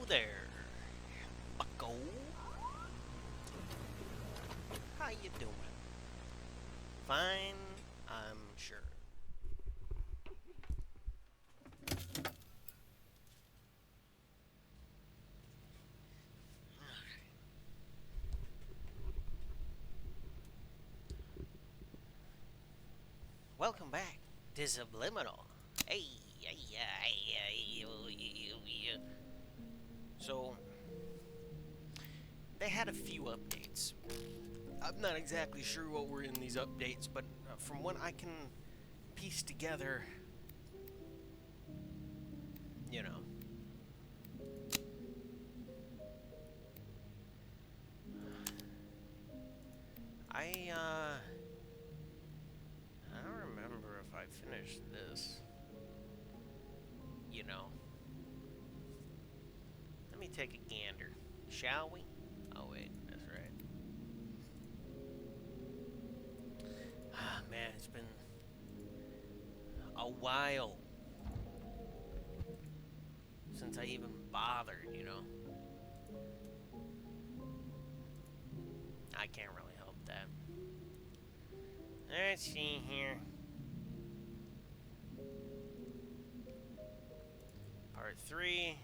there, bucko. How you doing? Fine, I'm sure. Welcome back to Subliminal. Hey, hey, hey, hey. So, they had a few updates. I'm not exactly sure what were in these updates, but from what I can piece together, you know, I don't remember if I finished this. You know, let me take a gander, shall we? Oh wait, that's right. Ah, man, it's been a while since I even bothered, you know. I can't really help that. Let's see here. Part 3.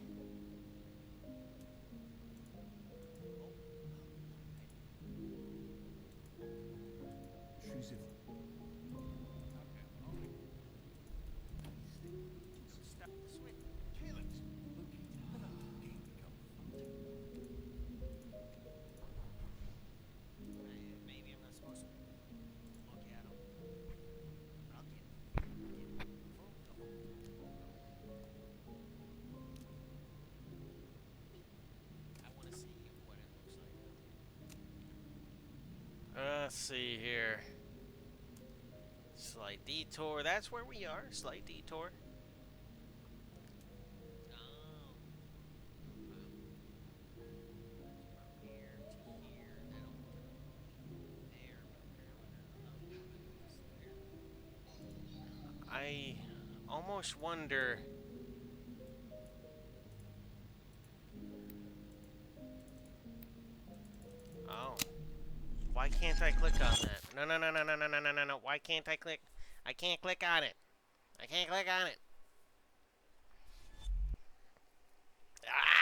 Maybe I'm not supposed to look at them. I'll get I want to see what it looks like. Let's see here. Slight detour. That's where we are. Slight detour. Oh. From here to here. That don't look there, but apparently I almost wonder. Oh. Why can't I click on that? No, no, no, no, no, no, no, no, no, no. Why can't I click? I can't click on it. I can't click on it. Ah!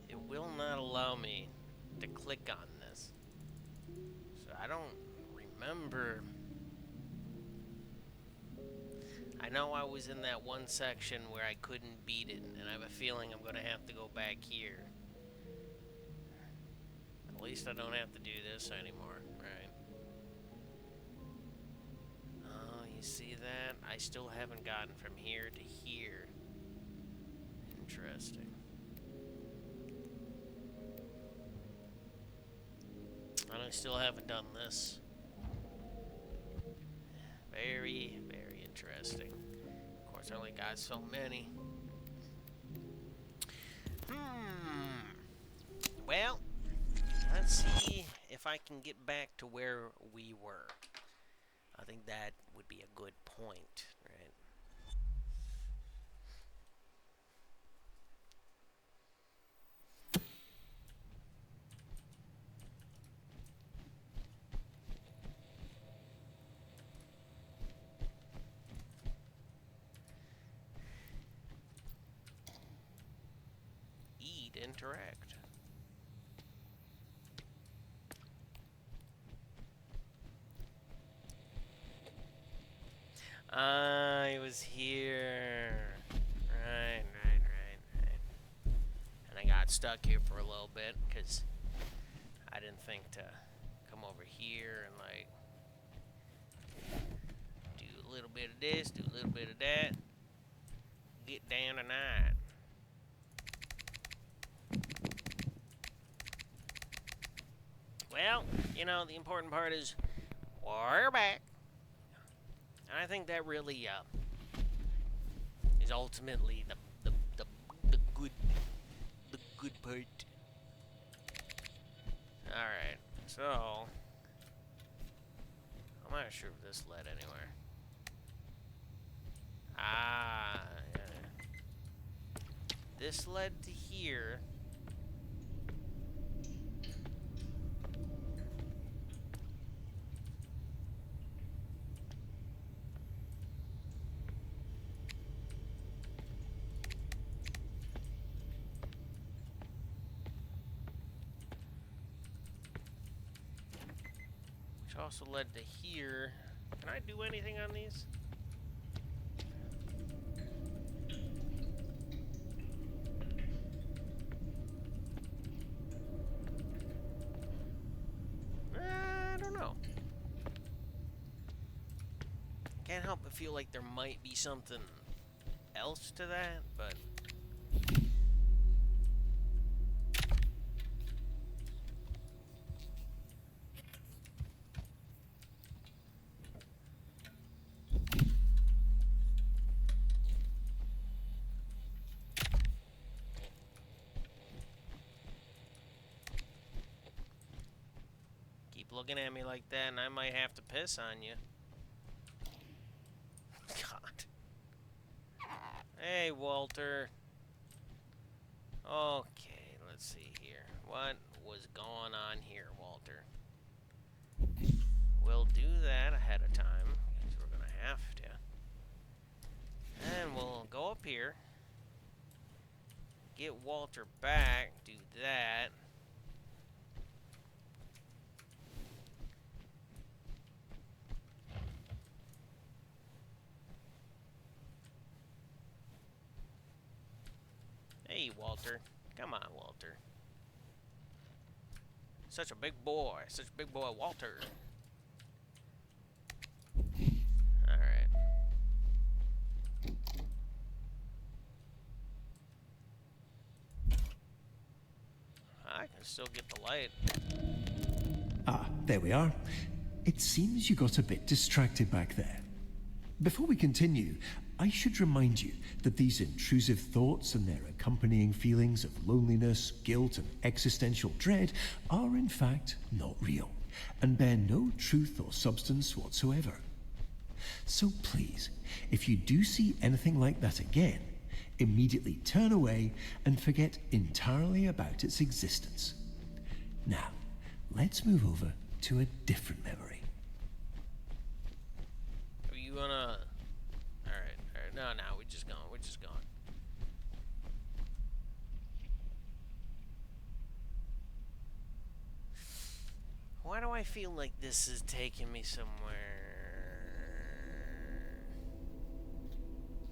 It will not allow me to click on this. So I don't remember. I know I was in that one section where I couldn't beat it, and I have a feeling I'm going to have to go back here. At least I don't have to do this anymore, right? Oh, you see that? I still haven't gotten from here to here. Interesting. And I still haven't done this. Very, very interesting. Of course, I only got so many. Well, let's see if I can get back to where we were. I think that would be a good point, right? Eat, interact. I was here. Right. And I got stuck here for a little bit because I didn't think to come over here and like do a little bit of this, do a little bit of that, get down tonight. Well, you know, the important part is we're back. And I think that really is ultimately the good part. Alright, so I'm not sure if this led anywhere. Ah, yeah. This led to here. Which also led to here. Can I do anything on these? I don't know. Can't help but feel like there might be something else to that, but... Keep looking at me like that and I might have to piss on you. God. Hey, Walter. Okay, let's see here. What was going on here, Walter? We'll do that ahead of time, because we're going to have to. And we'll go up here. Get Walter back, do that. Hey, Walter. Come on, Walter. Such a big boy. Such a big boy, Walter. Alright. I can still get the light. Ah, there we are. It seems you got a bit distracted back there. Before we continue, I should remind you that these intrusive thoughts and their accompanying feelings of loneliness, guilt, and existential dread are in fact not real, and bear no truth or substance whatsoever. So please, if you do see anything like that again, immediately turn away and forget entirely about its existence. Now, let's move over to a different memory. Are you gonna... Alright. No, we're just going. Why do I feel like this is taking me somewhere?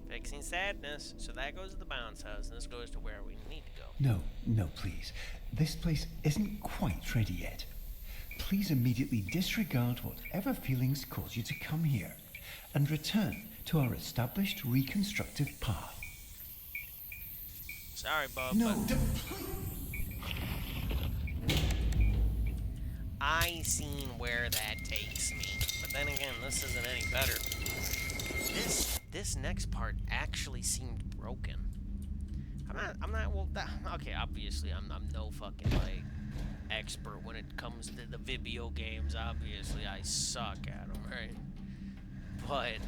Fixing sadness. So that goes to the bounce house, and this goes to where we need to go. No, please. This place isn't quite ready yet. Please immediately disregard whatever feelings caused you to come here, and return to our established reconstructive path. Sorry, Bob. No, I seen where that takes me, but then again, this isn't any better. This next part actually seemed broken. Well, okay, obviously, I'm no fucking, like, expert when it comes to the Vibio games. Obviously, I suck at them, right? But...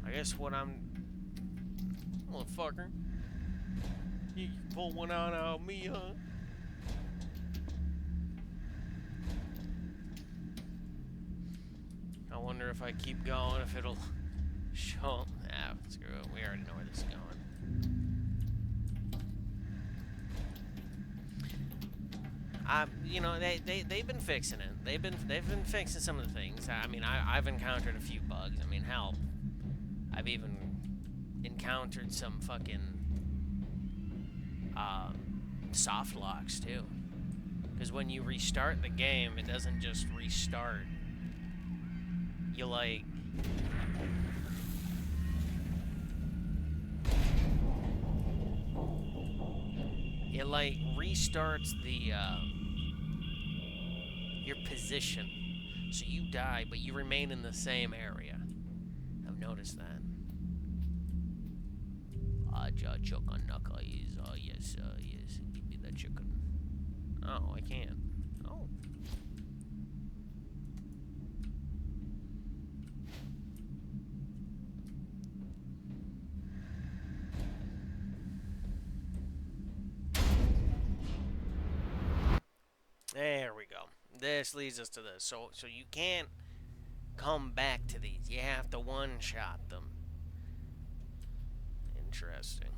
I guess what I'm... Motherfucker. You pull one out of me, huh? I wonder if I keep going, if it'll show... Ah, screw it. We already know where this is going. You know, they've been fixing it. They've been fixing some of the things. I mean, I've encountered a few bugs. I mean, hell, I've even encountered some fucking soft locks too. Because when you restart the game, it doesn't just restart. You like... it like restarts the your position. So you die, but you remain in the same area. I've noticed that. Aja chokanaka is yes, yes, give me the chicken. Oh, I can't. Oh. There we go. This leads us to this. So you can't come back to these. You have to one-shot them. Interesting.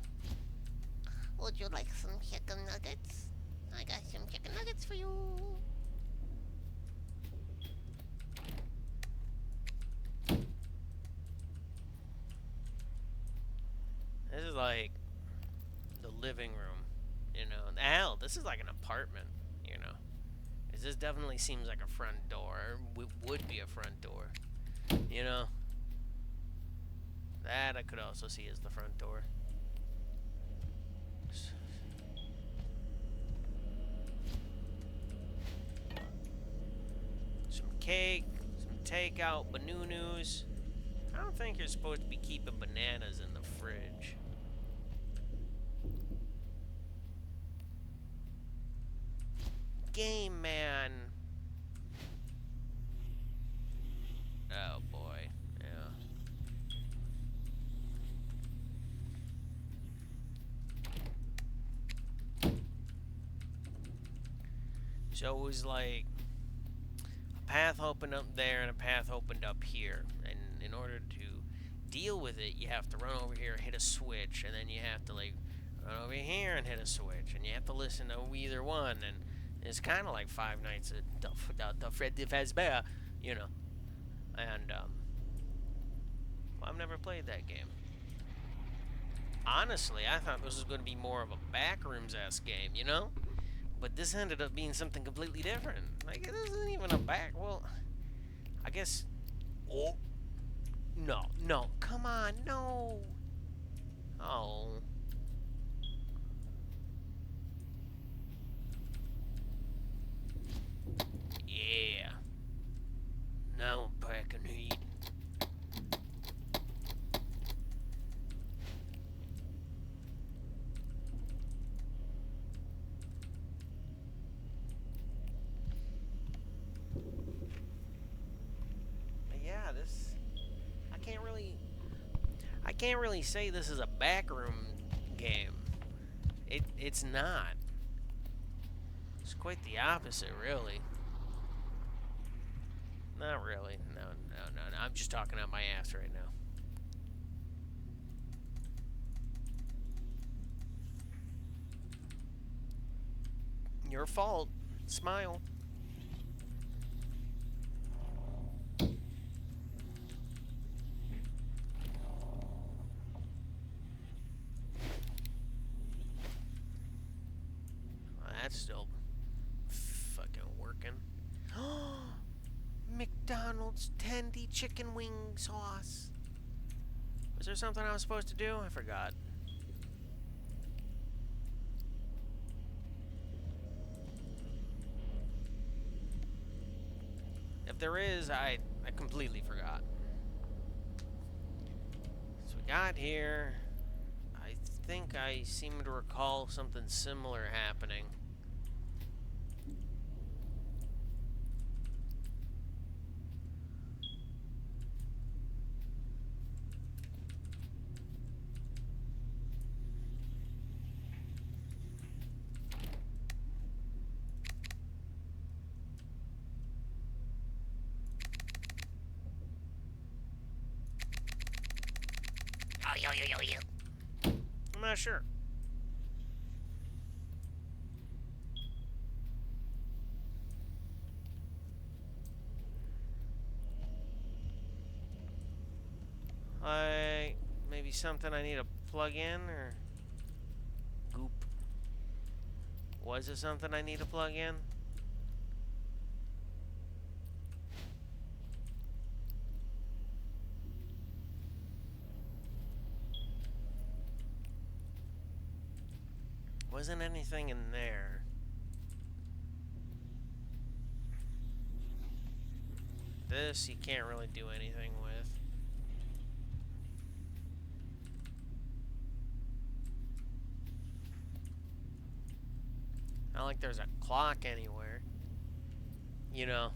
Would you like some chicken nuggets? I got some chicken nuggets for you. This is like the living room, you know. Hell, this is like an apartment, you know. This definitely seems like a front door. Would be a front door, you know. That I could also see as the front door. Some cake, some takeout, bananas. I don't think you're supposed to be keeping bananas in the fridge. Game man. Oh boy, yeah. So it was like a path opened up there and a path opened up here. And in order to deal with it, you have to run over here, hit a switch, and then you have to like run over here and hit a switch, and you have to listen to either one. And it's kind of like Five Nights at the Freddy Fazbear, you know. And I've never played that game. Honestly, I thought this was going to be more of a Backrooms-esque game, you know? But this ended up being something completely different. Like, it isn't even a back... Well, I guess... Oh. No, no. Come on, no. Oh. Yeah. Now I'm packing heat. Yeah, this... I can't really say this is a backroom game. It's not. It's quite the opposite, really. Not really. No. I'm just talking out my ass right now. Your fault. Smile. Well, that's still fucking working. McDonald's Tandy chicken wing sauce. Was there something I was supposed to do? I forgot. If there is, I completely forgot. So we got here. I think I seem to recall something similar happening. Oh, yo. I'm not sure. Maybe something I need to plug in, or goop. Was it something I need to plug in? wasn't anything in there. This you can't really do anything with. Not like there's a clock anywhere. You know.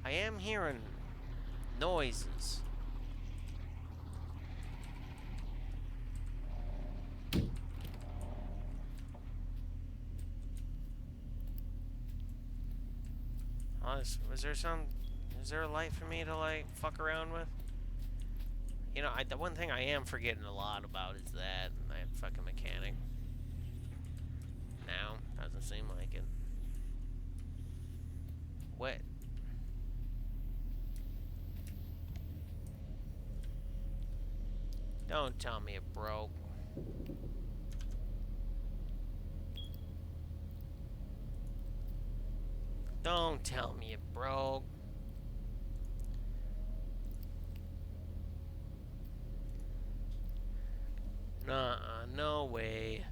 I am hearing noises. Oh, is there a light for me to, like, fuck around with? You know, the one thing I am forgetting a lot about is that fucking mechanic. Now, doesn't seem like it. What? Don't tell me it broke. Don't tell me it broke. Nuh-uh, no way.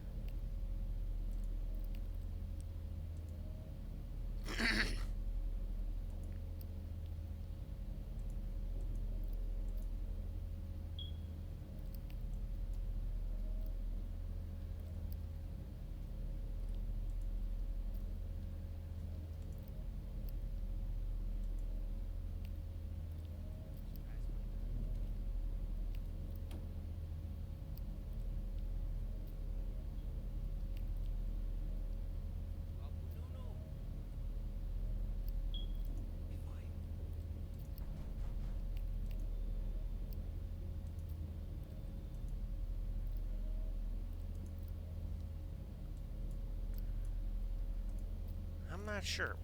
I'm not sure.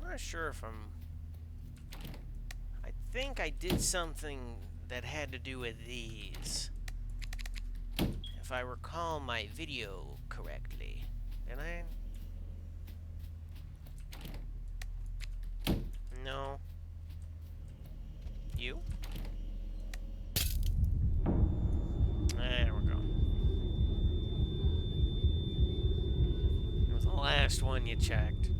I'm not sure if I think I did something that had to do with these. If I recall my video correctly. Did I? No. You? There we go. It was the last one you checked.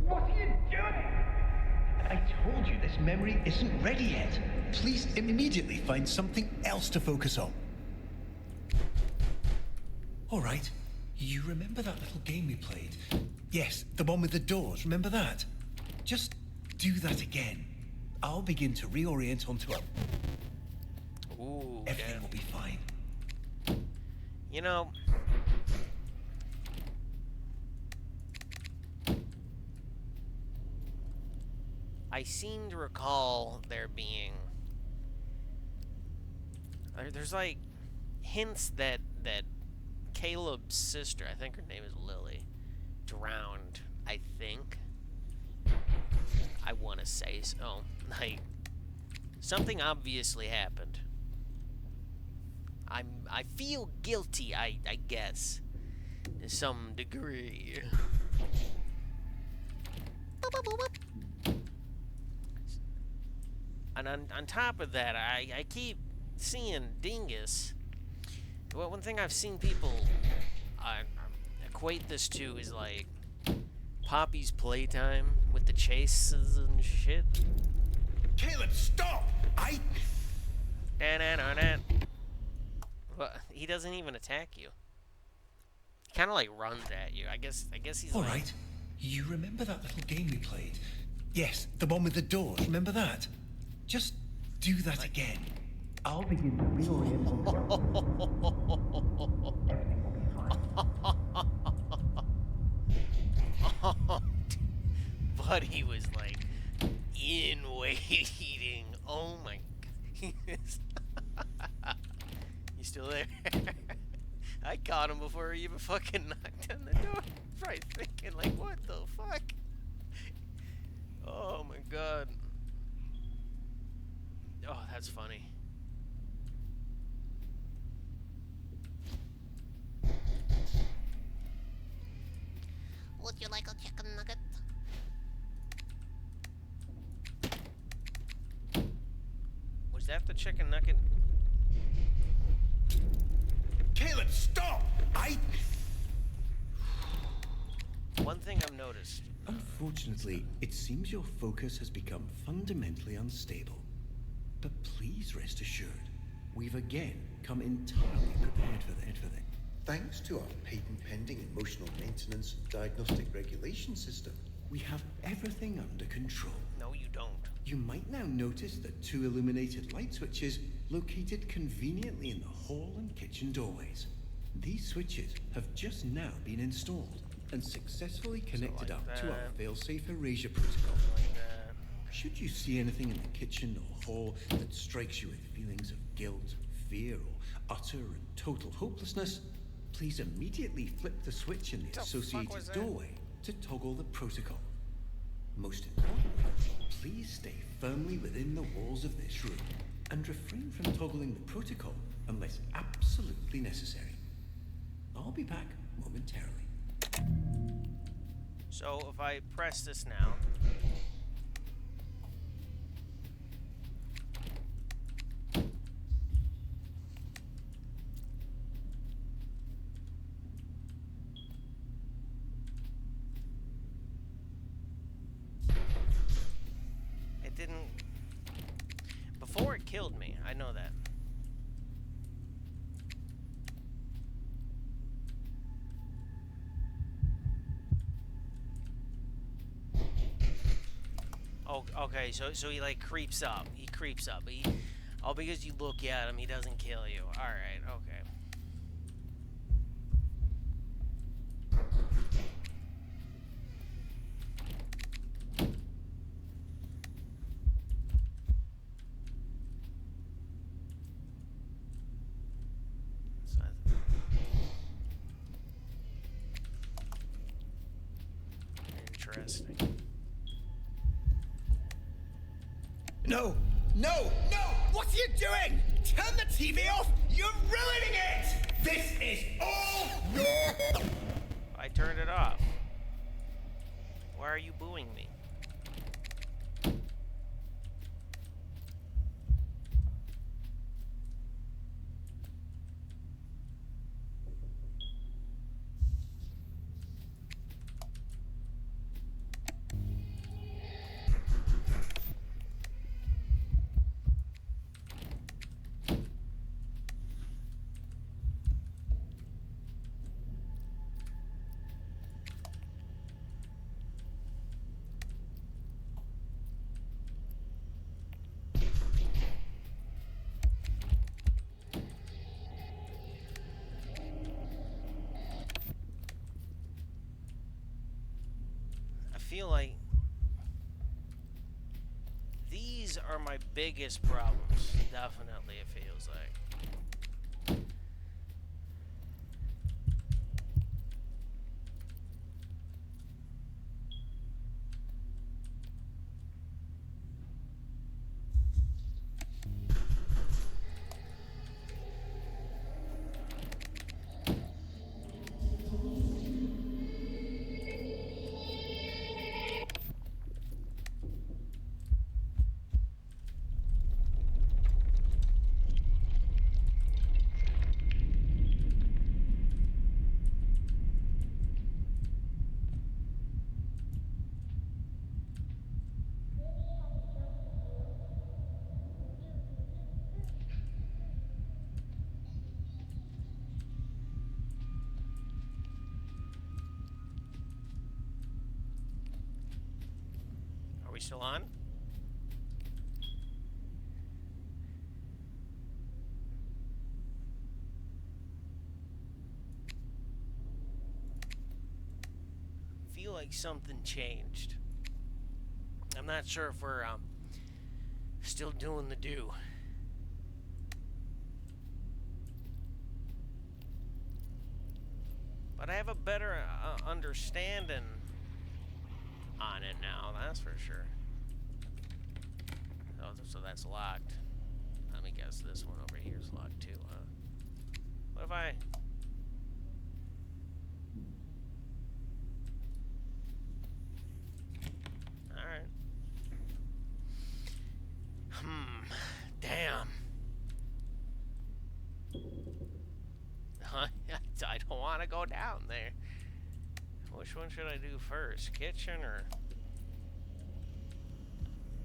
What are you doing? I told you this memory isn't ready yet. Please immediately find something else to focus on. All right. You remember that little game we played? Yes, the one with the doors. Remember that? Just do that again. I'll begin to reorient onto it. Ooh, Everything yeah. will be fine. You know, I seem to recall there being there's like hints that Caleb's sister, I think her name is Lily, drowned. I think. I want to say so. Like something obviously happened. I feel guilty. I guess to some degree. And on top of that, I keep seeing Dingus. Well, one thing I've seen people equate this to is like Poppy's playtime with the chases and shit. Caleb, stop! Well, he doesn't even attack you. He kind of like runs at you. I guess he's All like... right. You remember that little game we played? Yes, the one with the doors. Remember that? Just do that again. I'll begin to reorient myself. Everything will be fine. But he was like in waiting. Oh my goodness. You still there? I caught him before he even fucking knocked on the door. Probably thinking like, what the fuck? Oh my god. Oh, that's funny. that the chicken nugget? Caleb, stop! One thing I've noticed. Unfortunately, it seems your focus has become fundamentally unstable. But please rest assured, we've again come entirely prepared for that. Thanks to our patent-pending emotional maintenance and diagnostic regulation system. We have everything under control. No, you don't. You might now notice the 2 illuminated light switches located conveniently in the hall and kitchen doorways. These switches have just now been installed and successfully connected like up to our that. fail-safe erasure protocol. Like that. Should you see anything in the kitchen or hall that strikes you with feelings of guilt, fear, or utter and total hopelessness, please immediately flip the switch in the What the fuck associated was that? doorway to toggle the protocol. Most importantly, please stay firmly within the walls of this room and refrain from toggling the protocol unless absolutely necessary. I'll be back momentarily. So if I press this now, it didn't. Before it killed me, I know that. Oh, okay, so he like creeps up. He creeps up. Oh, because you look at him, he doesn't kill you. All right, okay. So interesting. No! No! No! What are you doing? Turn the TV off! You're ruining it! This is all your... I turned it off. Why are you booing me? I feel like these are my biggest problems. Definitely, it feels like. Are we still on? Feel like something changed. I'm not sure if we're still doing the do. But I have a better understanding on it now, that's for sure. Oh, so that's locked. Let me guess this one over here is locked too, huh? What if I... Alright. Damn. I don't want to go down there. Which one should I do first? Kitchen or...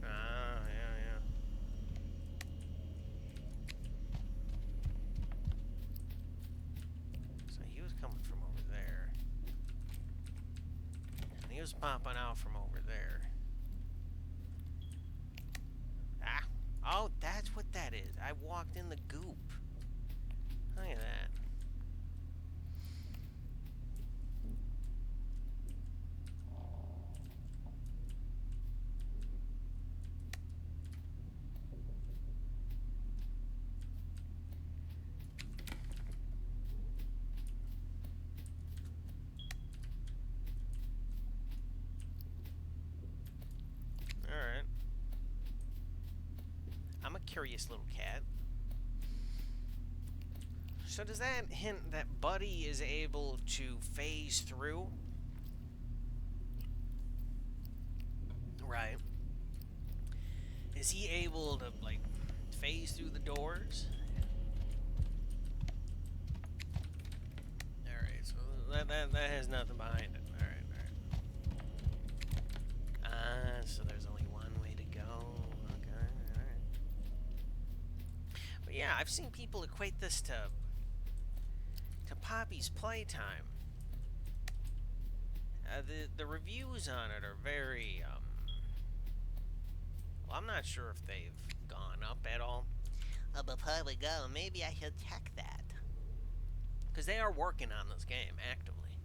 Ah, yeah. So he was coming from over there. And he was popping out from over there. Ah! Oh, that's what that is. I walked in the goop. Look at that. Alright. I'm a curious little cat. So does that hint that Buddy is able to phase through? Right. Is he able to, like, phase through the doors? Alright, so that has nothing behind it. Alright. So there's only one way to go. Okay, alright. But yeah, I've seen people equate this to Poppy's playtime. The reviews on it are very, well, I'm not sure if they've gone up at all. Before we go, maybe I should check that. Because they are working on this game actively.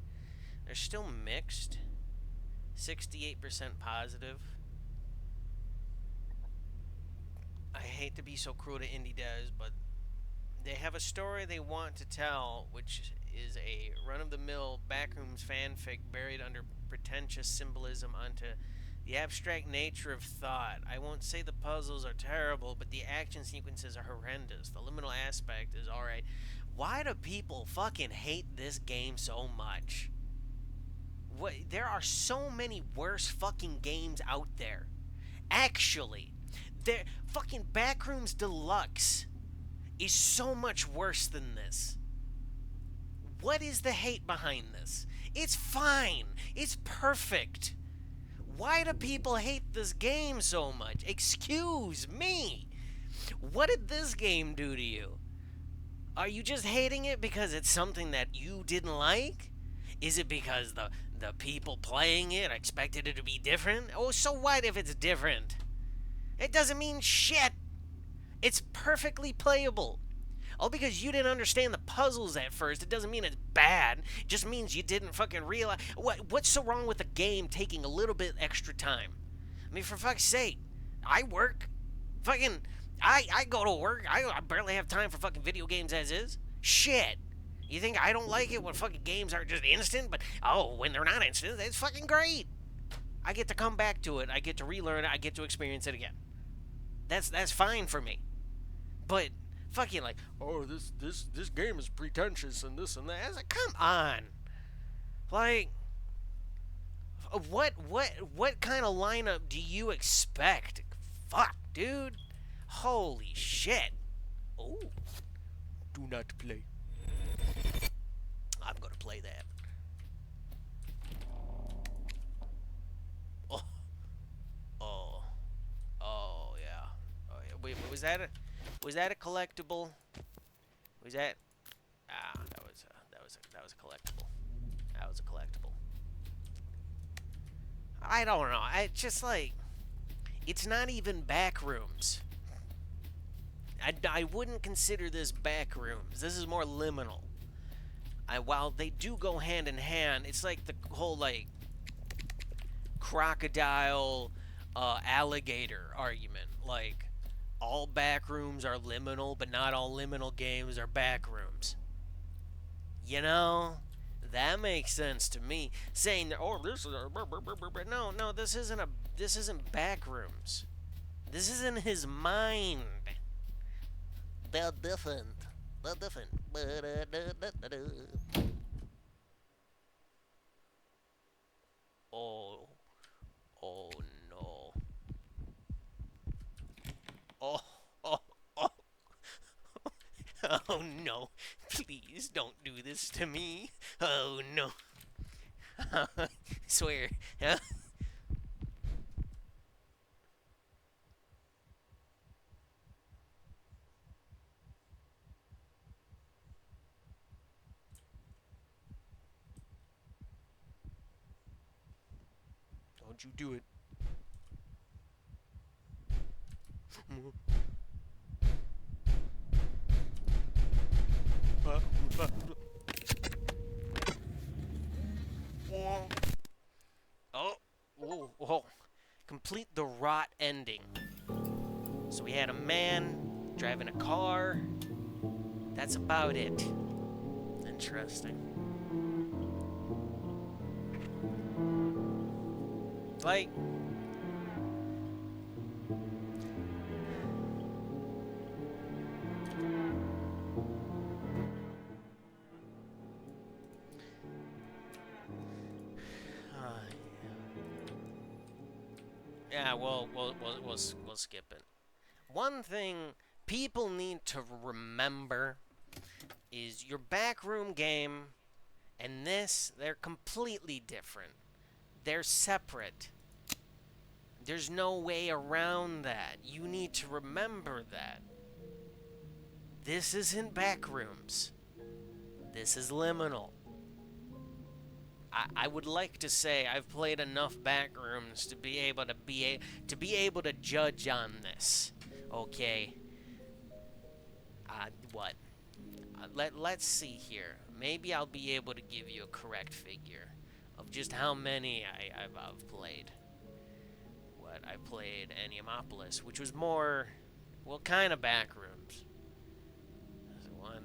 They're still mixed. 68% positive. I hate to be so cruel to Indie Devs, but they have a story they want to tell, which is a run-of-the-mill backrooms fanfic buried under pretentious symbolism onto the abstract nature of thought. I won't say the puzzles are terrible, but the action sequences are horrendous. The liminal aspect is alright. Why do people fucking hate this game so much? What, there are so many worse fucking games out there. Actually, fucking Backrooms Deluxe is so much worse than this. What is the hate behind this? It's fine. It's perfect. Why do people hate this game so much? Excuse me. What did this game do to you? Are you just hating it because it's something that you didn't like? Is it because the people playing it expected it to be different? Oh, so what if it's different? It doesn't mean shit. It's perfectly playable. Oh, because you didn't understand the puzzles at first, it doesn't mean it's bad. It just means you didn't fucking realize. What's so wrong with a game taking a little bit extra time? I mean, for fuck's sake, I work. Fucking, I go to work. I barely have time for fucking video games as is. Shit. You think I don't like it when fucking games are just instant? But, oh, when they're not instant, it's fucking great. I get to come back to it. I get to relearn it. I get to experience it again. That's fine for me. But fucking like, oh, this game is pretentious and this and that. I was like, come on. Like, what kind of lineup do you expect? Fuck, dude. Holy shit. Oh, do not play. I'm gonna play that. Oh yeah. Wait, was that a collectible? Was that? Ah, that was a collectible. That was a collectible. I don't know. I just like, it's not even Backrooms. I wouldn't consider this Backrooms. This is more liminal. While they do go hand in hand, it's like the whole like crocodile, alligator argument. Like, all Backrooms are liminal, but not all liminal games are Backrooms. You know? That makes sense to me. Saying that, oh, this is a... No, this isn't Backrooms. This is in his mind. They're different. They're different. Oh no. Oh. Oh no. Please don't do this to me. Oh no. Swear. Huh? Don't you do it. Oh, whoa, whoa. Complete the rot ending. So we had a man driving a car. That's about it. Interesting. Like, yeah, we'll skip it. One thing people need to remember is your backroom game and this, they're completely different. They're separate. There's no way around that. You need to remember that. This isn't Backrooms. This is Liminal. I would like to say I've played enough Backrooms to be able to judge on this. Okay. What? Let's see here. Maybe I'll be able to give you a correct figure of just how many I've played. What I played Enneamopolis, which was more, well, kind of Backrooms. 1,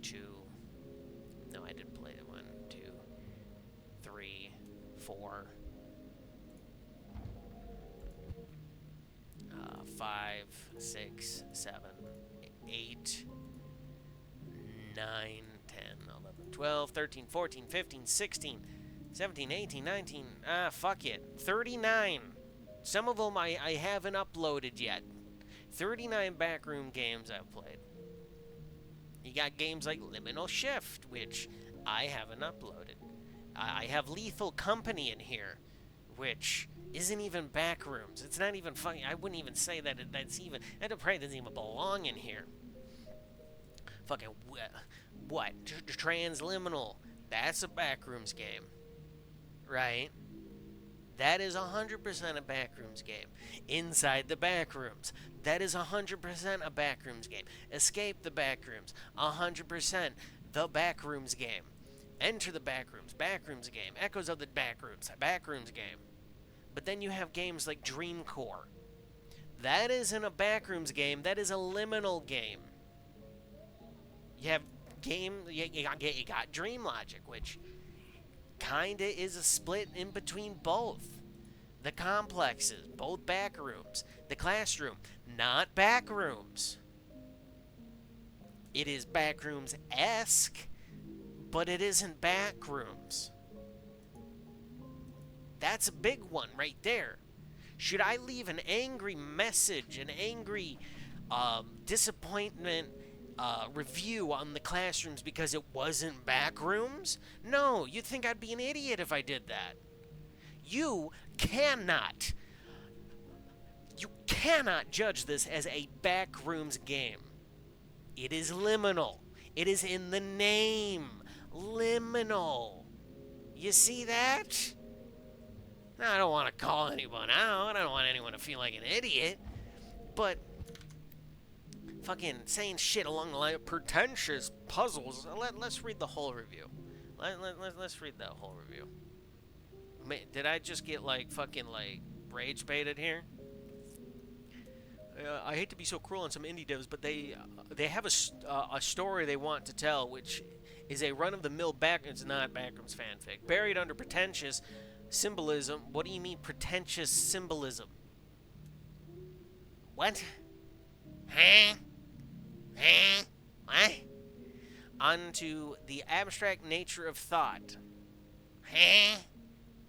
2. No, I didn't play it. 1, 2, 3, 4, 5, 6, 7, 8, 9, 10, 11, 12, 13, 14, 15, 16, 17, 18, 19, fuck it, 39. Some of them I haven't uploaded yet. 39 backroom games I've played. You got games like Liminal Shift, which I haven't uploaded. I have Lethal Company in here, which isn't even Backrooms. It's not even funny. I wouldn't even say that that's even... That probably doesn't even belong in here. Fucking... What? Transliminal. That's a Backrooms game. Right? That is 100% a Backrooms game. Inside the Backrooms. That is 100% a Backrooms game. Escape the Backrooms. 100% the Backrooms game. Enter the Backrooms. Backrooms game. Echoes of the Backrooms. Backrooms game. But then you have games like Dreamcore. That isn't a Backrooms game. That is a Liminal game. You have you got Dream Logic, which kinda is a split in between both. The complexes, both Backrooms. The classroom, not Backrooms. It is Backrooms-esque, but it isn't Backrooms. That's a big one right there. Should I leave an angry message, an angry disappointment review on the classrooms because it wasn't Backrooms? No, you'd think I'd be an idiot if I did that. You cannot judge this as a Backrooms game. It is Liminal. It is in the name. Liminal. You see that? Now, I don't want to call anyone out. I don't want anyone to feel like an idiot. But fucking saying shit along the line of pretentious puzzles. Let's read the whole review. Let's read the whole review. Did I just get fucking rage baited here? I hate to be so cruel on some indie devs, but they have a story they want to tell, which is a run-of-the-mill it's not Backrooms fanfic, buried under pretentious symbolism. What do you mean pretentious symbolism? What? Huh? What? Onto the abstract nature of thought. Huh?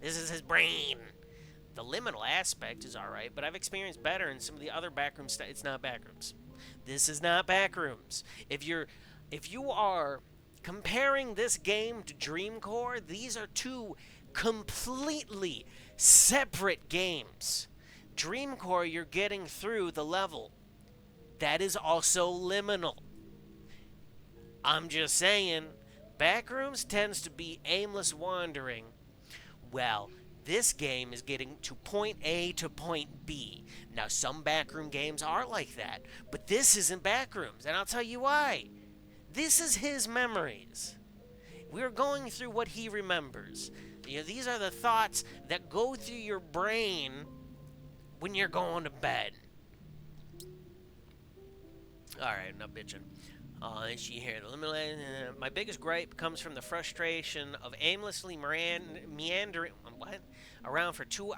This is his brain. The liminal aspect is alright, but I've experienced better in some of the other Backrooms. It's not Backrooms. This is not Backrooms. If you're If you are comparing this game to Dream Core, these are two completely separate games. Dream Core, you're getting through the level. That is also liminal. I'm just saying, Backrooms tends to be aimless wandering. Well, this game is getting to point A to point B. Now, some backroom games are like that, but this isn't Backrooms, and I'll tell you why. This is his memories. We're going through what he remembers. You know, these are the thoughts that go through your brain when you're going to bed. Alright, enough bitching. Let's see here. My biggest gripe comes from the frustration of aimlessly meandering around for 2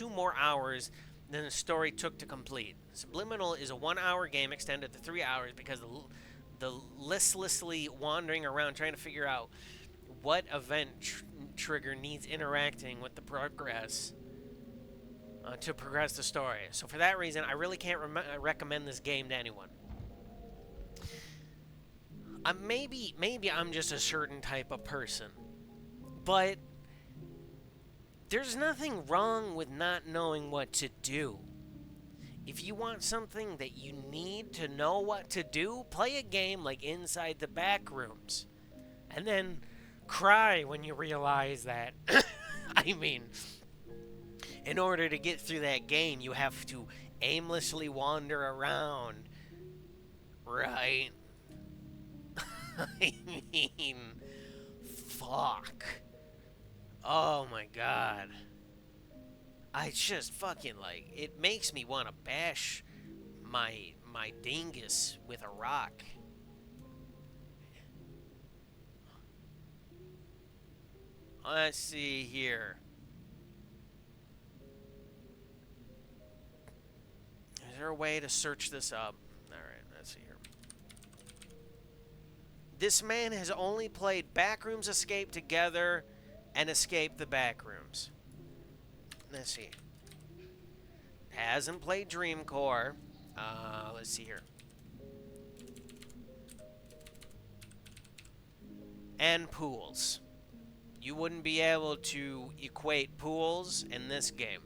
more hours than the story took to complete. Subliminal is a 1-hour game extended to 3 hours because the listlessly wandering around trying to figure out what event trigger needs interacting with the progress to progress the story. So for that reason, I really can't recommend this game to anyone. Maybe I'm just a certain type of person, but there's nothing wrong with not knowing what to do. If you want something that you need to know what to do, play a game like Inside the Backrooms, and then cry when you realize that. I mean, in order to get through that game, you have to aimlessly wander around, right? I mean, fuck. Oh my god. I just fucking like, it makes me want to bash my dingus with a rock. Let's see here. Is there a way to search this up? Alright, let's see here. This man has only played Backrooms Escape Together and Escape the Backrooms. Let's see. Hasn't played Dream Core. Let's see here. And Pools. You wouldn't be able to equate Pools in this game.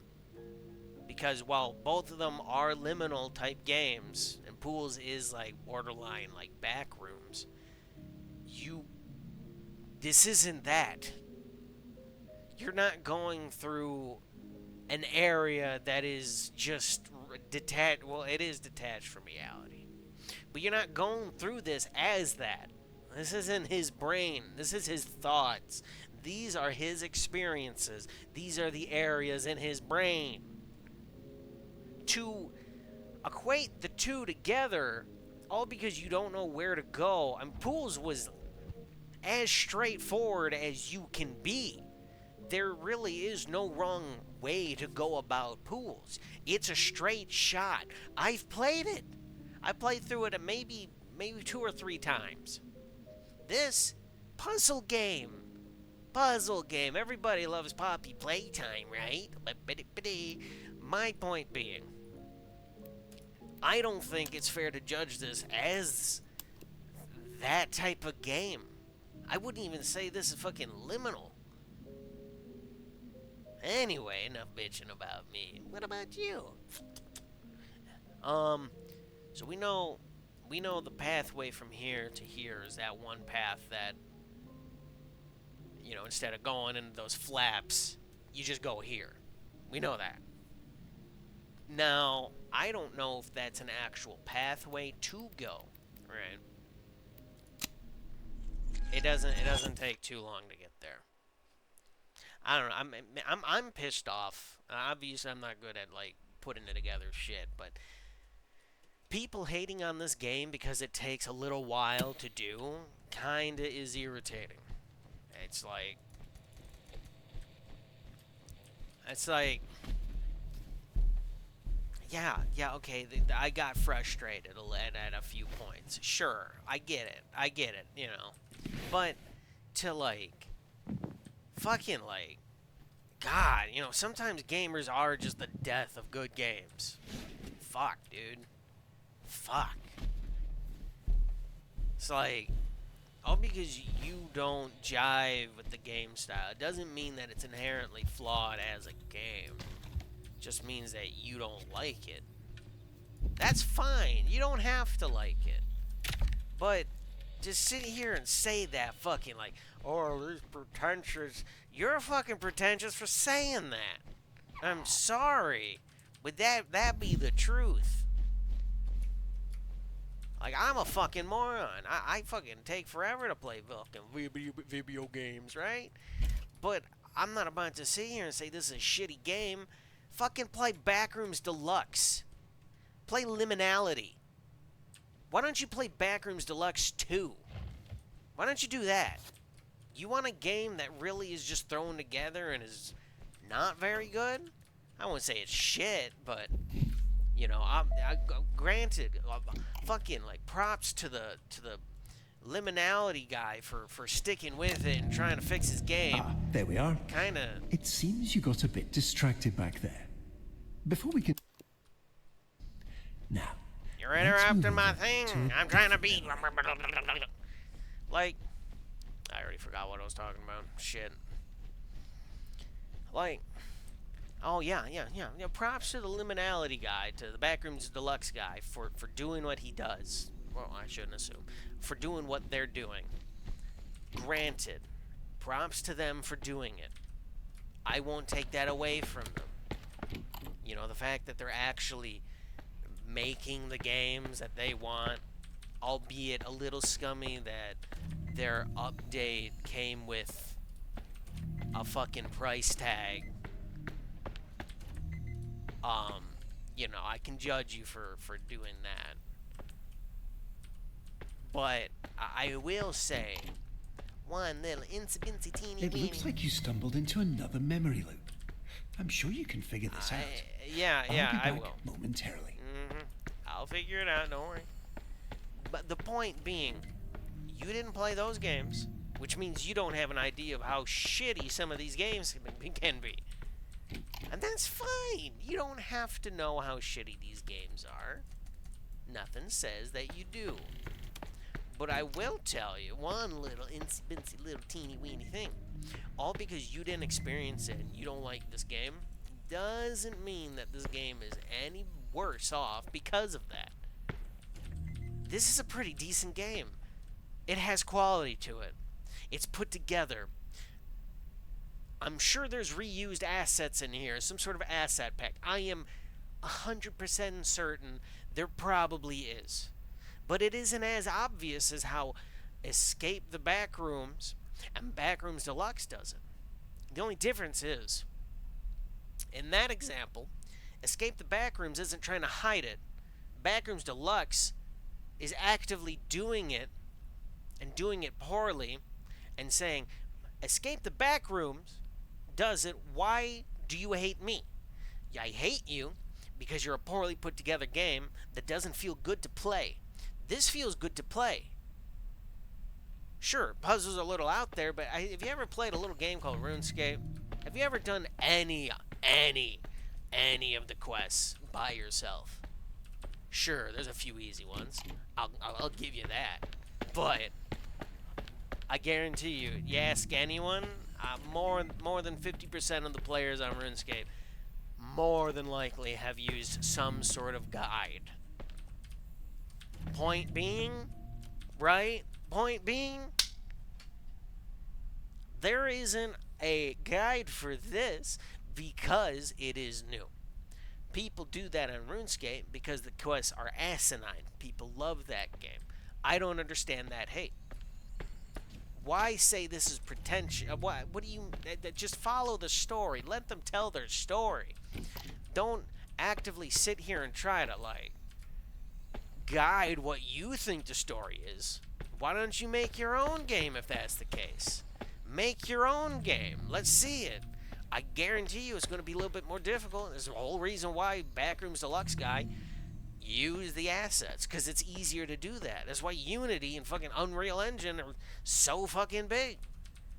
Because while both of them are liminal type games, and Pools is like borderline like Backrooms, this isn't that. You're not going through an area that is just detached. Well, it is detached from reality. But you're not going through this as that. This isn't his brain. This is his thoughts. These are his experiences. These are the areas in his brain. To equate the two together, all because you don't know where to go. I mean, Pools was as straightforward as you can be. There really is no wrong way to go about Pools. It's a straight shot. I've played it. I played through it maybe 2 or 3 times. This puzzle game. Everybody loves Poppy Playtime, right? My point being, I don't think it's fair to judge this as that type of game. I wouldn't even say this is fucking liminal. Anyway, enough bitching about me. What about you? So we know the pathway from here to here is that one path that, you know, instead of going into those flaps, you just go here. We know that. Now, I don't know if that's an actual pathway to go, right? It doesn't take too long to get there. I don't know. I'm pissed off. Obviously, I'm not good at like putting it together shit, but people hating on this game because it takes a little while to do kinda is irritating. It's like, yeah, okay, I got frustrated at a few points. Sure, I get it, you know. But to like, fucking like, God, you know, sometimes gamers are just the death of good games. Fuck, dude. Fuck. It's like, all because you don't jive with the game style, it doesn't mean that it's inherently flawed as a game. It just means that you don't like it. That's fine. You don't have to like it. But just sit here and say that fucking like, oh, this pretentious. You're fucking pretentious for saying that. I'm sorry. Would that be the truth? Like, I'm a fucking moron. I fucking take forever to play fucking video games, right? But I'm not about to sit here and say this is a shitty game. Fucking play Backrooms Deluxe. Play Liminality. Why don't you play Backrooms Deluxe 2? Why don't you do that? You want a game that really is just thrown together and is not very good? I won't say it's shit, but you know, granted, fucking like props to the Liminality guy for sticking with it and trying to fix his game. Ah, there we are. Kinda. It seems you got a bit distracted back there. Before we can... Now, You're let's interrupting move my over thing. to a I'm trying to be like, I already forgot what I was talking about. Shit. Like, oh yeah. Props to the Liminality guy, to the Backrooms Deluxe guy for doing what he does. Well, I shouldn't assume. For doing what they're doing. Granted, props to them for doing it. I won't take that away from them. You know, the fact that they're actually making the games that they want, albeit a little scummy that their update came with a fucking price tag. You know, I can judge you for doing that. But I will say, one little incy teeny It looks like you stumbled into another memory loop. I'm sure you can figure this out. Yeah, I'll be I back will. momentarily. I'll figure it out, don't worry. But the point being, you didn't play those games, which means you don't have an idea of how shitty some of these games can be. And that's fine. You don't have to know how shitty these games are. Nothing says that you do. But I will tell you one little incy little teeny weeny thing. All because you didn't experience it and you don't like this game doesn't mean that this game is any worse off because of that. This is a pretty decent game. It has quality to it. It's put together. I'm sure there's reused assets in here, some sort of asset pack. I am 100% certain there probably is. But it isn't as obvious as how Escape the Backrooms and Backrooms Deluxe does it. The only difference is, in that example, Escape the Backrooms isn't trying to hide it. Backrooms Deluxe is actively doing it and doing it poorly and saying, Escape the Backrooms does it, why do you hate me? I hate you because you're a poorly put together game that doesn't feel good to play. This feels good to play. Sure, puzzles are a little out there, but have you ever played a little game called RuneScape? Have you ever done any of the quests by yourself? Sure, there's a few easy ones. I'll give you that. But I guarantee you ask anyone, more than 50% of the players on RuneScape more than likely have used some sort of guide. Point being, right? Point being, there isn't a guide for this because it is new. People do that on RuneScape because the quests are asinine. People love that game. I don't understand that hate. Why say this is pretentious? What do you... Just follow the story. Let them tell their story. Don't actively sit here and try to, like, guide what you think the story is. Why don't you make your own game if that's the case? Make your own game. Let's see it. I guarantee you it's going to be a little bit more difficult. There's a whole reason why Backrooms Deluxe guy used the assets, because it's easier to do that. That's why Unity and fucking Unreal Engine are so fucking big.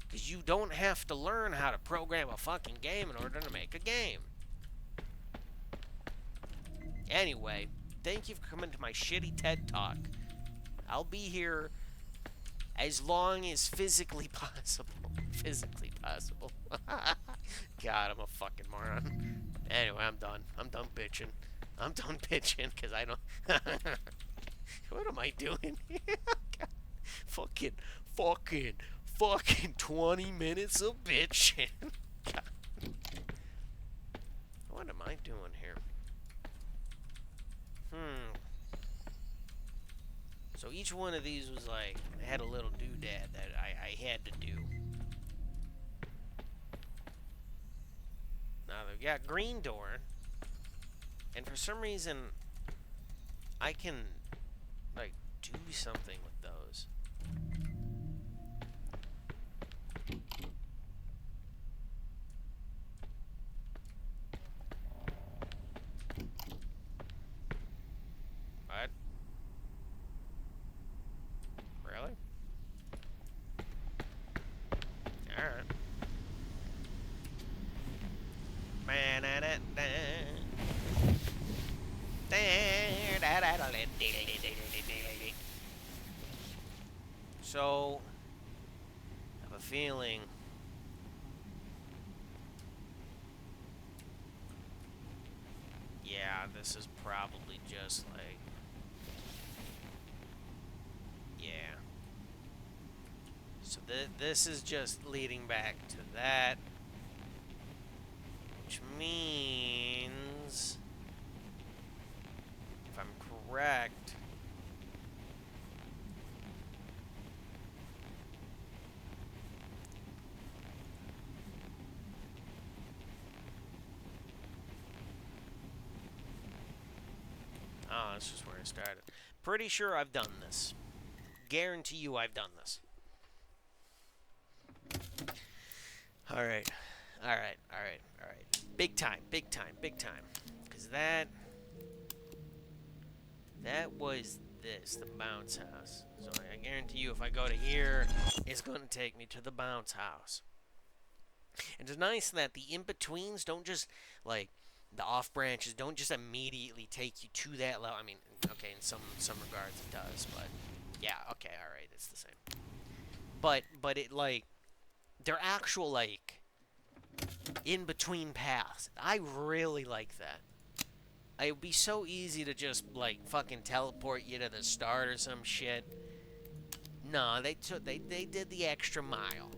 Because you don't have to learn how to program a fucking game in order to make a game. Anyway, thank you for coming to my shitty TED Talk. I'll be here As long as physically possible. Physically possible. God, I'm a fucking moron. Anyway, I'm done. I'm done bitching. I'm done bitching because I don't... What am I doing here? Fucking 20 minutes of bitching. God. What am I doing here? So each one of these was like, had a little doodad that I had to do. Now they've got green door. And for some reason, I can, like, do something with those. What? Really? Alright. So, I have a feeling yeah, this is probably just like, yeah. So this is just leading back to that, which means, if I'm correct, oh, this is where I started. Pretty sure I've done this. Guarantee you I've done this. Alright. Alright. Big time. Because that was this, the bounce house. So I guarantee you if I go to here, it's going to take me to the bounce house. And it's nice that the in-betweens don't just, like, the off branches don't just immediately take you to that level. I mean, okay, in some regards it does, but yeah, okay, all right, it's the same. But it, like, they're actual, like, in between paths. I really like that. It would be so easy to just, like, fucking teleport you to the start or some shit. No, they did the extra mile.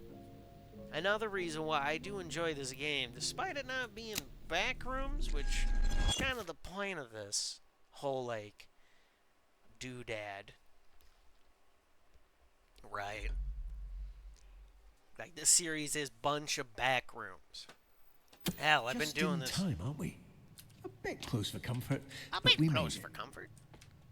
Another reason why I do enjoy this game, despite it not being backrooms, which is kind of the point of this whole, like, doodad. Right. Like, this series is Bunchabackroomgames. Hell, I've been doing this. Just in time, aren't we? A bit close for comfort. A but bit close for comfort.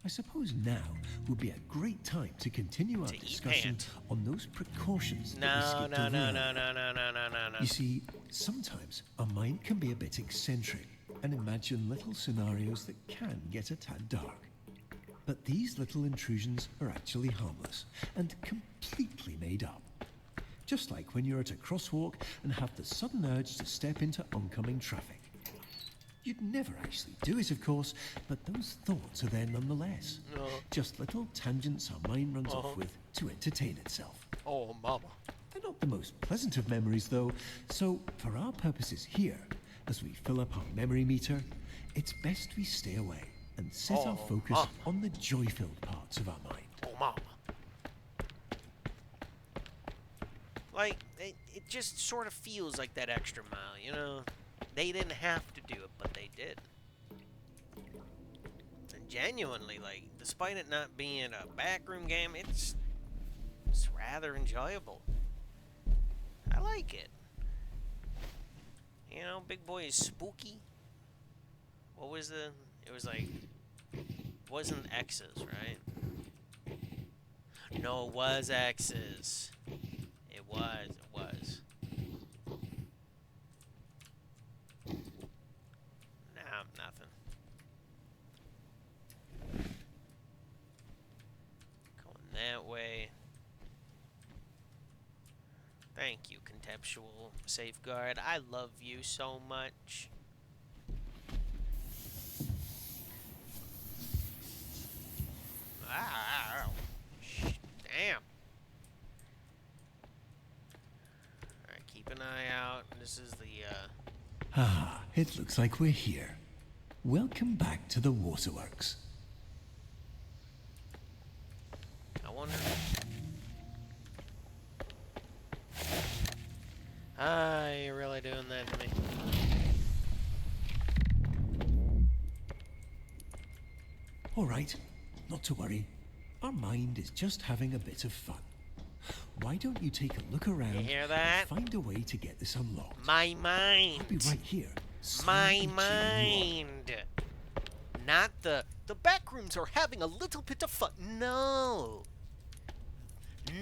I suppose now would be a great time to continue our discussion on those precautions that we skipped over earlier. You see, sometimes our mind can be a bit eccentric and imagine little scenarios that can get a tad dark. But these little intrusions are actually harmless and completely made up. Just like when you're at a crosswalk and have the sudden urge to step into oncoming traffic. You'd never actually do it, of course, but those thoughts are there nonetheless. Just little tangents our mind runs off with to entertain itself. Oh, mama. They're not the most pleasant of memories, though, so for our purposes here, as we fill up our memory meter, it's best we stay away and set our focus on the joy-filled parts of our mind. Oh, mama. Like, it just sort of feels like that extra mile, you know? They didn't have to do it, but they did. And genuinely, like, despite it not being a backroom game, it's rather enjoyable. I like it. You know, Big Boy is spooky. What was the... It was like... Wasn't X's, right? No, it was X's. It was. Nah, nothing. Going that way. Thank you, Contemptual Safeguard. I love you so much. Ah, damn. This is the, Ah, it looks like we're here. Welcome back to the waterworks. I wonder... Ah, you're really doing that to me. All right, not to worry. Our mind is just having a bit of fun. Why don't you take a look around You hear that? and find a way to get this unlocked? My mind! I'll be right here. My slowly cheering you on. mind! Not the backrooms are having a little bit of fun. No!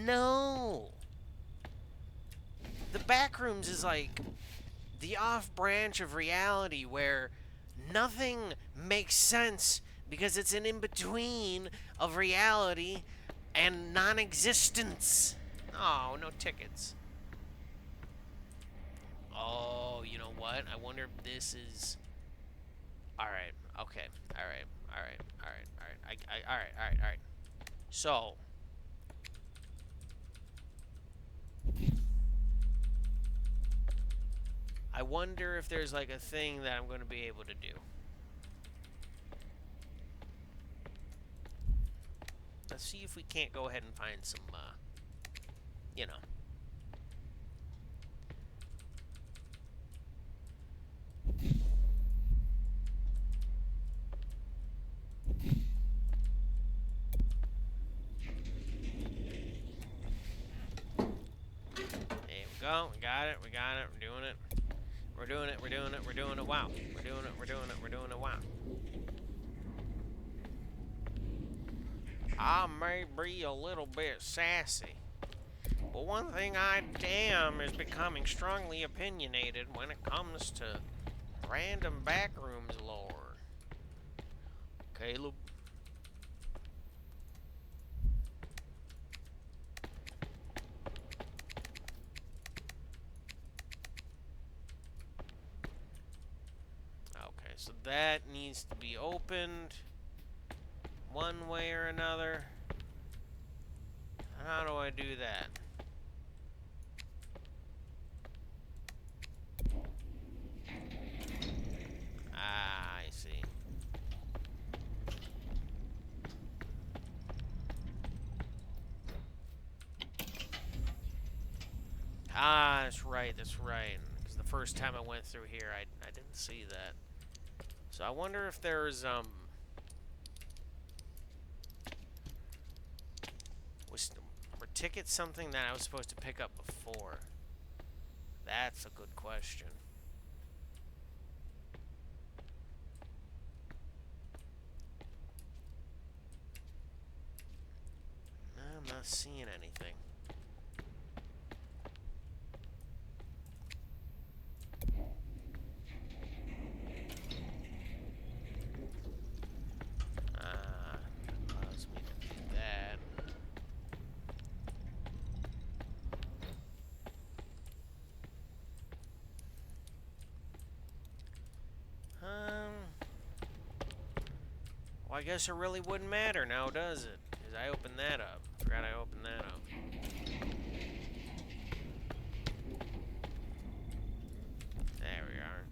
No! The backrooms is like the off branch of reality where nothing makes sense because it's an in-between of reality and non-existence. Oh, no tickets. Oh, you know what? I wonder if this is... Alright, okay. Alright. So... I wonder if there's like a thing that I'm going to be able to do. Let's see if we can't go ahead and find some, you know. There we go. We got it. We're doing it. We're doing it. Wow. We're doing it. Wow. I may be a little bit sassy, but one thing I damn is becoming strongly opinionated when it comes to random backrooms lore. Caleb. Okay, so that needs to be opened one way or another. How do I do that? Ah, I see. Ah, that's right. Because the first time I went through here, I didn't see that. So I wonder if there's, were tickets something that I was supposed to pick up before? That's a good question. I'm not seeing anything. Allows me to do that. Well, I guess it really wouldn't matter now, does it? Because I opened that up. Forgot I opened that up. There we are.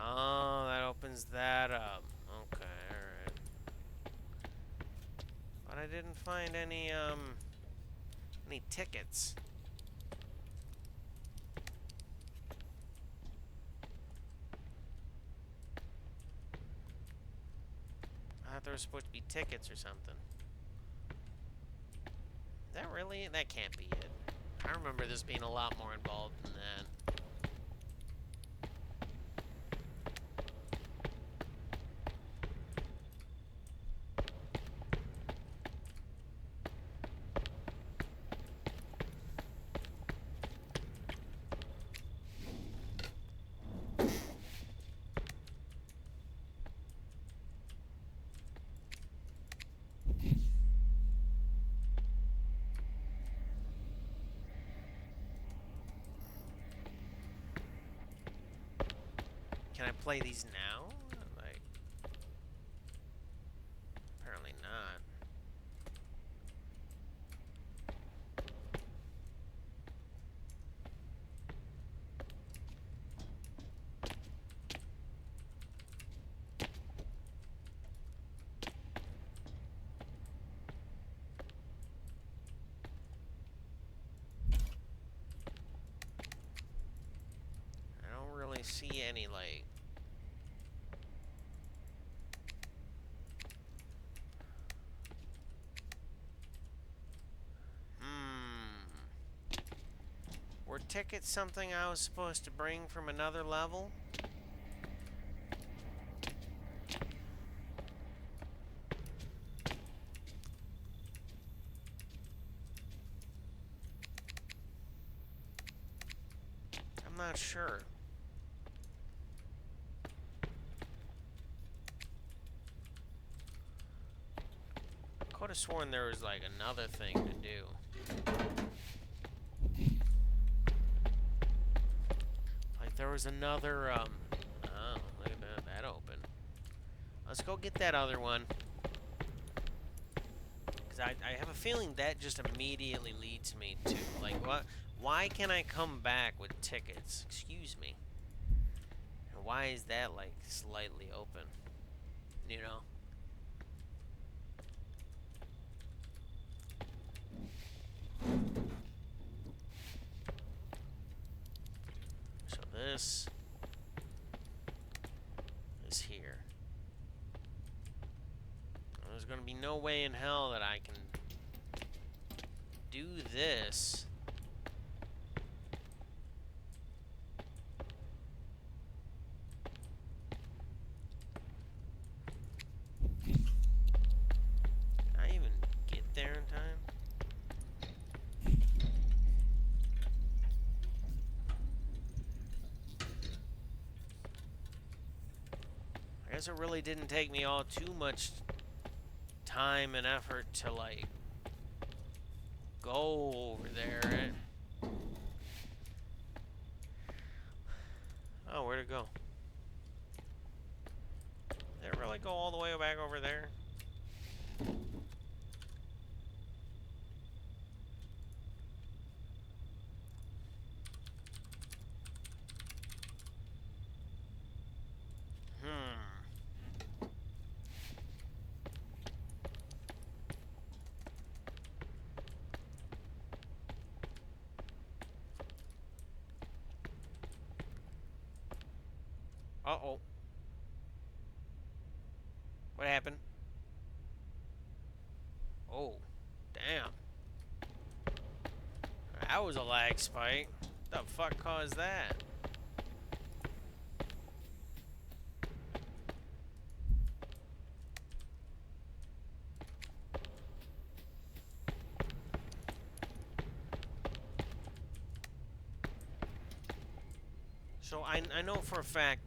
Oh, that opens that up. Okay, alright. But I didn't find any tickets. I thought there was supposed to be tickets or something. Is that really? That can't be it. I remember this being a lot more involved than that. Can I play these now? Like, apparently not. I don't really see any, like... Were tickets something I was supposed to bring from another level? I'm not sure. Could have sworn there was like another thing to do. Like there was another, oh, look at that, that open. Let's go get that other one. Because I have a feeling that just immediately leads me to, like, what? Why can I come back with tickets? Excuse me. And why is that, like, slightly open? You know? So this is here. There's gonna be no way in hell that I can do this. Can I even get there in time? I guess it really didn't take me all too much time and effort to, like, go over there. Oh, where'd it go? Did it really go all the way back over there? Uh-oh. What happened? Oh, damn. That was a lag spike. What the fuck caused that? So I know for a fact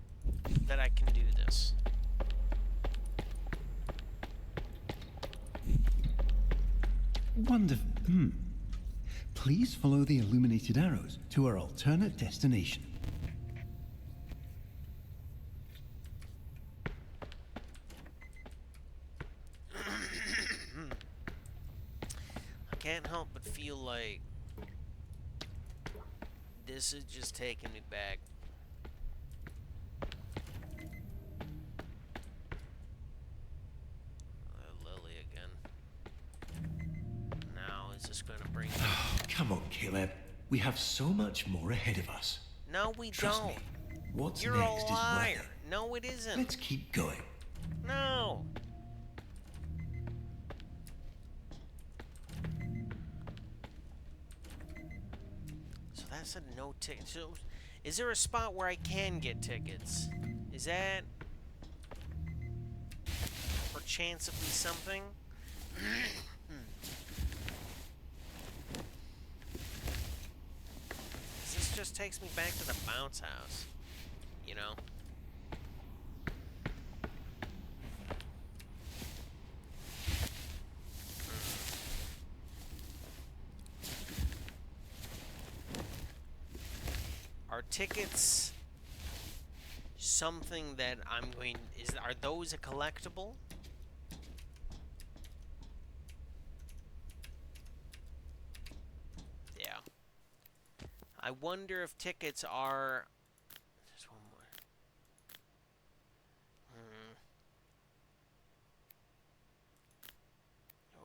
that I can do this. Wonderful. Please follow the illuminated arrows to our alternate destination. I can't help but feel like this is just taking me back. Lily again. Now is this going to bring me? Come on, Caleb. We have so much more ahead of us. No, we Trust don't. me. What's You're next a is liar. worth it. No, it isn't. Let's keep going. No. So that said no tickets. So, is there a spot where I can get tickets? Is that perchancefully something? This just takes me back to the bounce house, you know? Are tickets something that I'm going... Are those a collectible? Yeah. I wonder if tickets are... There's one more.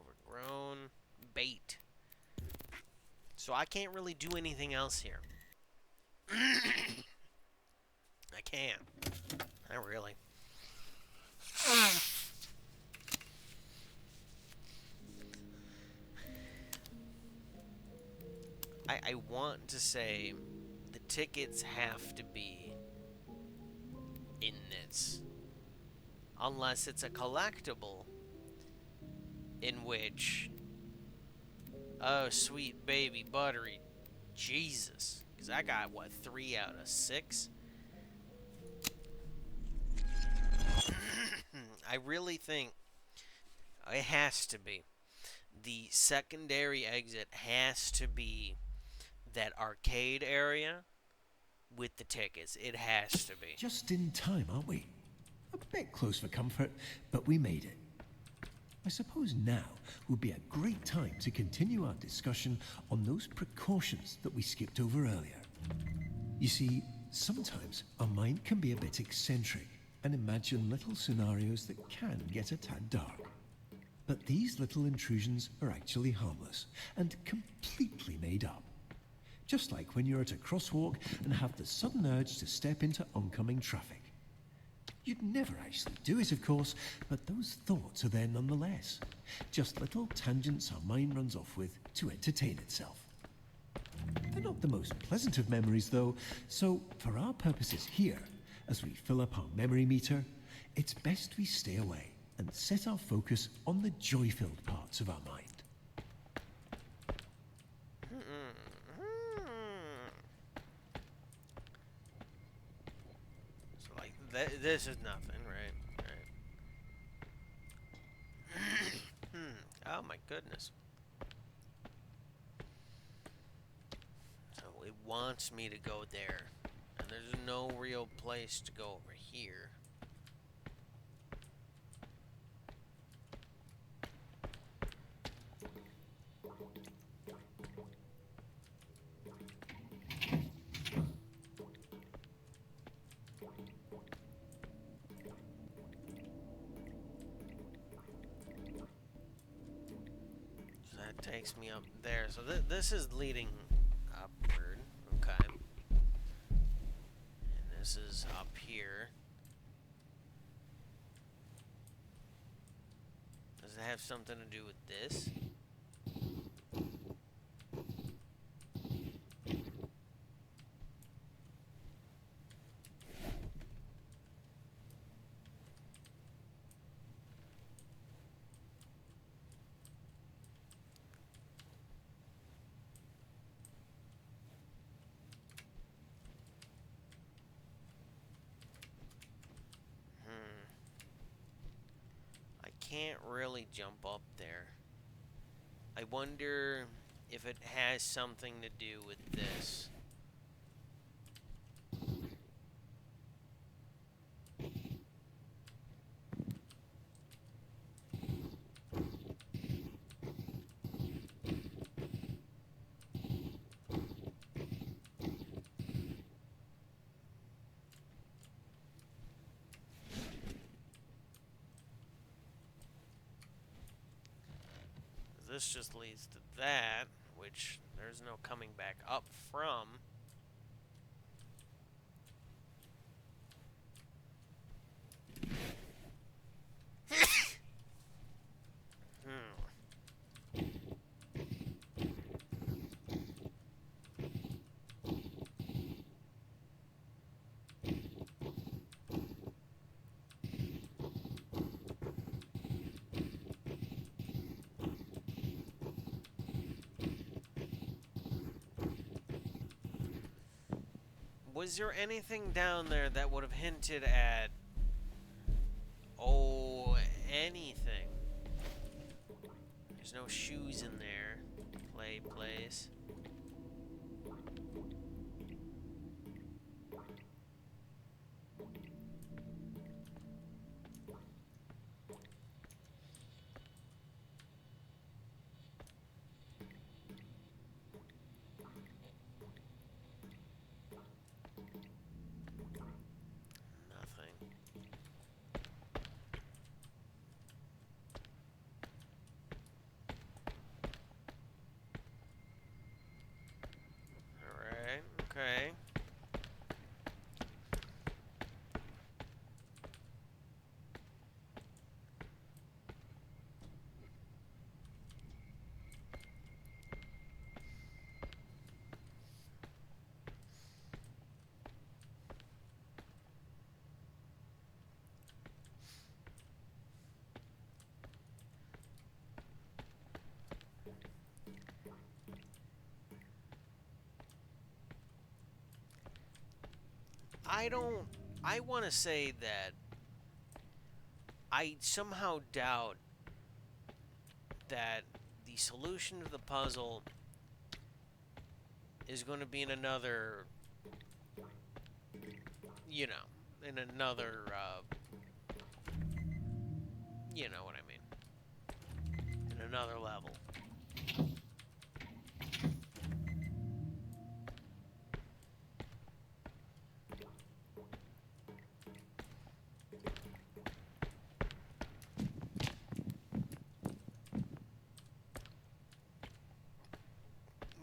Overgrown. Bait. So I can't really do anything else here. I can't. Not really. I want to say the tickets have to be in this. Unless it's a collectible in which... Oh, sweet baby buttery Jesus. Because I got, what, 3 out of 6? I really think it has to be. The secondary exit has to be that arcade area with the tickets. It has to be. Just in time, aren't we? A bit close for comfort, but we made it. I suppose now would be a great time to continue our discussion on those precautions that we skipped over earlier. You see, sometimes our mind can be a bit eccentric and imagine little scenarios that can get a tad dark. But these little intrusions are actually harmless and completely made up. Just like when you're at a crosswalk and have the sudden urge to step into oncoming traffic. You'd never actually do it, of course, but those thoughts are there nonetheless. Just little tangents our mind runs off with to entertain itself. They're not the most pleasant of memories, though, so for our purposes here, as we fill up our memory meter, it's best we stay away and set our focus on the joy-filled parts of our mind. So, like, this is nothing, right? Oh, my goodness. So, it wants me to go there. And there's no real place to go over here. Takes me up there. So this is leading upward. Okay. And this is up here. Does it have something to do with this? Can't really jump up there. I wonder if it has something to do with this. This just leads to that, which there's no coming back up from. Was there anything down there that would have hinted at... Oh, anything? There's no shoes in there. Play place. I don't. I want to say that I somehow doubt that the solution to the puzzle is going to be in another, you know, in another, you know what I mean, in another level.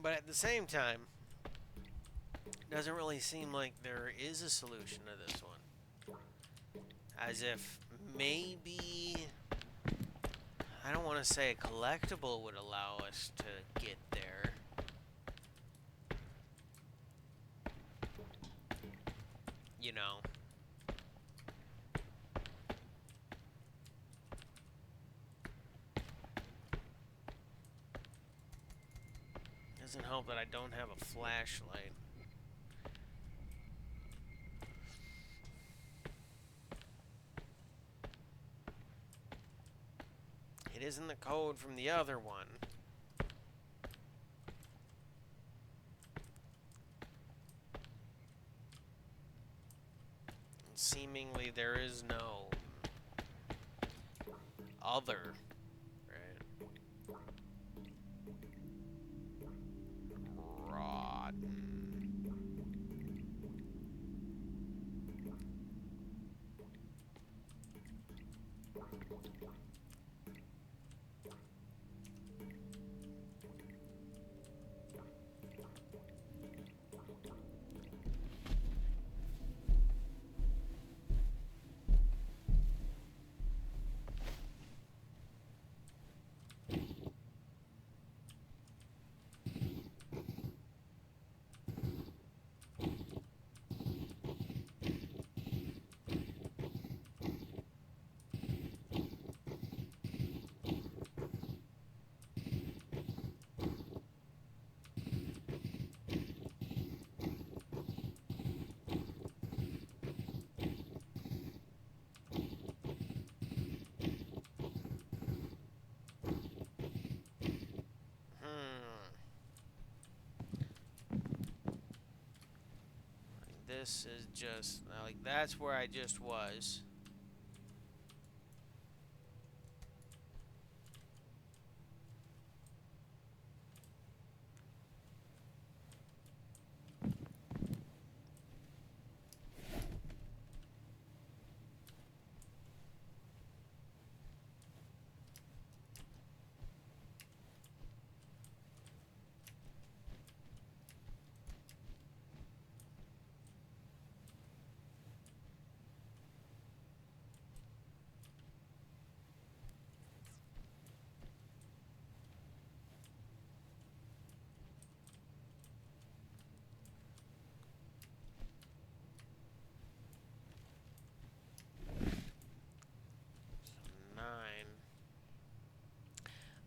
But at the same time, it doesn't really seem like there is a solution to this one. As if maybe, I don't want to say a collectible would allow us to get there. You know. Doesn't help that I don't have a flashlight. It isn't the code from the other one. And seemingly there is no other. This is just, like, that's where I just was.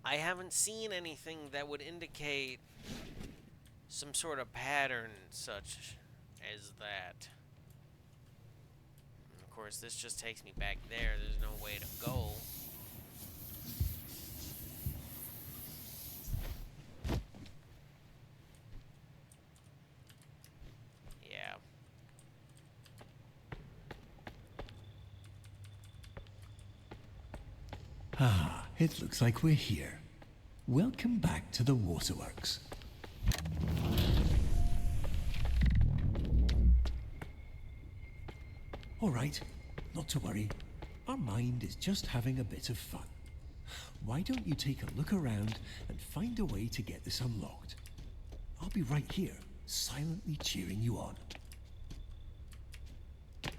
I haven't seen anything that would indicate some sort of pattern such as that. And of course, this just takes me back there. There's no way to go. Yeah. Ah, it looks like we're here. Welcome back to the waterworks. All right, not to worry. Our mind is just having a bit of fun. Why don't you take a look around and find a way to get this unlocked? I'll be right here, silently cheering you on. I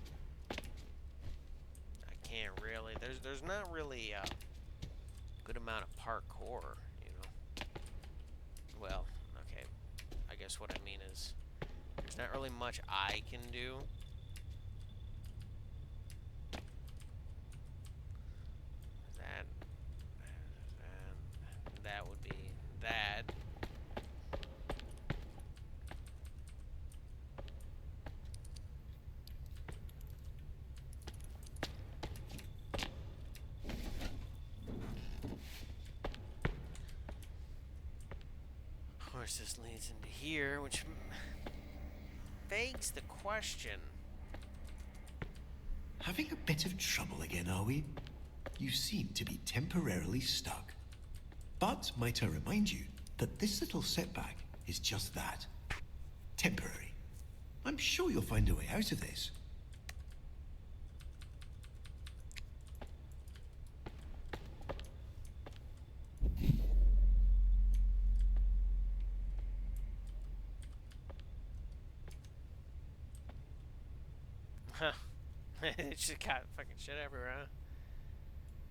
can't really. There's not really a good amount of parkour, you know. Well, okay. I guess what I mean is there's not really much I can do. That would be that. course, this leads into here, which begs the question. Having a bit of trouble again, are we? You seem to be temporarily stuck. But might I remind you that this little setback is just that. Temporary. I'm sure you'll find a way out of this. Huh. It just got fucking shit everywhere, huh?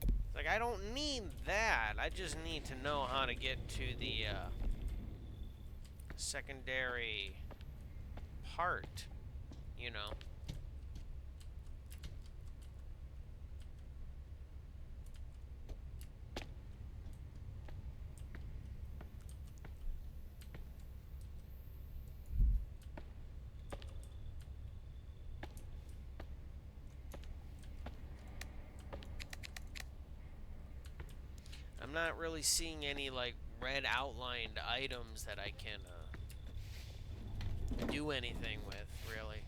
It's like, I don't need that. I just need to know how to get to the, secondary part, you know. I'm not really seeing any, like, red outlined items that I can, do anything with, really.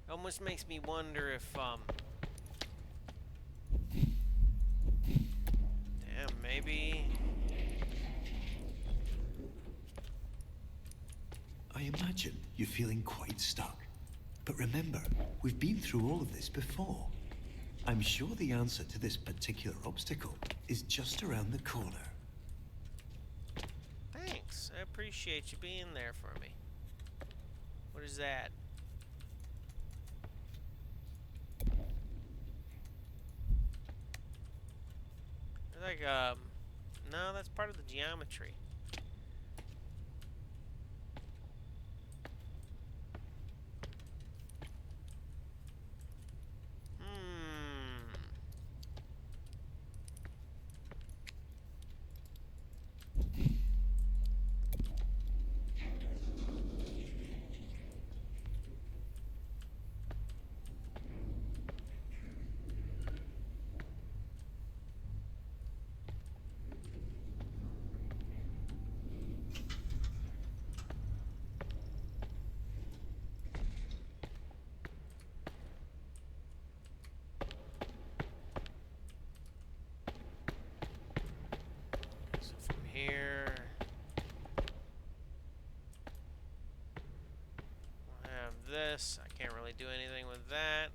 Almost makes me wonder if, damn, maybe... I imagine you're feeling quite stuck. But remember, we've been through all of this before. I'm sure the answer to this particular obstacle is just around the corner. Thanks. I appreciate you being there for me. What is that? It's like, no, that's part of the geometry. Here we'll have this. I can't really do anything with that.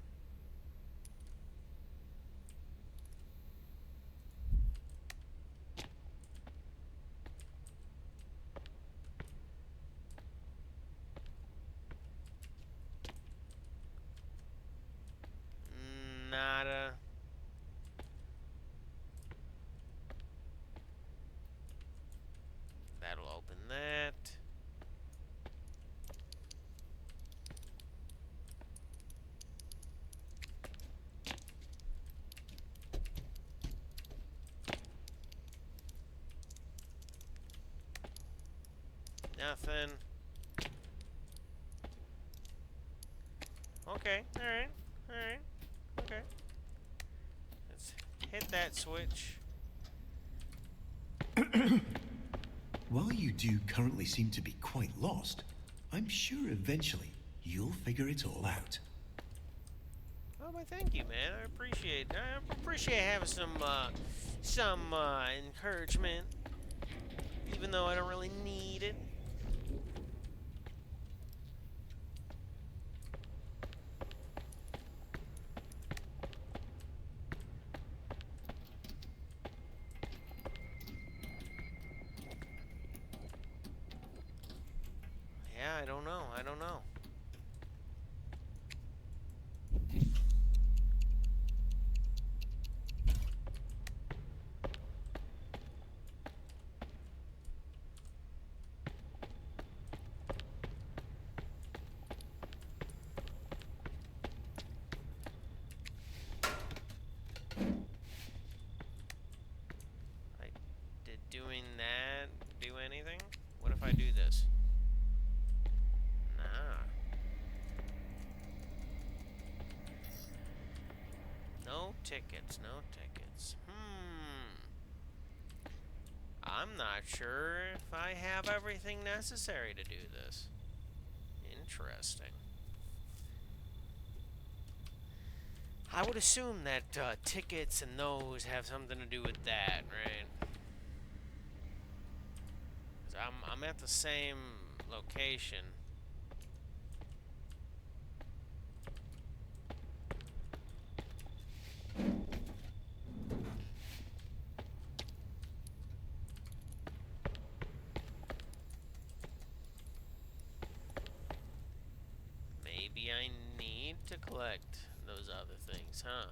Nada. That'll open that. Nothing. Okay, alright, alright, okay. Let's hit that switch. While you do currently seem to be quite lost, I'm sure eventually you'll figure it all out. Oh, well, thank you, man. I appreciate having some encouragement, even though I don't really need it. Yeah, I don't know. I don't know. Did doing that do anything? What if I tickets, no tickets. I'm not sure if I have everything necessary to do this. Interesting. I would assume that tickets and those have something to do with that, right? 'Cause I'm at the same location. Maybe I need to collect those other things, huh?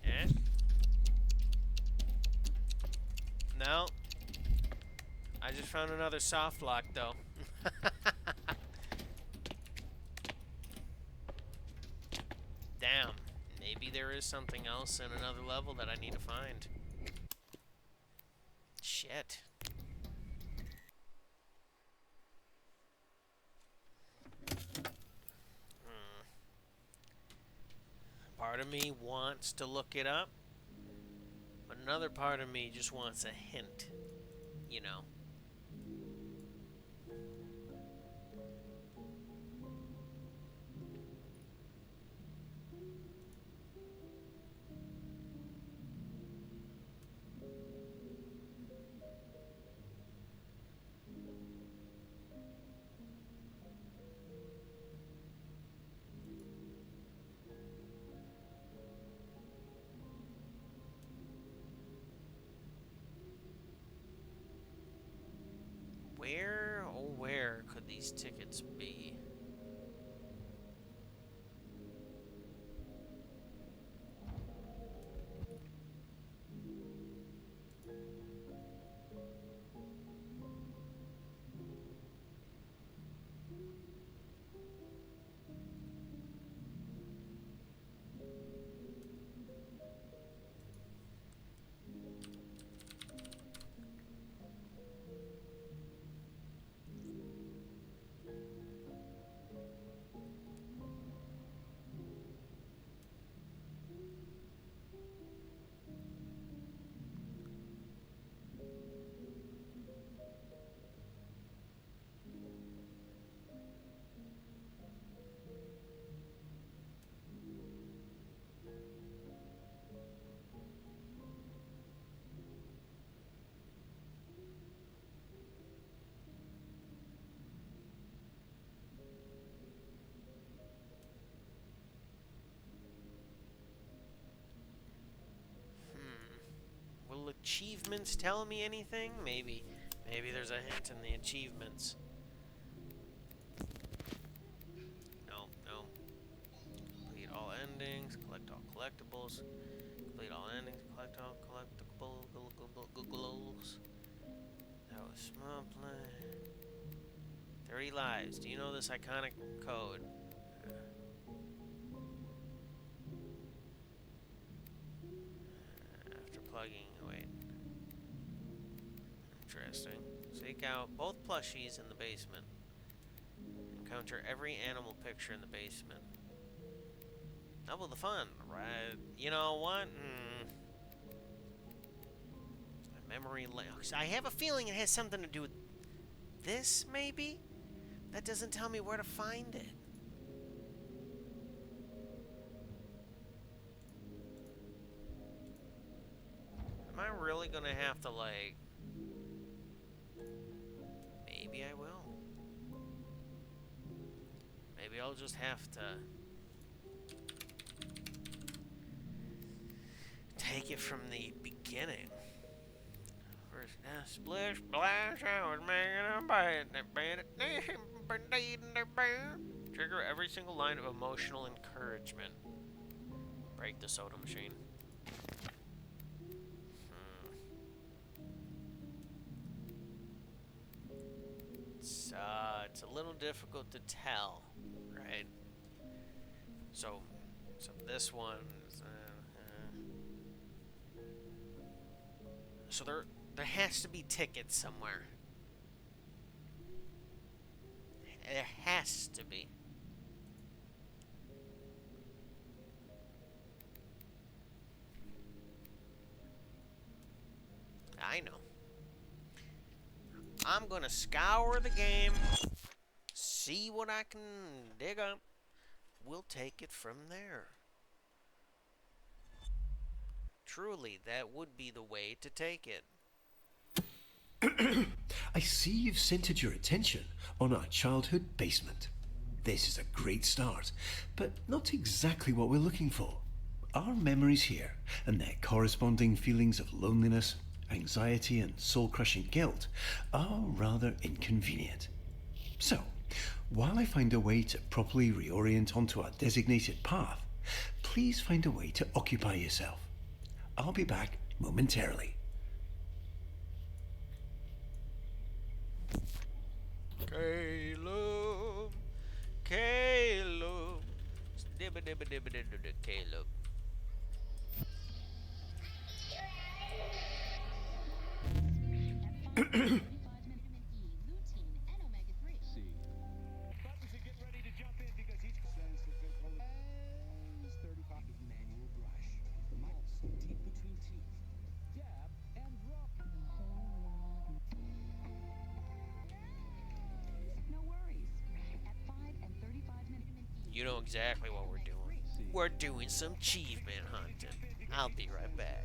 Eh? No. I just found another soft lock, though. Damn. Maybe there is something else in another level that I need to find. Shit. Part of me wants to look it up, but another part of me just wants a hint, you know. Where, oh where could these tickets be? Will achievements tell me anything? Maybe. Maybe there's a hint in the achievements. No, no. Complete all endings, collect all collectibles. Complete all endings, collect all collectibles. That was small play. 30 lives. Do you know this iconic code? After plugging, wait. Interesting. Seek out both plushies in the basement. Encounter every animal picture in the basement. Double the fun, right? You know what? My memory links. I have a feeling it has something to do with this, maybe? That doesn't tell me where to find it. Am I really gonna have to, like... Maybe I will. Maybe I'll just have to... take it from the beginning. First, splish, splash, I was making a bite. Trigger every single line of emotional encouragement. Break the soda machine. it's a little difficult to tell, right? So this one is, so there has to be tickets somewhere. There has to be. I know. I'm gonna scour the game, see what I can dig up. We'll take it from there. Truly, that would be the way to take it. I see you've centered your attention on our childhood basement. This is a great start, but not exactly what we're looking for. Our memories here and their corresponding feelings of loneliness, anxiety, and soul-crushing guilt are rather inconvenient. So, while I find a way to properly reorient onto our designated path, please find a way to occupy yourself. I'll be back momentarily. Caleb, Caleb, dibba dibba dibba dibba dibba Caleb. You know exactly what we're doing. We're doing some achievement hunting. I'll be right back.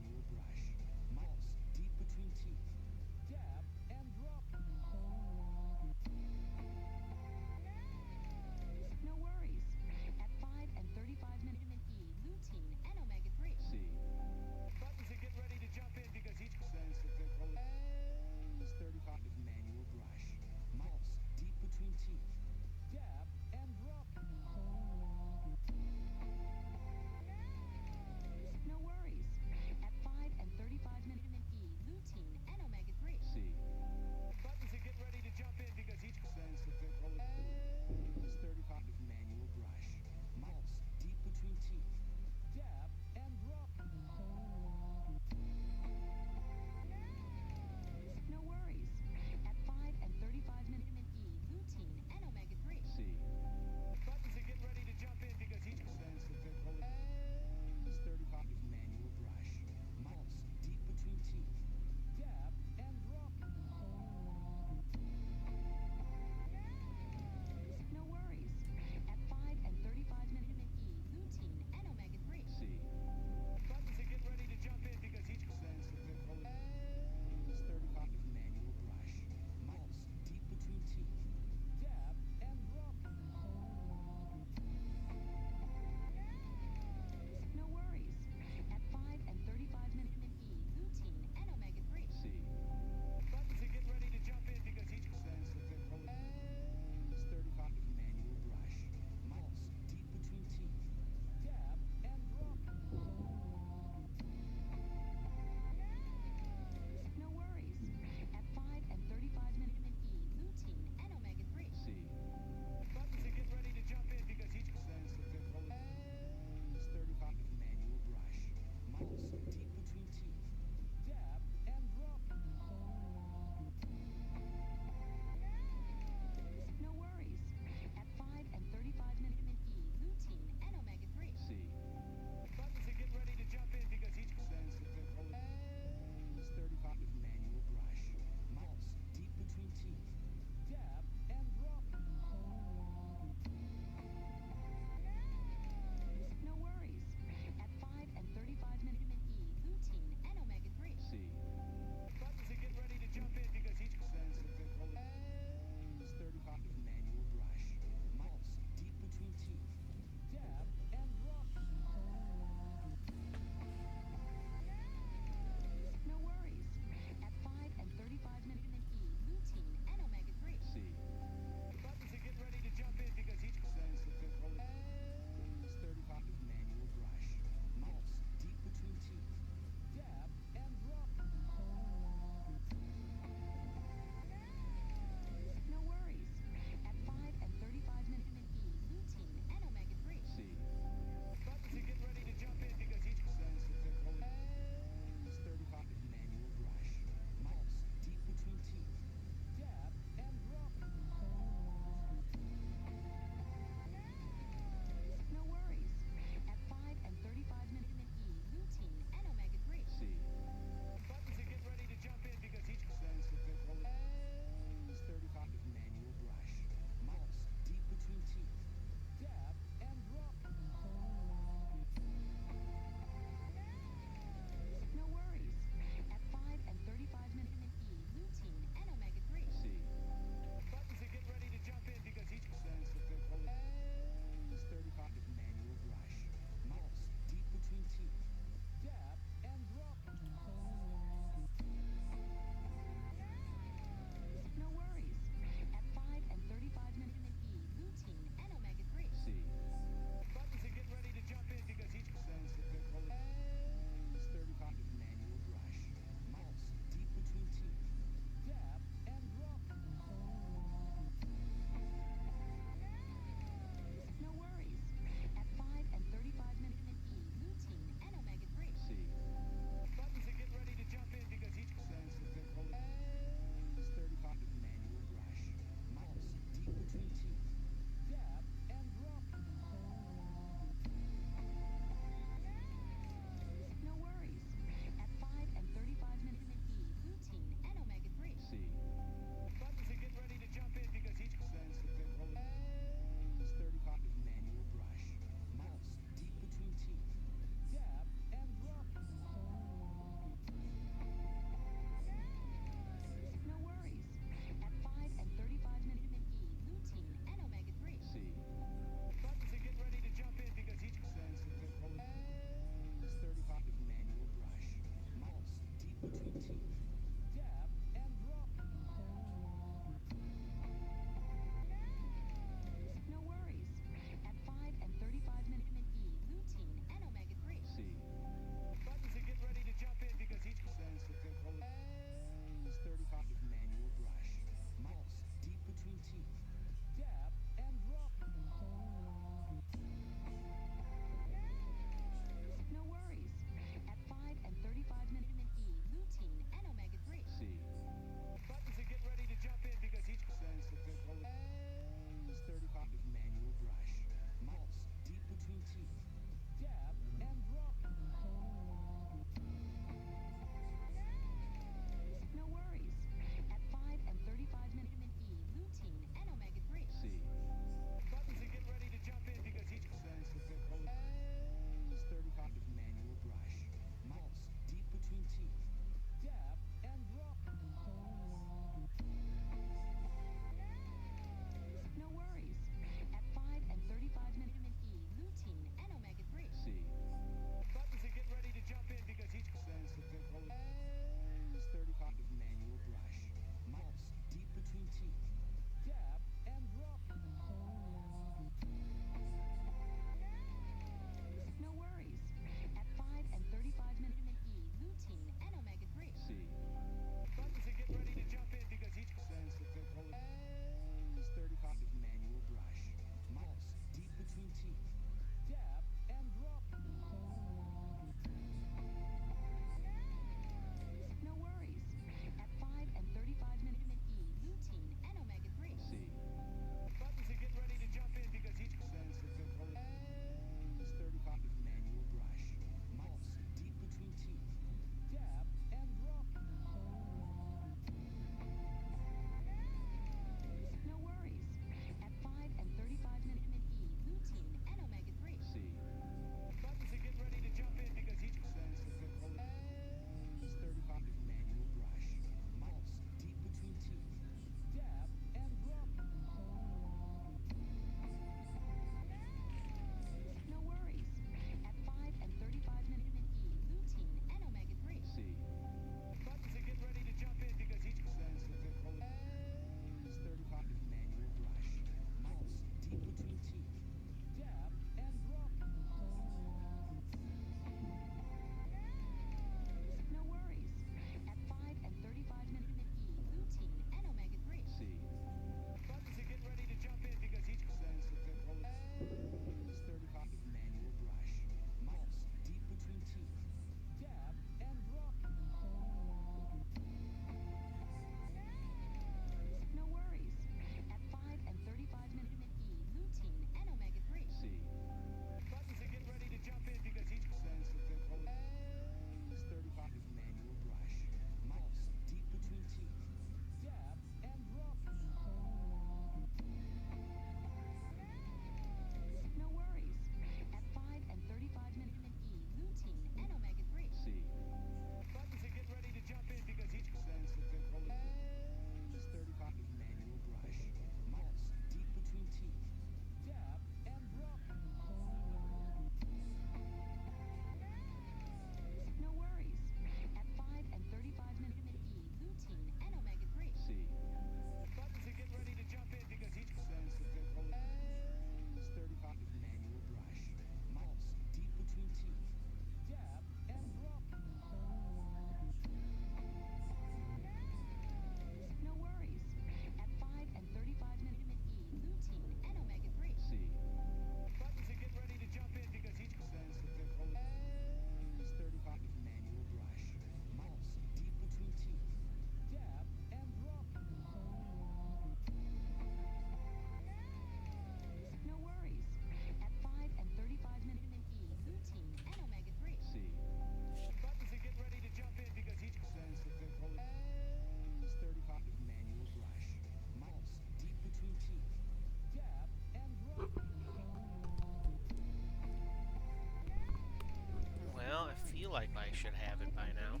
like I should have it by now.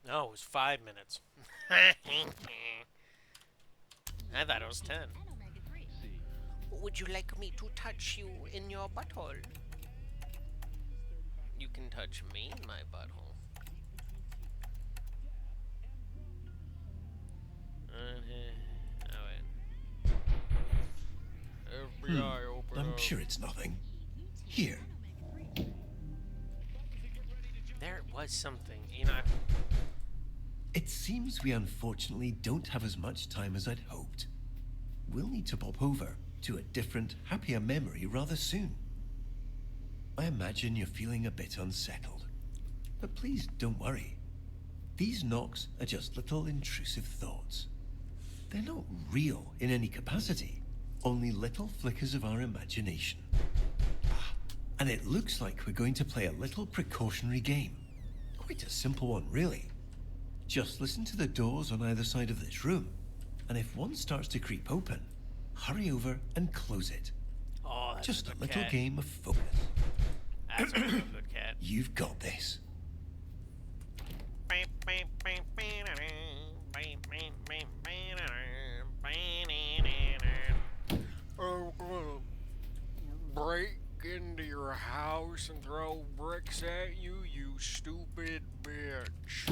No, it was 5 minutes. I thought it was 10. Would you like me to touch you in your butthole? You can touch me in my butthole. Oh, wait. FBI, open I'm up. sure it's nothing. Here. There was something, you know. It seems we unfortunately don't have as much time as I'd hoped. We'll need to pop over to a different, happier memory rather soon. I imagine you're feeling a bit unsettled. But please don't worry. These knocks are just little intrusive thoughts. They're not real in any capacity, only little flickers of our imagination. And it looks like we're going to play a little precautionary game. Quite a simple one, really. Just listen to the doors on either side of this room, and if one starts to creep open, hurry over and close it. Oh, that's Just a a good little cat. game of focus. That's a real good cat. You've got this. I'm gonna break into your house and throw bricks at you, you stupid bitch.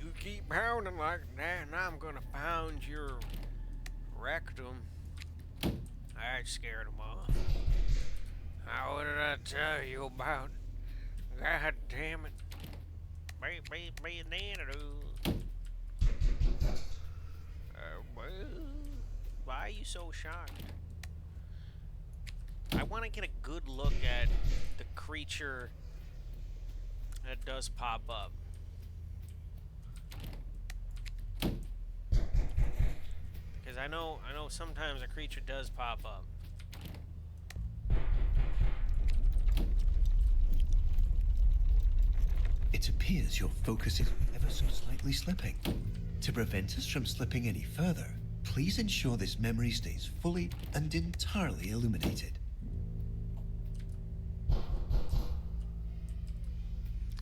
You keep pounding like that, and I'm gonna pound your rectum. I scared him off. What did I tell you about? God damn it. Why are you so shocked? I want to get a good look at the creature that does pop up. Because I know sometimes a creature does pop up. It appears your focus is ever so slightly slipping. To prevent us from slipping any further, please ensure this memory stays fully and entirely illuminated.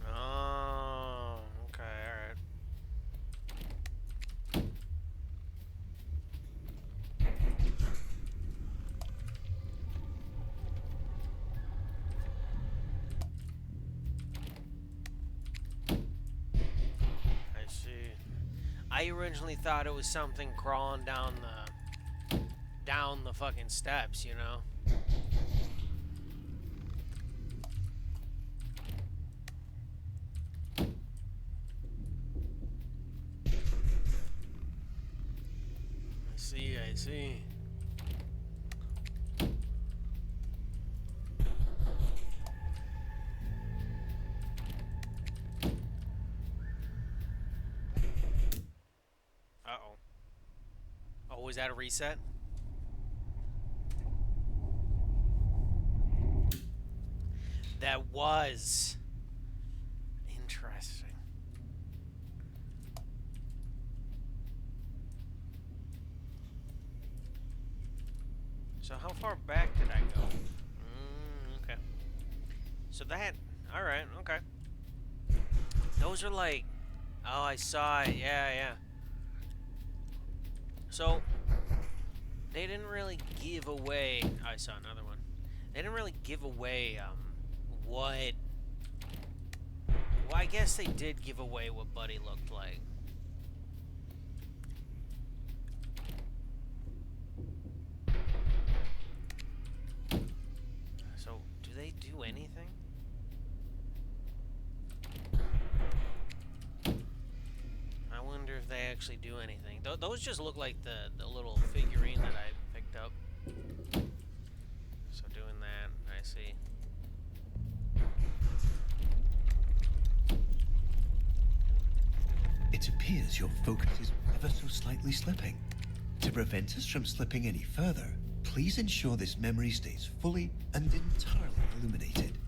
Oh, okay, alright. I see. I originally thought it was something crawling down the fucking steps, you know? I see. Uh-oh. Oh, was that a reset? That was interesting. So how far back did I go? Okay. So that, alright, okay. Those are like, oh, I saw it, yeah. So, they didn't really give away, oh, I saw another one. They didn't really give away, what, well, I guess they did give away what Buddy looked like. So, do they do anything? I wonder if they actually do anything. Those just look like the little figurine that I picked up. So doing that, I see. It appears your focus is ever so slightly slipping. To prevent us from slipping any further, please ensure this memory stays fully and entirely illuminated.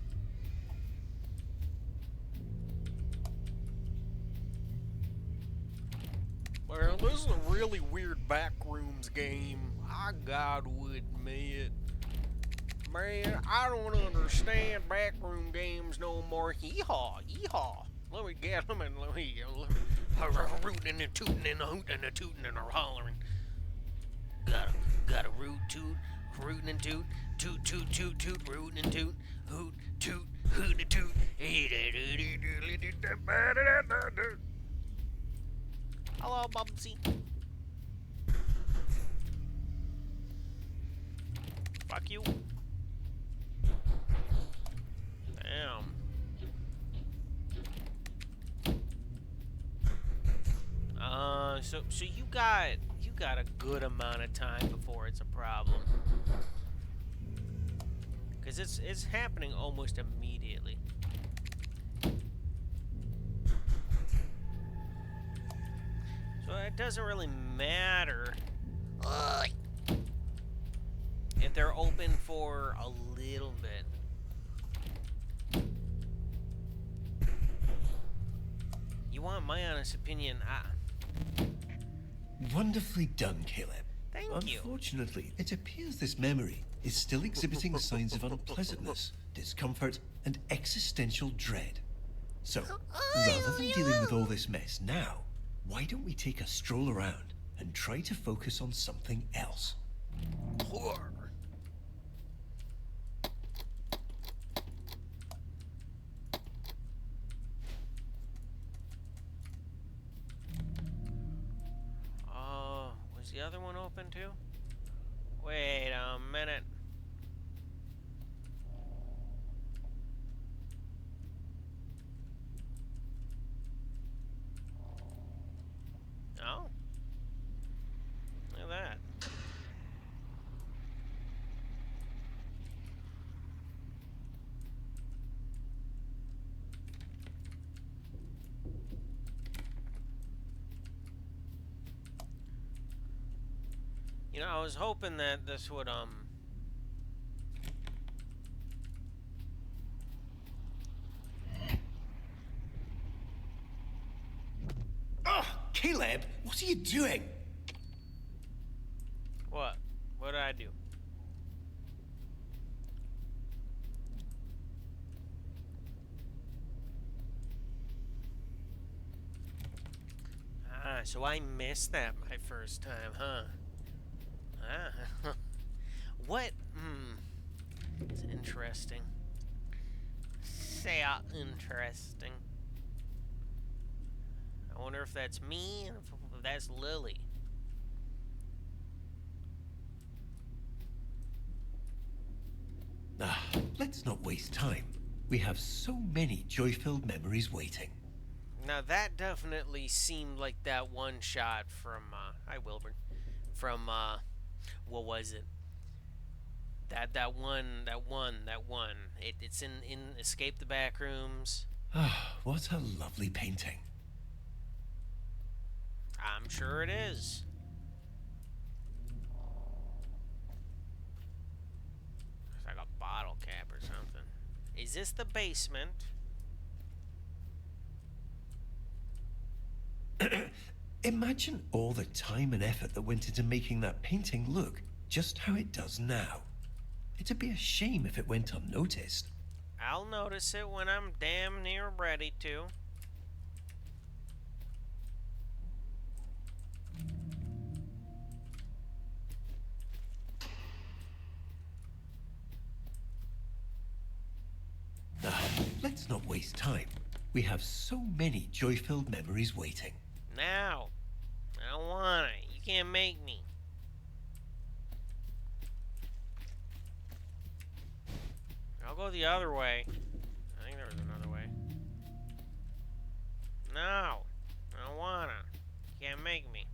Well, this is a really weird backrooms game. I gotta admit. Man, I don't understand backroom games no more. Yeehaw, yeehaw. Let me get them and let me rootin' and tootin' and a hootin' and tootin' and a hollering. Gotta root, toot, rootin' and toot, toot, toot, toot, toot, rootin' and toot, hoot, toot, hoot and toot. Hello, Bubsy. Fuck you. Damn. So you got a good amount of time before it's a problem. Cause it's happening almost immediately. So it doesn't really matter if they're open for a little bit. You want my honest opinion? Wonderfully done, Caleb. Thank you. Unfortunately, it appears this memory is still exhibiting signs of unpleasantness, discomfort, and existential dread. So, rather than dealing with all this mess now, why don't we take a stroll around and try to focus on something else? Was the other one open too? Wait a minute. Oh. Look at that. You know, I was hoping that this would, Oh, Caleb, what are you doing? What? What did I do? Ah, so I missed that my first time, huh? Ah. What? It's interesting. Say interesting. I wonder if that's me and if that's Lily. Let's not waste time. We have so many joy-filled memories waiting. Now that definitely seemed like that one shot from, hi Wilburn, from, what was it? That one. It's in Escape the Backrooms. Ah, what a lovely painting. I'm sure it is. It's like a bottle cap or something. Is this the basement? Imagine all the time and effort that went into making that painting look just how it does now. It'd be a shame if it went unnoticed. I'll notice it when I'm damn near ready to. Let's not waste time. We have so many joy-filled memories waiting. Now. I don't want it. You can't make me. I'll go the other way. I think there was another way. No. I don't wanna. You can't make me.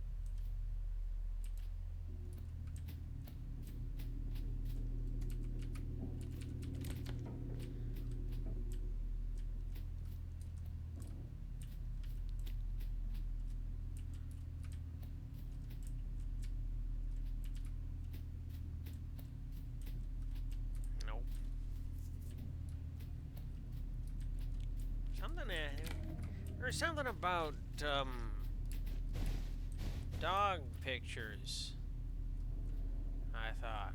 Nope. Something there's something about dog pictures. I thought.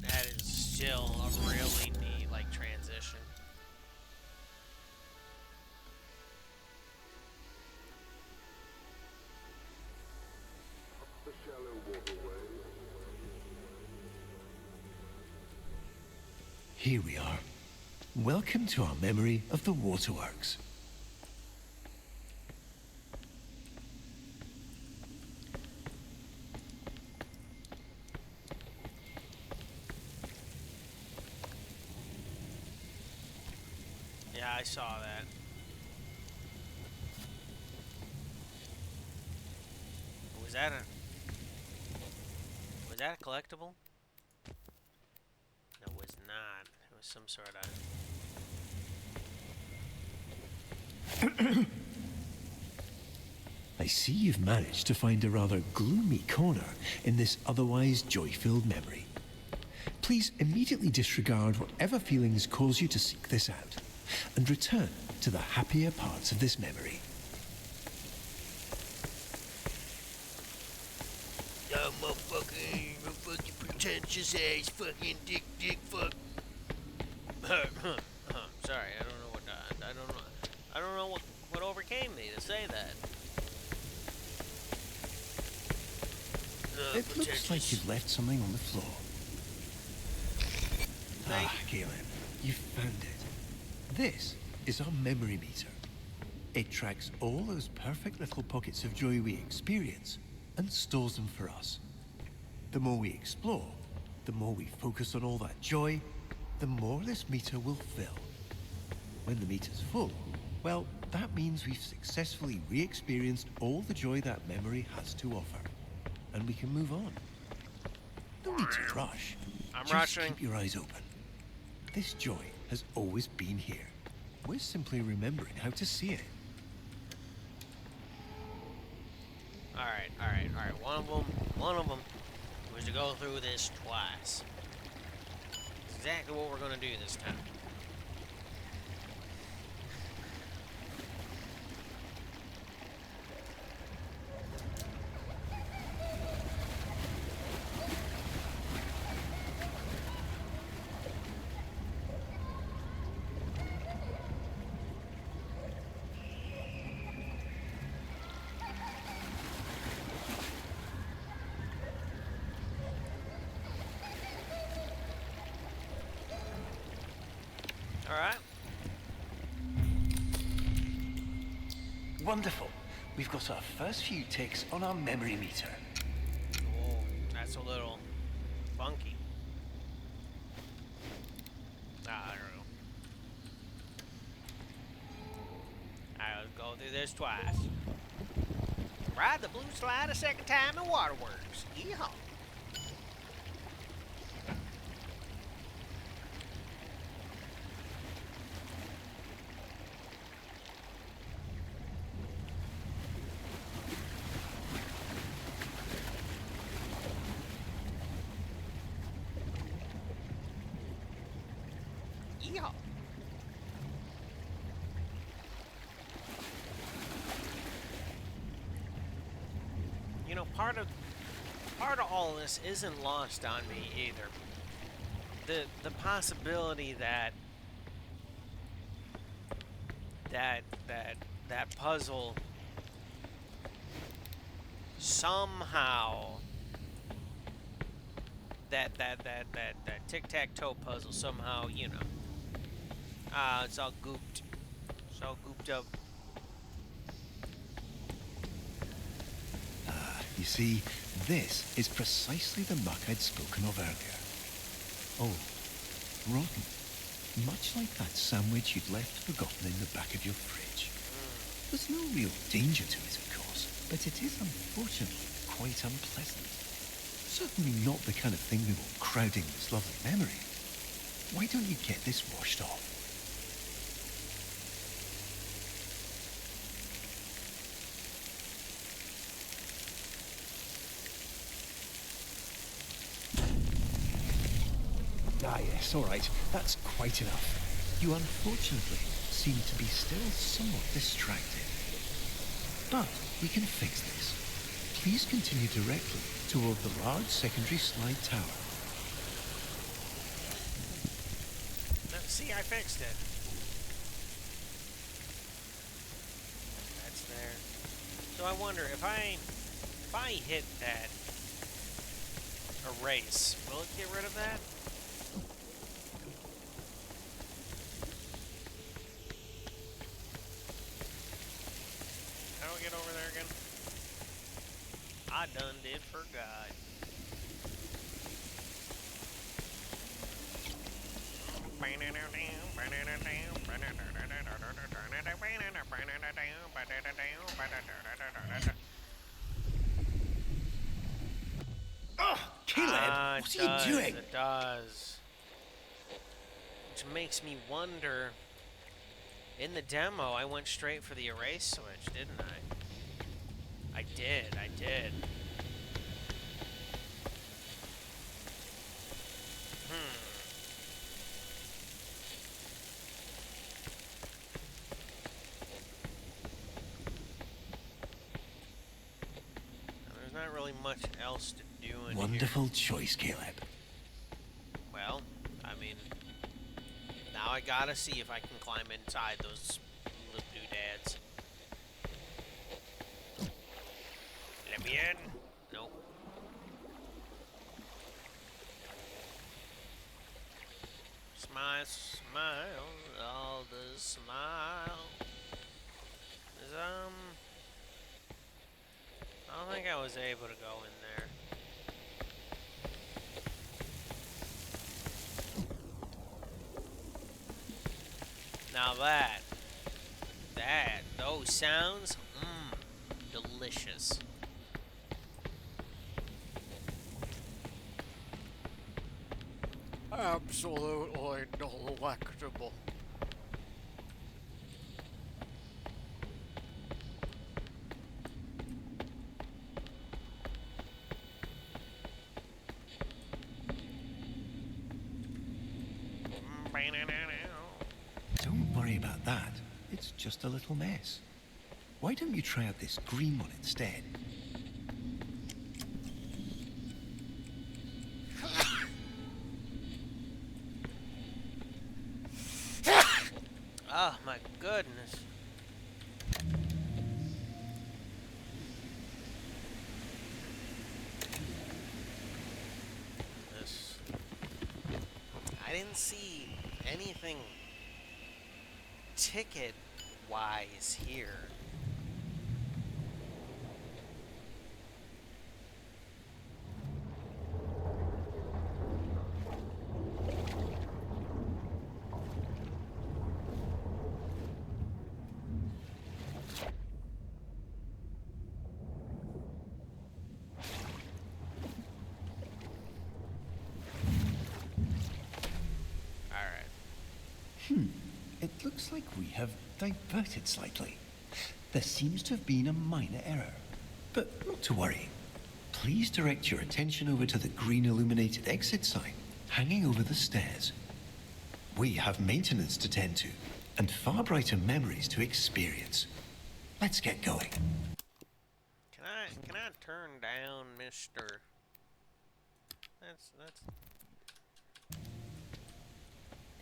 That is still a really neat, like, transition. The shallow waterway. Here we are. Welcome to our memory of the waterworks. Yeah, I saw that. Was that a collectible? No, it was not. It was some sort of... I see you've managed to find a rather gloomy corner in this otherwise joy-filled memory. Please immediately disregard whatever feelings cause you to seek this out, and return to the happier parts of this memory. Oh, motherfucking pretentious ass fucking dick fuck. Sorry, I don't know what I don't know what overcame me to say that. It looks like you've left something on the floor. Galen, you found it. This is our memory meter. It tracks all those perfect little pockets of joy we experience and stores them for us. The more we explore, the more we focus on all that joy, the more this meter will fill. When the meter's full, well, that means we've successfully re-experienced all the joy that memory has to offer. And we can move on. No need to rush. I'm Just rushing. keep your eyes open. This joy has always been here. We're simply remembering how to see it. Alright. One of them was to go through this twice. That's exactly what we're gonna do this time. Alright. Wonderful. We've got our first few ticks on our memory meter. Oh, that's a little funky. I don't know. I'll go through this twice. Ride the blue slide a second time in Waterworks. Yeehaw. Yeehaw. You know, part of all this isn't lost on me either. The possibility that puzzle somehow that tic-tac-toe puzzle somehow, you know. It's all gooped. It's all gooped up. You see, this is precisely the muck I'd spoken of earlier. Oh, rotten. Much like that sandwich you'd left forgotten in the back of your fridge. There's no real danger to it, of course, but it is unfortunately quite unpleasant. Certainly not the kind of thing we want crowding this lovely memory. Why don't you get this washed off? yes, all right. That's quite enough. You unfortunately seem to be still somewhat distracted. But we can fix this. Please continue directly toward the large secondary slide tower. See, I fixed it. That's there. So I wonder if I hit that erase, will it get rid of that? How do I get over there again? I done did forgot. Oh, Caleb, what are you doing? It does. Which makes me wonder. In the demo, I went straight for the erase switch, didn't I? I did. There's not really much else to do in Wonderful here. choice, Caleb. Well, I mean, now I gotta see if I can climb inside those little doodads. Let me in. Nope. Smile, smile, all the smile. I don't think I was able to go in there. Now those sounds, delicious. Absolutely delectable. Don't worry about that. It's just a little mess. Why don't you try out this green one instead? Oh my goodness. I didn't see anything ticket-wise here. It looks like we have diverted slightly. There seems to have been a minor error. But not to worry. Please direct your attention over to the green illuminated exit sign hanging over the stairs. We have maintenance to tend to and far brighter memories to experience. Let's get going. Can I turn down Mr. That's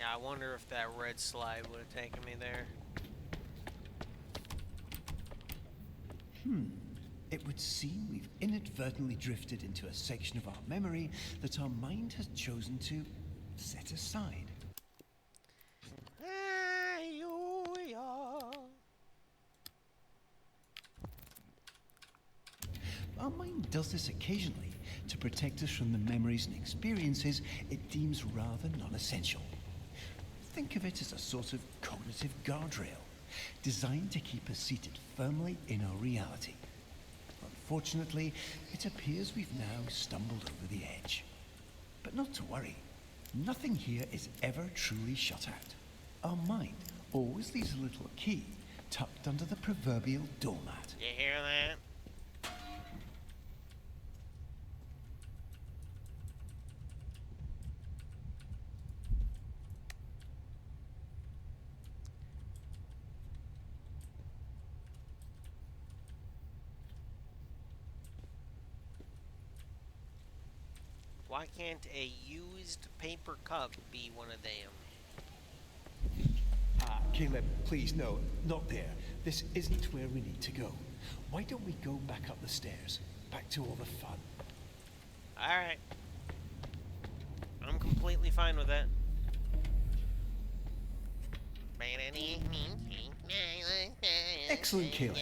Yeah, I wonder if that red slide would have taken me there. It would seem we've inadvertently drifted into a section of our memory that our mind has chosen to set aside. Our mind does this occasionally to protect us from the memories and experiences it deems rather non-essential. Think of it as a sort of cognitive guardrail, designed to keep us seated firmly in our reality. Unfortunately, it appears we've now stumbled over the edge. But not to worry, nothing here is ever truly shut out. Our mind always leaves a little key tucked under the proverbial doormat. You hear that? Why can't a used paper cup be one of them? Caleb, please, no, not there. This isn't where we need to go. Why don't we go back up the stairs? Back to all the fun. Alright. I'm completely fine with that. Excellent, Caleb.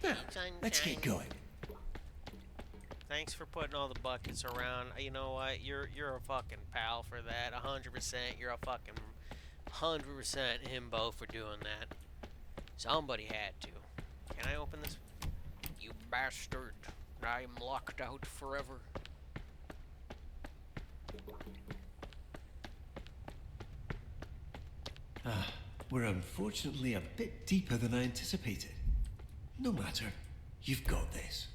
Now, let's get going. Thanks for putting all the buckets around. You know what? You're a fucking pal for that. 100%. You're a fucking 100% himbo for doing that. Somebody had to. Can I open this? You bastard. I'm locked out forever. We're unfortunately a bit deeper than I anticipated. No matter. You've got this.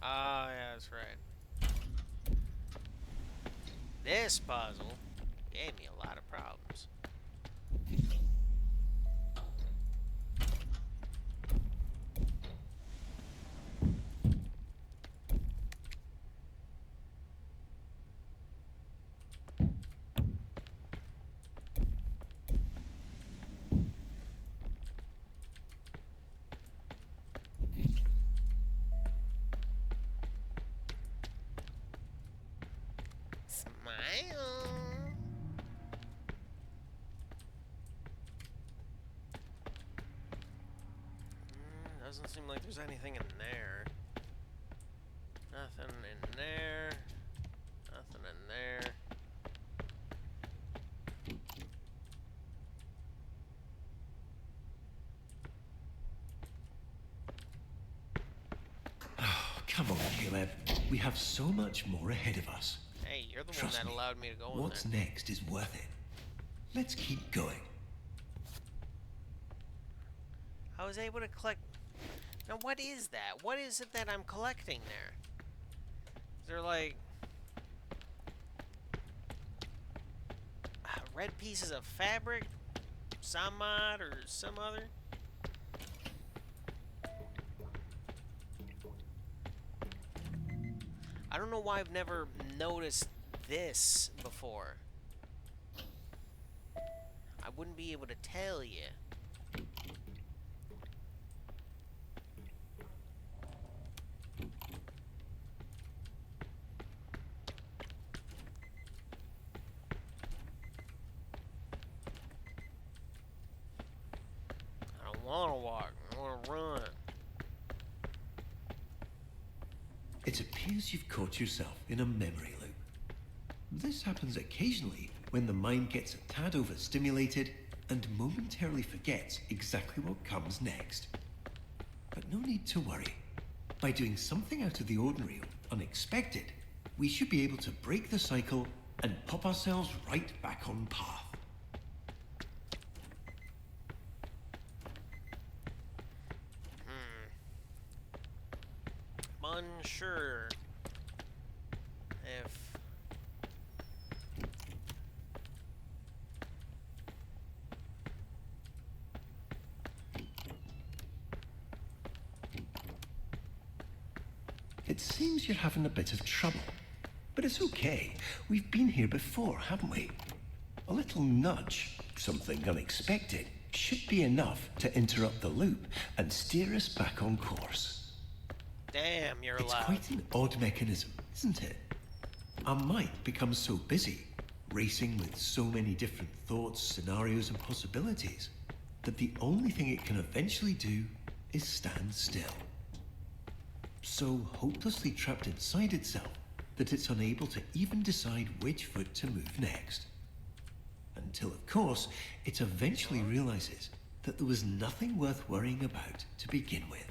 Ah, yeah, that's right. This puzzle gave me a lot of problems. Smile. Doesn't seem like there's anything in there. Nothing in there. Nothing in there. Come on, Caleb. We have so much more ahead of us. Hey, you're the Trust one that me, allowed me to go in what's there. next is worth it. Let's keep going. I was able to collect... Now, what is that? What is it that I'm collecting there? Is there, like... red pieces of fabric? Samad or some other? I don't know why I've never noticed this before. I wouldn't be able to tell you. I don't want to walk. I want to run. It appears you've caught yourself in a memory loop. This happens occasionally when the mind gets a tad overstimulated and momentarily forgets exactly what comes next. But no need to worry. By doing something out of the ordinary or unexpected, we should be able to break the cycle and pop ourselves right back on path. I'm unsure if... It seems you're having a bit of trouble. But it's okay. We've been here before, haven't we? A little nudge, something unexpected, should be enough to interrupt the loop and steer us back on course. Damn, you're It's allowed. quite an odd mechanism, isn't it? Our mind becomes so busy, racing with so many different thoughts, scenarios, and possibilities, that the only thing it can eventually do is stand still. So hopelessly trapped inside itself that it's unable to even decide which foot to move next. Until, of course, it eventually realizes that there was nothing worth worrying about to begin with.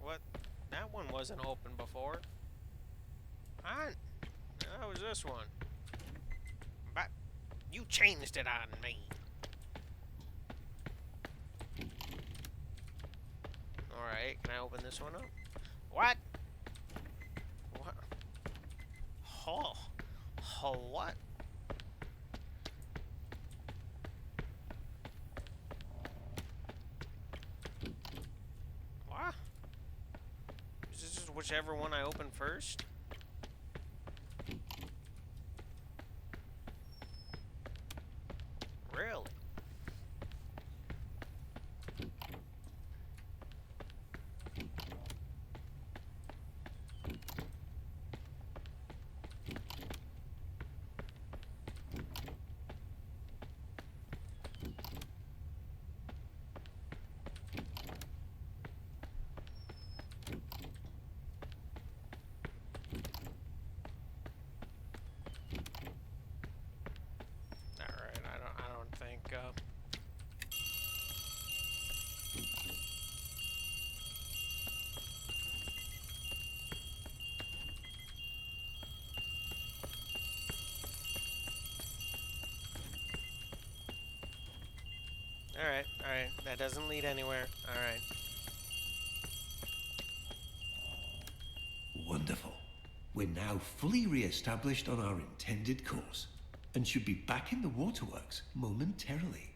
What? That one wasn't open before. That was this one. But you changed it on me. Alright, can I open this one up? What? What? Oh. Oh, what? What? Is this just whichever one I open first? Really? Alright, I don't think, Alright, that doesn't lead anywhere. Alright. Wonderful. We're now fully re-established on our intended course, and should be back in the waterworks momentarily.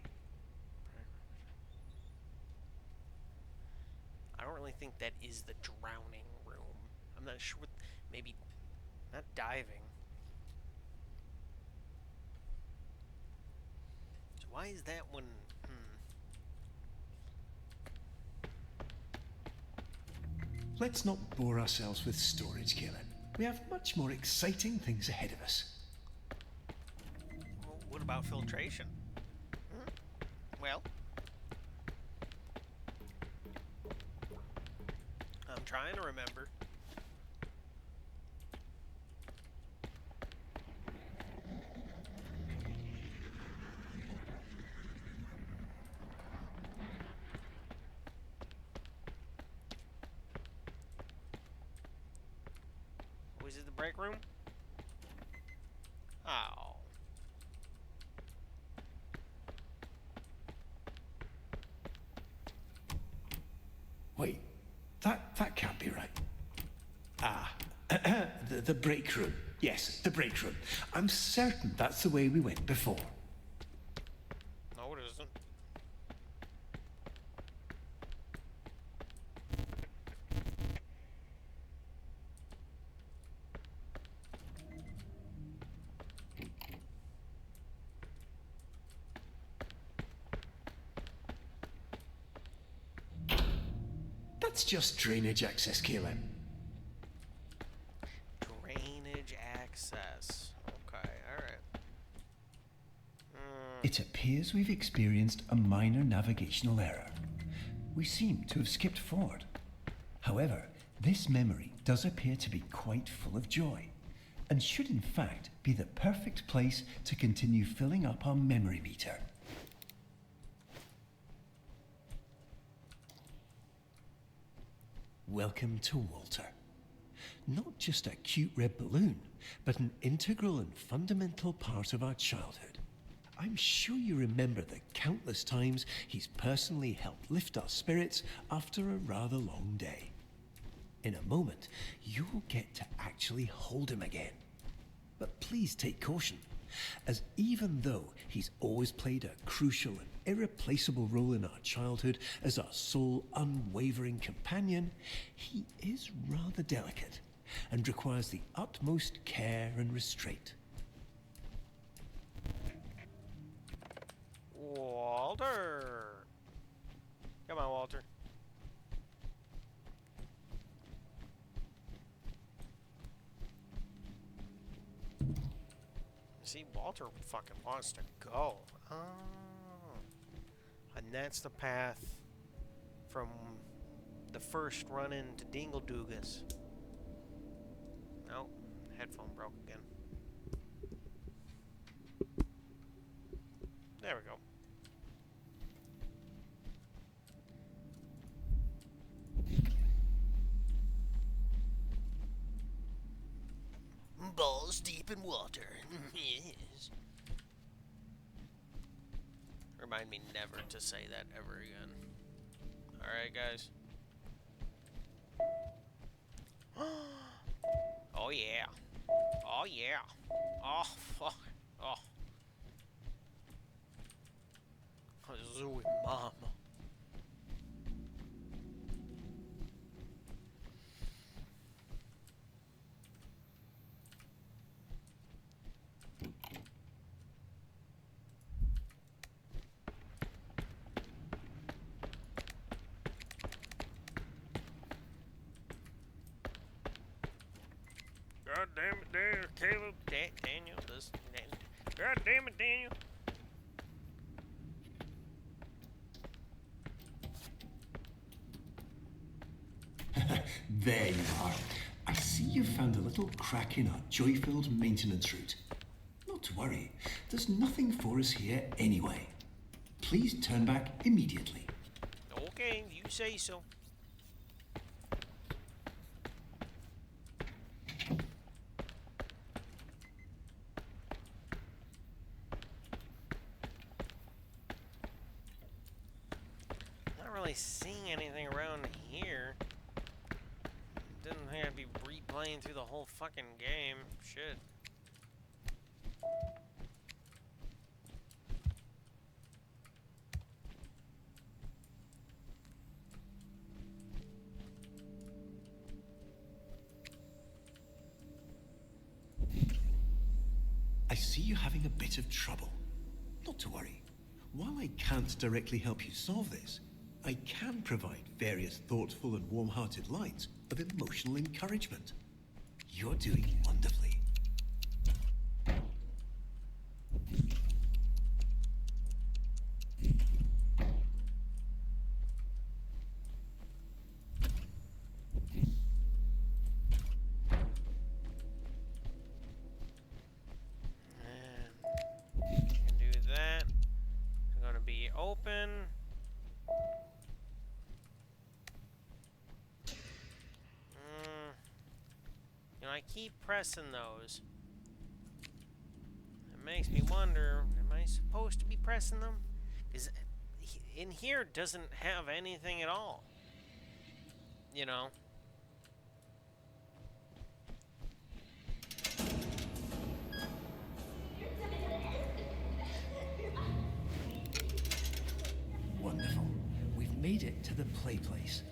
I don't really think that is the drowning room. I'm not sure what, maybe, not diving. So why is that one, Let's not bore ourselves with storage, Caleb. We have much more exciting things ahead of us. Well, what about filtration? Well, I'm trying to remember. Was it the break room? Oh. Wait, that can't be right. Ah, the break room. Yes, the break room. I'm certain that's the way we went before. No, it isn't. That's just drainage access, Caleb. Drainage access. Okay, alright. It appears we've experienced a minor navigational error. We seem to have skipped forward. However, this memory does appear to be quite full of joy, and should in fact be the perfect place to continue filling up our memory meter. Welcome to Walter. Not just a cute red balloon, but an integral and fundamental part of our childhood. I'm sure you remember the countless times he's personally helped lift our spirits after a rather long day. In a moment, you'll get to actually hold him again. But please take caution, as even though he's always played a crucial and irreplaceable role in our childhood as our sole unwavering companion, he is rather delicate and requires the utmost care and restraint. Walter! Come on, Walter. See, Walter fucking wants to go. Oh. And that's the path from the first run into Dingle-Doogus. Oh, headphone broke again. There we go. Balls deep in water. Yes. Remind me never to say that ever again. Alright, guys. Oh yeah. Oh yeah. Oh fuck. Oh. Zooey mama. God damn it, Daniel, Caleb, Daniel, this, God damn it, Daniel. There you are. I see you found a little crack in our joy-filled maintenance route. Not to worry, there's nothing for us here anyway. Please turn back immediately. Okay, you say so. Not really seeing anything around here. Didn't think I'd be replaying through the whole fucking game. Shit. I see you having a bit of trouble. Not to worry. While I can't directly help you solve this, I can provide various thoughtful and warm-hearted lines of emotional encouragement. You're doing wonderfully. And can do that. It's gonna be open. You know, I keep pressing those. It makes me wonder, am I supposed to be pressing them? Because in here it doesn't have anything at all. You know? Wonderful. We've made it to the play place.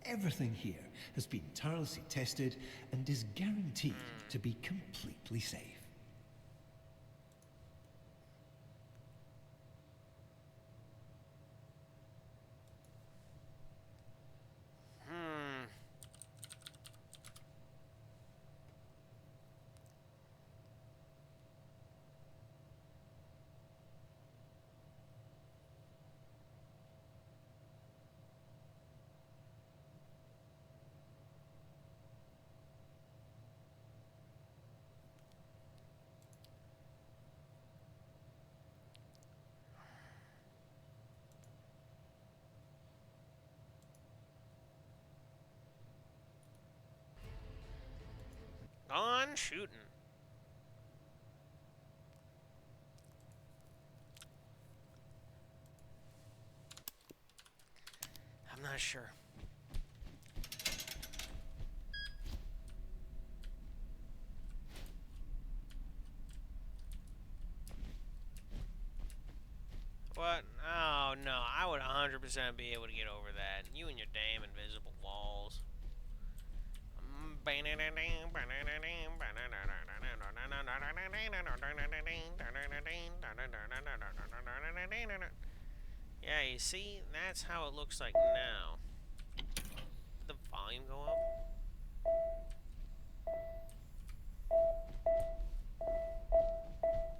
Everything here has been tirelessly tested and is guaranteed to be completely safe. Gone shooting. I'm not sure. What? Oh no, I would 100% be able to get over that. You and your damn invisible walls. Yeah, you see, that's how it looks like now. Did the volume go up?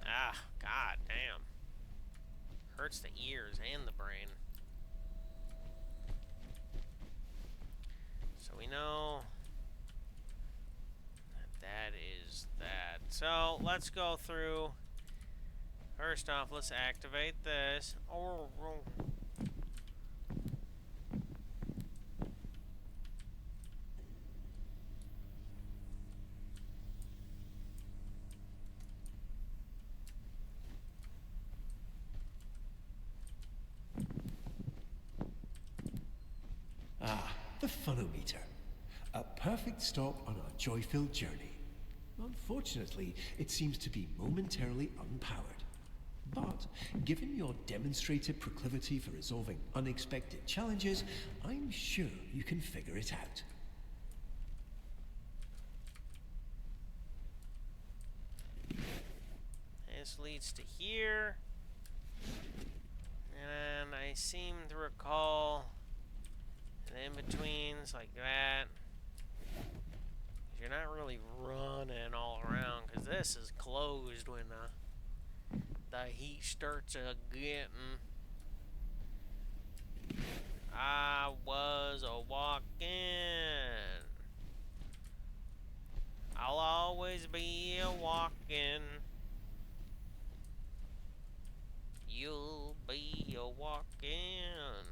Ah, god damn. Hurts the ears and the brain. So we know that is that. So let's go through. First off, let's activate this. Oh. Ah, the funometer. A perfect stop on our joy-filled journey. Unfortunately, it seems to be momentarily unpowered. But, given your demonstrated proclivity for resolving unexpected challenges, I'm sure you can figure it out. This leads to here. And I seem to recall the in-betweens like that. You're not really running all around, because this is closed when the heat starts getting. I was a walking. I'll always be a walking. You'll be a walking.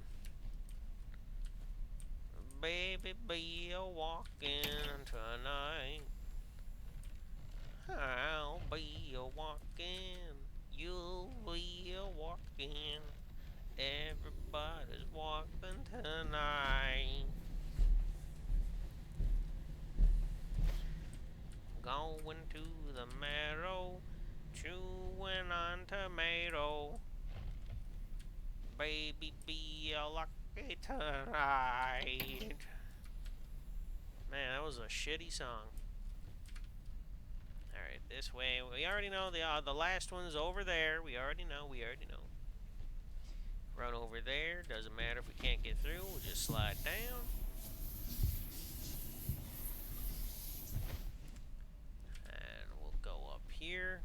Baby, be a walking tonight. I'll be a walking. You'll be a walking. Everybody's walking tonight. Going to the marrow, chewing on tomato. Baby, be a lucky tonight. Man, that was a shitty song. Alright, this way. We already know the last one's over there. We already know. Run over there. Doesn't matter if we can't get through. We'll just slide down. And we'll go up here.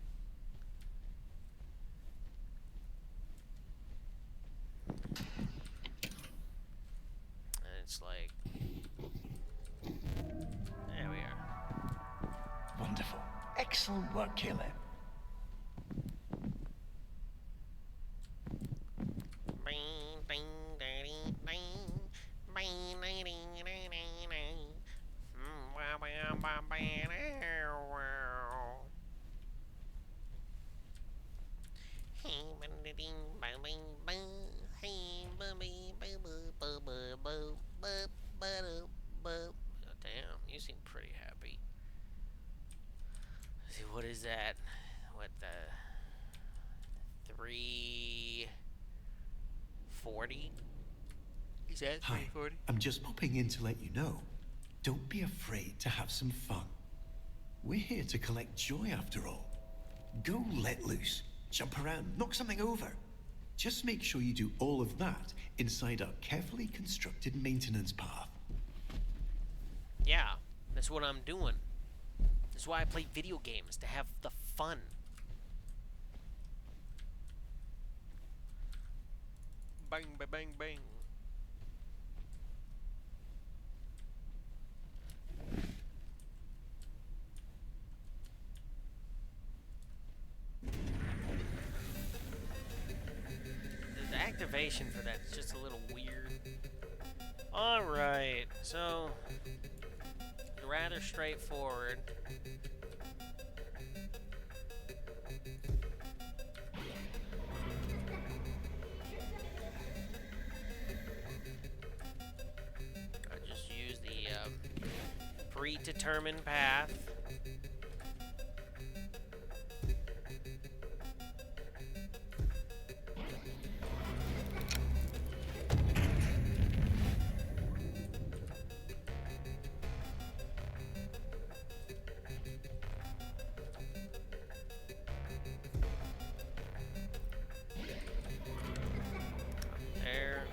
And it's like... There we are. Wonderful. Excellent work, Caleb. Damn, you seem pretty happy. Let's see, what is that? What the 340? Is that Hi, 340? I'm just popping in to let you know. Don't be afraid to have some fun. We're here to collect joy after all. Go let loose, jump around, knock something over. Just make sure you do all of that inside our carefully constructed maintenance path. Yeah, that's what I'm doing. That's why I play video games, to have the fun. Bang, bang, bang, bang. The activation for that is just a little weird. Alright, so rather straightforward. I just use the predetermined path. There.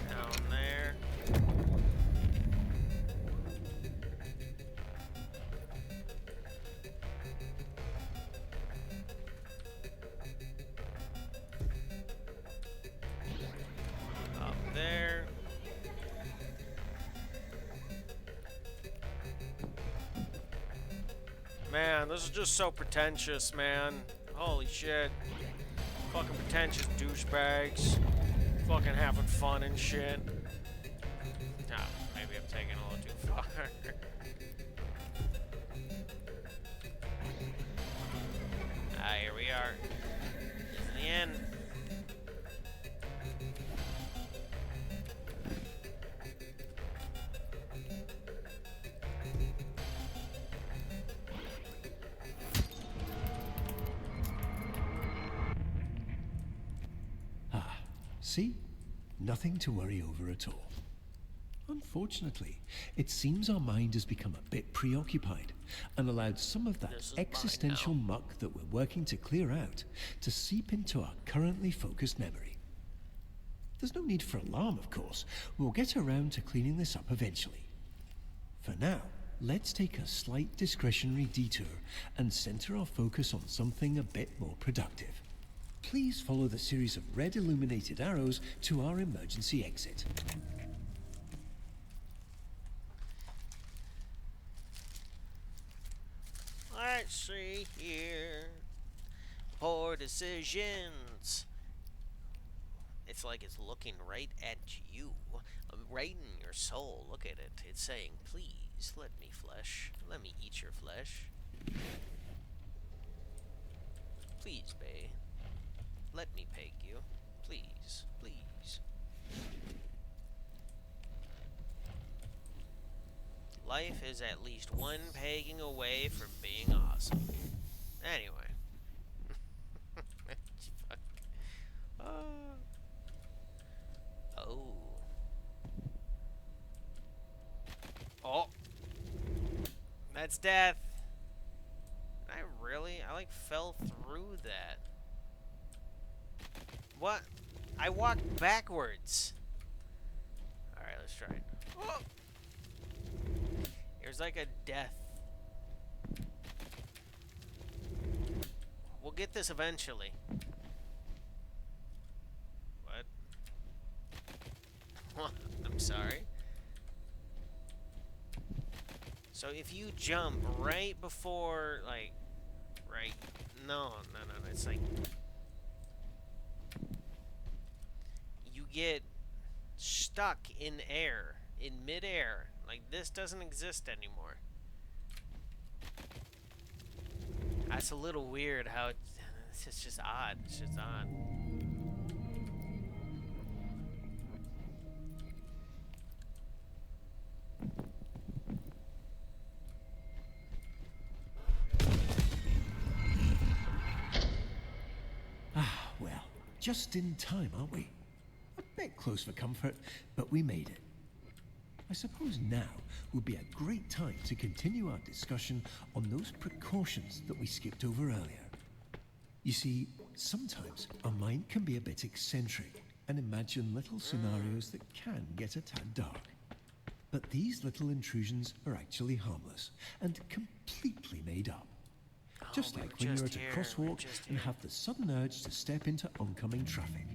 Down there. Up there. Man, this is just so pretentious, man. Holy shit. Fucking pretentious douchebags. Fucking having fun and shit. Ah, maybe I'm taking it a little too far. Ah, here we are. This is the end. See? Nothing to worry over at all. Unfortunately, it seems our mind has become a bit preoccupied and allowed some of that This is mine existential now. muck that we're working to clear out to seep into our currently focused memory. There's no need for alarm, of course. We'll get around to cleaning this up eventually. For now, let's take a slight discretionary detour and center our focus on something a bit more productive. Please follow the series of red illuminated arrows to our emergency exit. Let's see here. Poor decisions. It's like it's looking right at you, right in your soul. Look at it. It's saying, please, let me flesh. Let me eat your flesh. Please, bae. Let me peg you. Please, please. Life is at least one pegging away from being awesome. Anyway. Fuck. Oh. Oh. That's death. I like fell through that. What? I walked backwards. Alright, let's try it. Oh. There's like a death. We'll get this eventually. What? I'm sorry. So if you jump right before, like, right, no, it's like, you get stuck in air, in midair. Like, this doesn't exist anymore. That's a little weird how it's just odd. It's just odd. Ah, well, just in time, aren't we? A bit close for comfort, but we made it. I suppose now would be a great time to continue our discussion on those precautions that we skipped over earlier. You see, sometimes our mind can be a bit eccentric and imagine little scenarios that can get a tad dark. But these little intrusions are actually harmless and completely made up. Just we like were when you're just at a here, we were crosswalk just and here. have the sudden urge to step into oncoming traffic.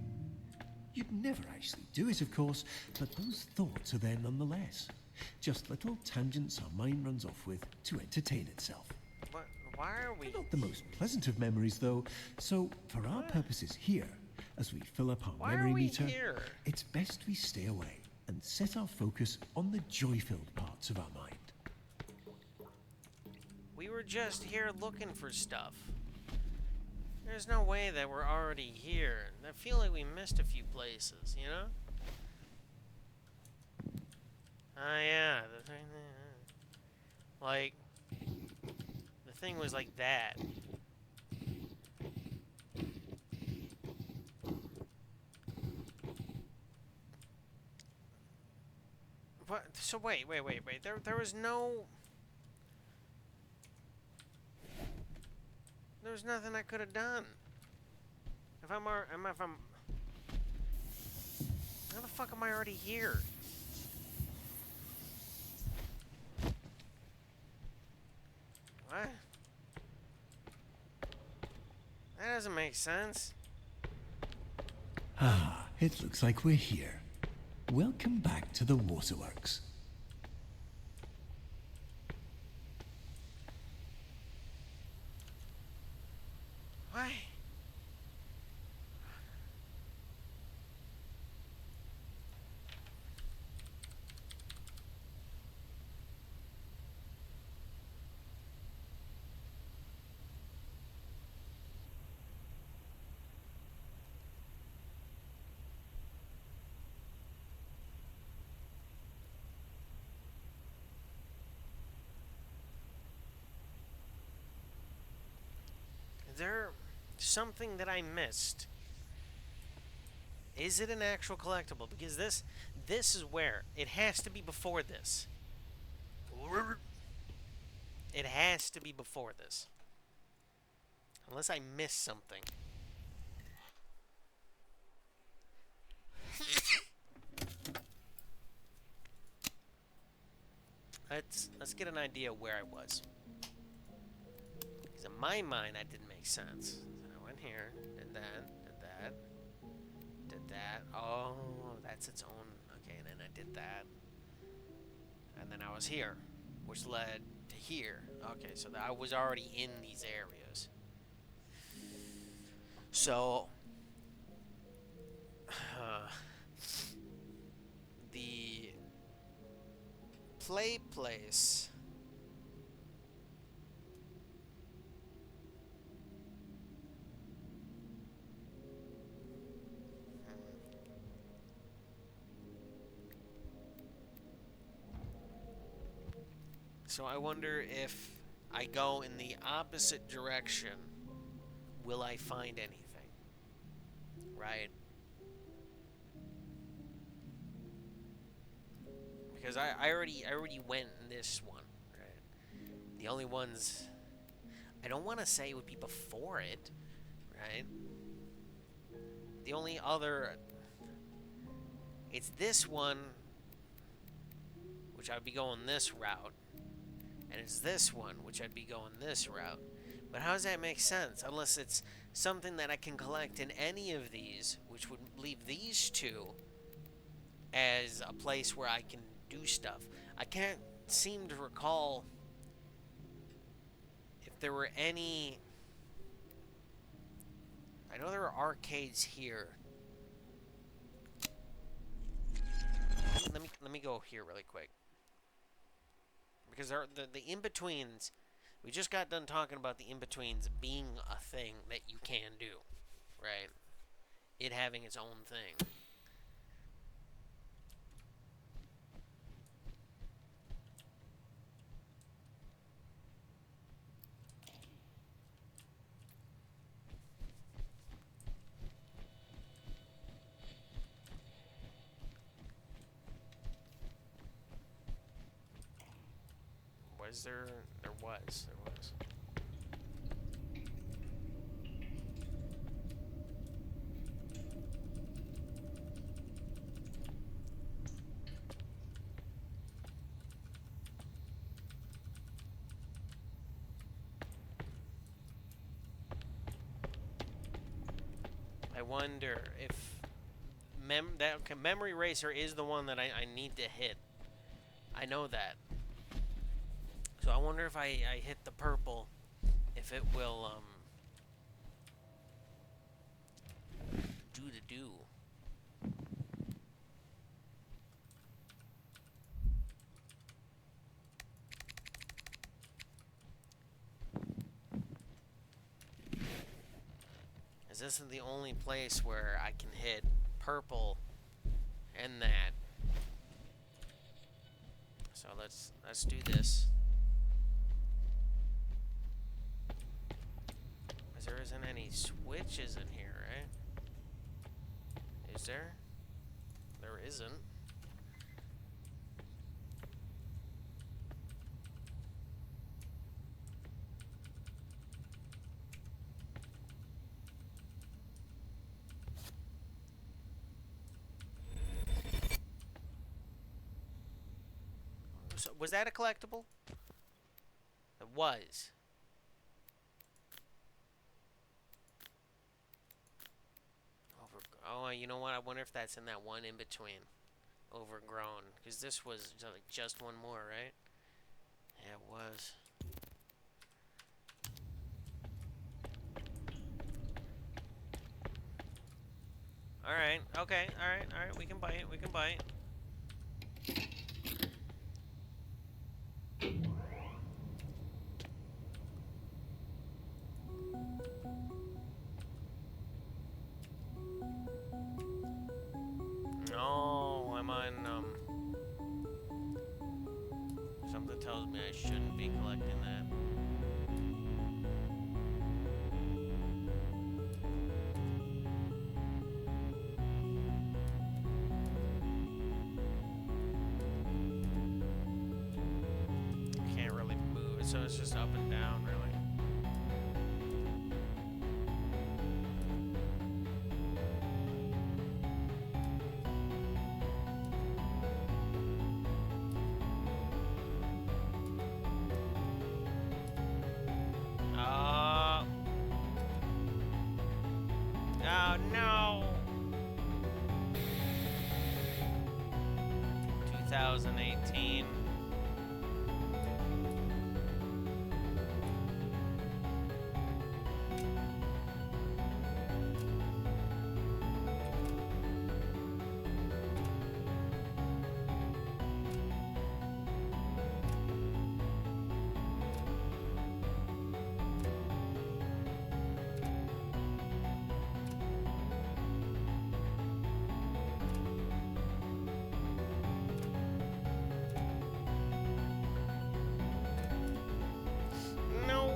You'd never actually do it, of course, but those thoughts are there nonetheless. Just little tangents our mind runs off with to entertain itself. What? Why are we? Not the most pleasant of memories, though, so for our purposes here, as we fill up our Why are memory we meter, here? it's best we stay away and set our focus on the joy-filled parts of our mind. We were just here looking for stuff. There's no way that we're already here. I feel like we missed a few places, you know? Oh yeah, the thing. Like, the thing was like that. What? So wait. There was no. There's nothing I could have done. If I'm, how the fuck am I already here? What? That doesn't make sense. Ah, it looks like we're here. Welcome back to the waterworks. Why? Is there something that I missed? Is it an actual collectible? Because this is where it has to be before this. It has to be before this. Unless I missed something. Let's get an idea of where I was. Because in my mind, that didn't make sense. So I went here, did that, did that, did that. Oh, that's its own. Okay, then I did that. And then I was here, which led to here. Okay, so I was already in these areas. So, the play place. So I wonder if I go in the opposite direction, will I find anything? Right? Because I already went in this one, right? The only ones I don't want to say would be before it, right? The only other it's this one, which I'd be going this route, and it's this one, which I'd be going this route. But how does that make sense? Unless it's something that I can collect in any of these, which would leave these two as a place where I can do stuff. I can't seem to recall if there were any. I know there are arcades here. Let me go here really quick. Because the in-betweens, we just got done talking about the in-betweens being a thing that you can do, right? It having its own thing. Was there? There was. I wonder if memory eraser is the one that I need to hit. I know that. So I wonder if I hit the purple, if it will do the do. Is this the only place where I can hit purple and that? So let's do this. There isn't any switches in here, right? Is there? There isn't. So, was that a collectible? It was. Oh, you know what? I wonder if that's in that one in between. Overgrown. Because this was like just one more, right? Yeah, it was. Alright, okay, alright, we can buy it, we can buy it. No, I'm on, something tells me I shouldn't be collecting that. so it's just up and down, really. Oh no! 2018. No.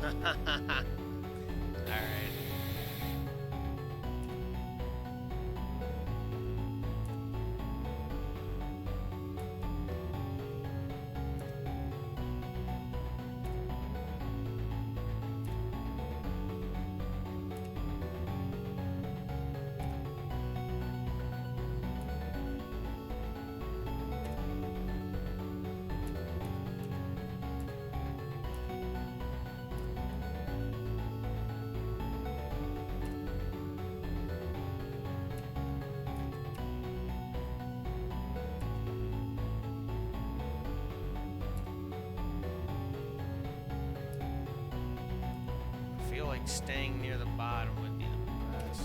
All right. I feel like staying near the bottom would be the best.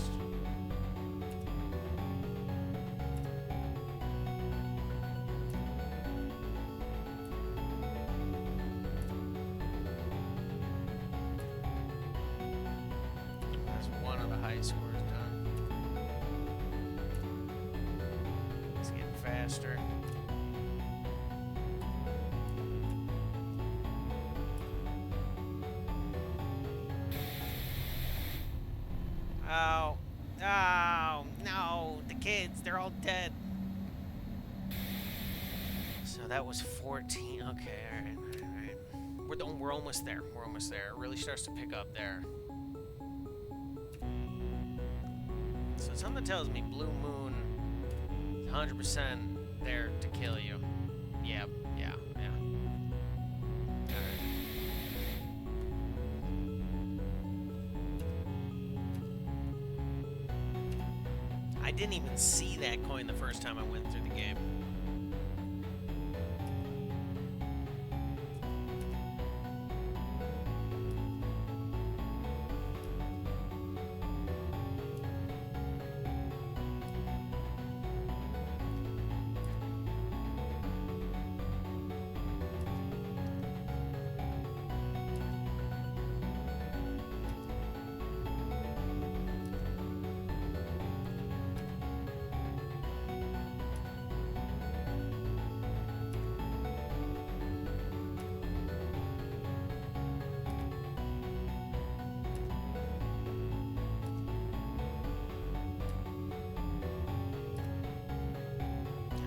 That's one of the high scores done. It's getting faster. Oh, oh, no, the kids, they're all dead. So that was 14. Okay, all right, all right. We're almost there. We're almost there. It really starts to pick up there. So something tells me Blue Moon is 100% there to kill you. Yep, yeah, yeah. All right. I didn't even see that coin the first time I went through the game.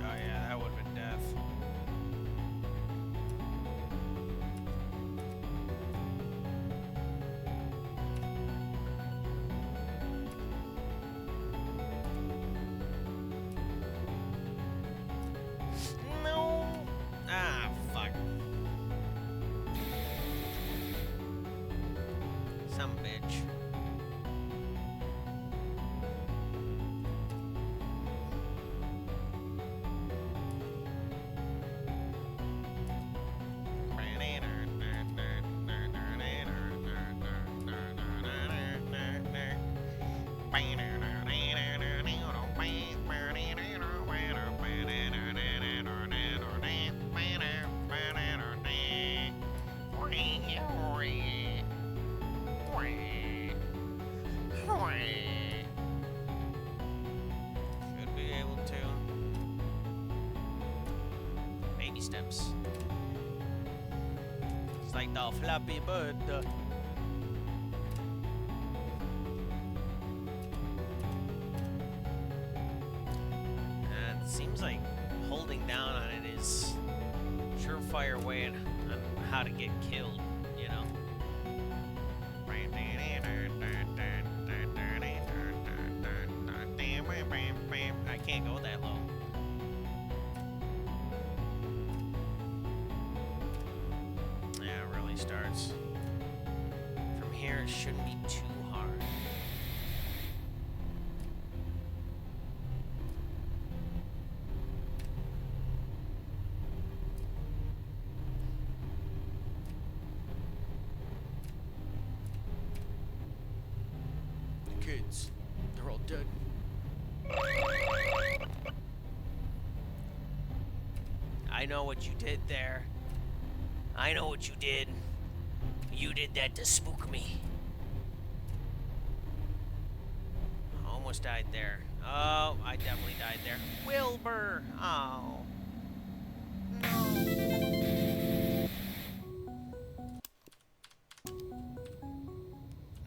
Oh yeah, that would have been death. No. Ah, fuck. Some bitch. Should be able to. Baby steps. It's like the Flappy Bird. Seems like holding down on it is surefire way on how to get killed, you know. I can't go that low. Yeah, it really starts. From here, it shouldn't be too hard. The kids, they're all dead. I know what you did there. I know what you did. You did that to spook me. Almost died there. Oh, I definitely died there. Wilbur! Oh. No.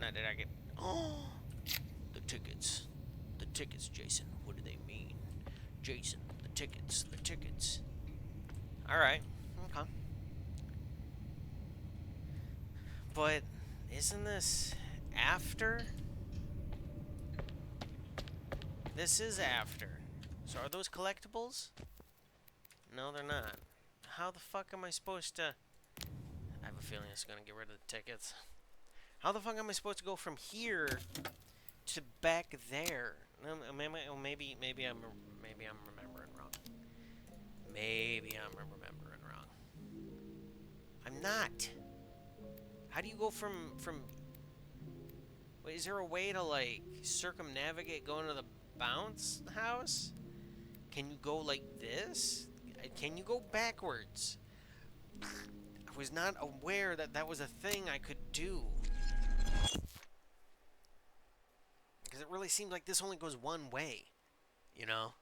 Now, did I get... Oh! The tickets. The tickets, Jason. What do they mean? Jason, the tickets. The tickets. Alright. Okay. But isn't this after? This is after. So are those collectibles? No, they're not. How the fuck am I supposed to... I have a feeling it's gonna get rid of the tickets. How the fuck am I supposed to go from here to back there? Maybe I'm remembering wrong. Maybe I'm remembering wrong. I'm not. How do you go from... Wait, is there a way to, like, circumnavigate going to the bounce house? Can you go like this? Can you go backwards? I was not aware that that was a thing I could do. Because it really seems like this only goes one way. You know?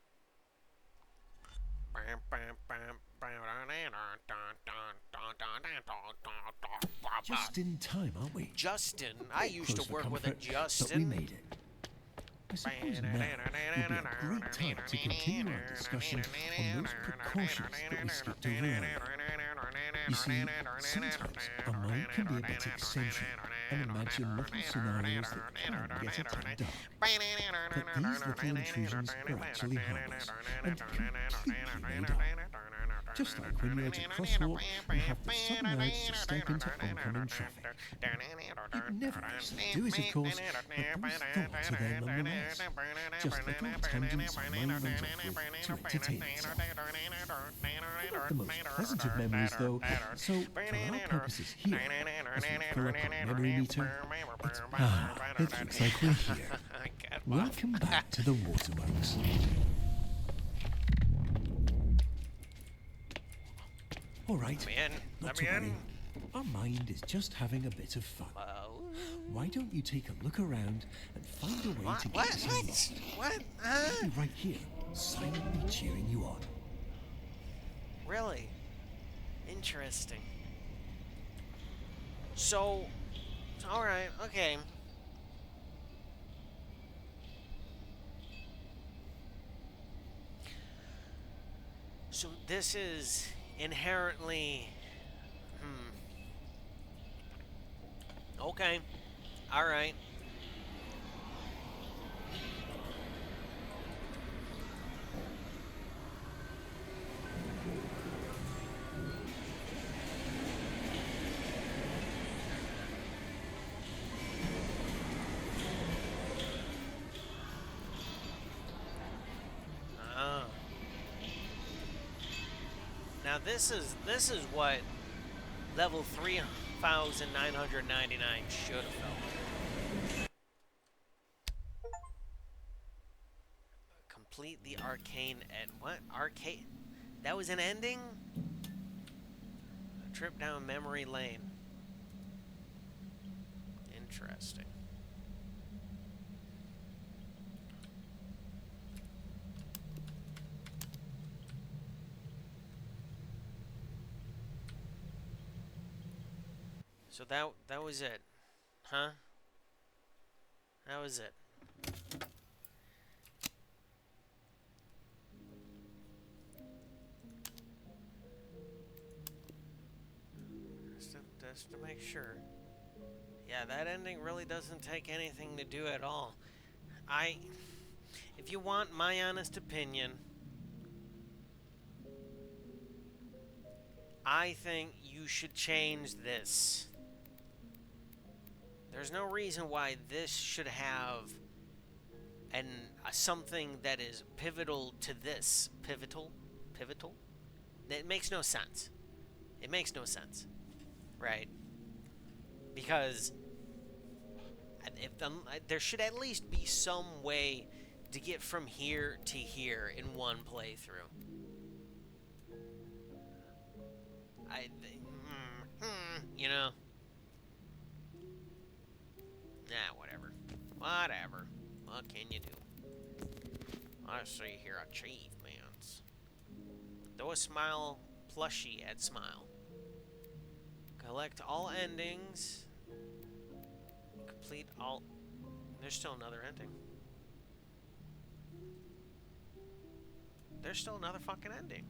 Just in time, aren't we? Justin. I used Close to for work with a comfort, but we Justin. made it. I suppose now would be a great time to continue our discussion on those precautions that we skipped over earlier. You see, sometimes our mind can be a bit eccentric and imagine little scenarios that can get it turned up. But these little intrusions are actually harmless and completely made up. Just like when you're at a crosswalk and have the sudden urge to step into oncoming traffic. You'd never actually do it, of course, but those thoughts are there nonetheless. Just little tangents mind runs off with to entertain itself. They're not the most pleasant of memories, though, so for our purposes here, as we fill up our memory meter, it looks like we're here. Welcome back to the Waterworks. All right, not to worry. Our mind is just having a bit of fun. Why don't you take a look around and find a way to get us unlocked? What? I'll be right here, silently cheering you on. Really? Interesting. So, alright, okay. So this is inherently... Okay. Alright. Now this is what level 3,999 should have felt. Complete the arcane at what? Arcade? That was an ending? A trip down memory lane. Interesting. So that was it, huh? That was it. just to make sure. Yeah, that ending really doesn't take anything to do at all. If you want my honest opinion, I think you should change this. There's no reason why this should have something that is pivotal to this. Pivotal? It makes no sense. It makes no sense. Right? Because there should at least be some way to get from here to here in one playthrough. You know? Nah, whatever. Whatever. What can you do? I see here achievements. Throw a smile plushie at Smile. Collect all endings. Complete all... There's still another ending. There's still another fucking ending.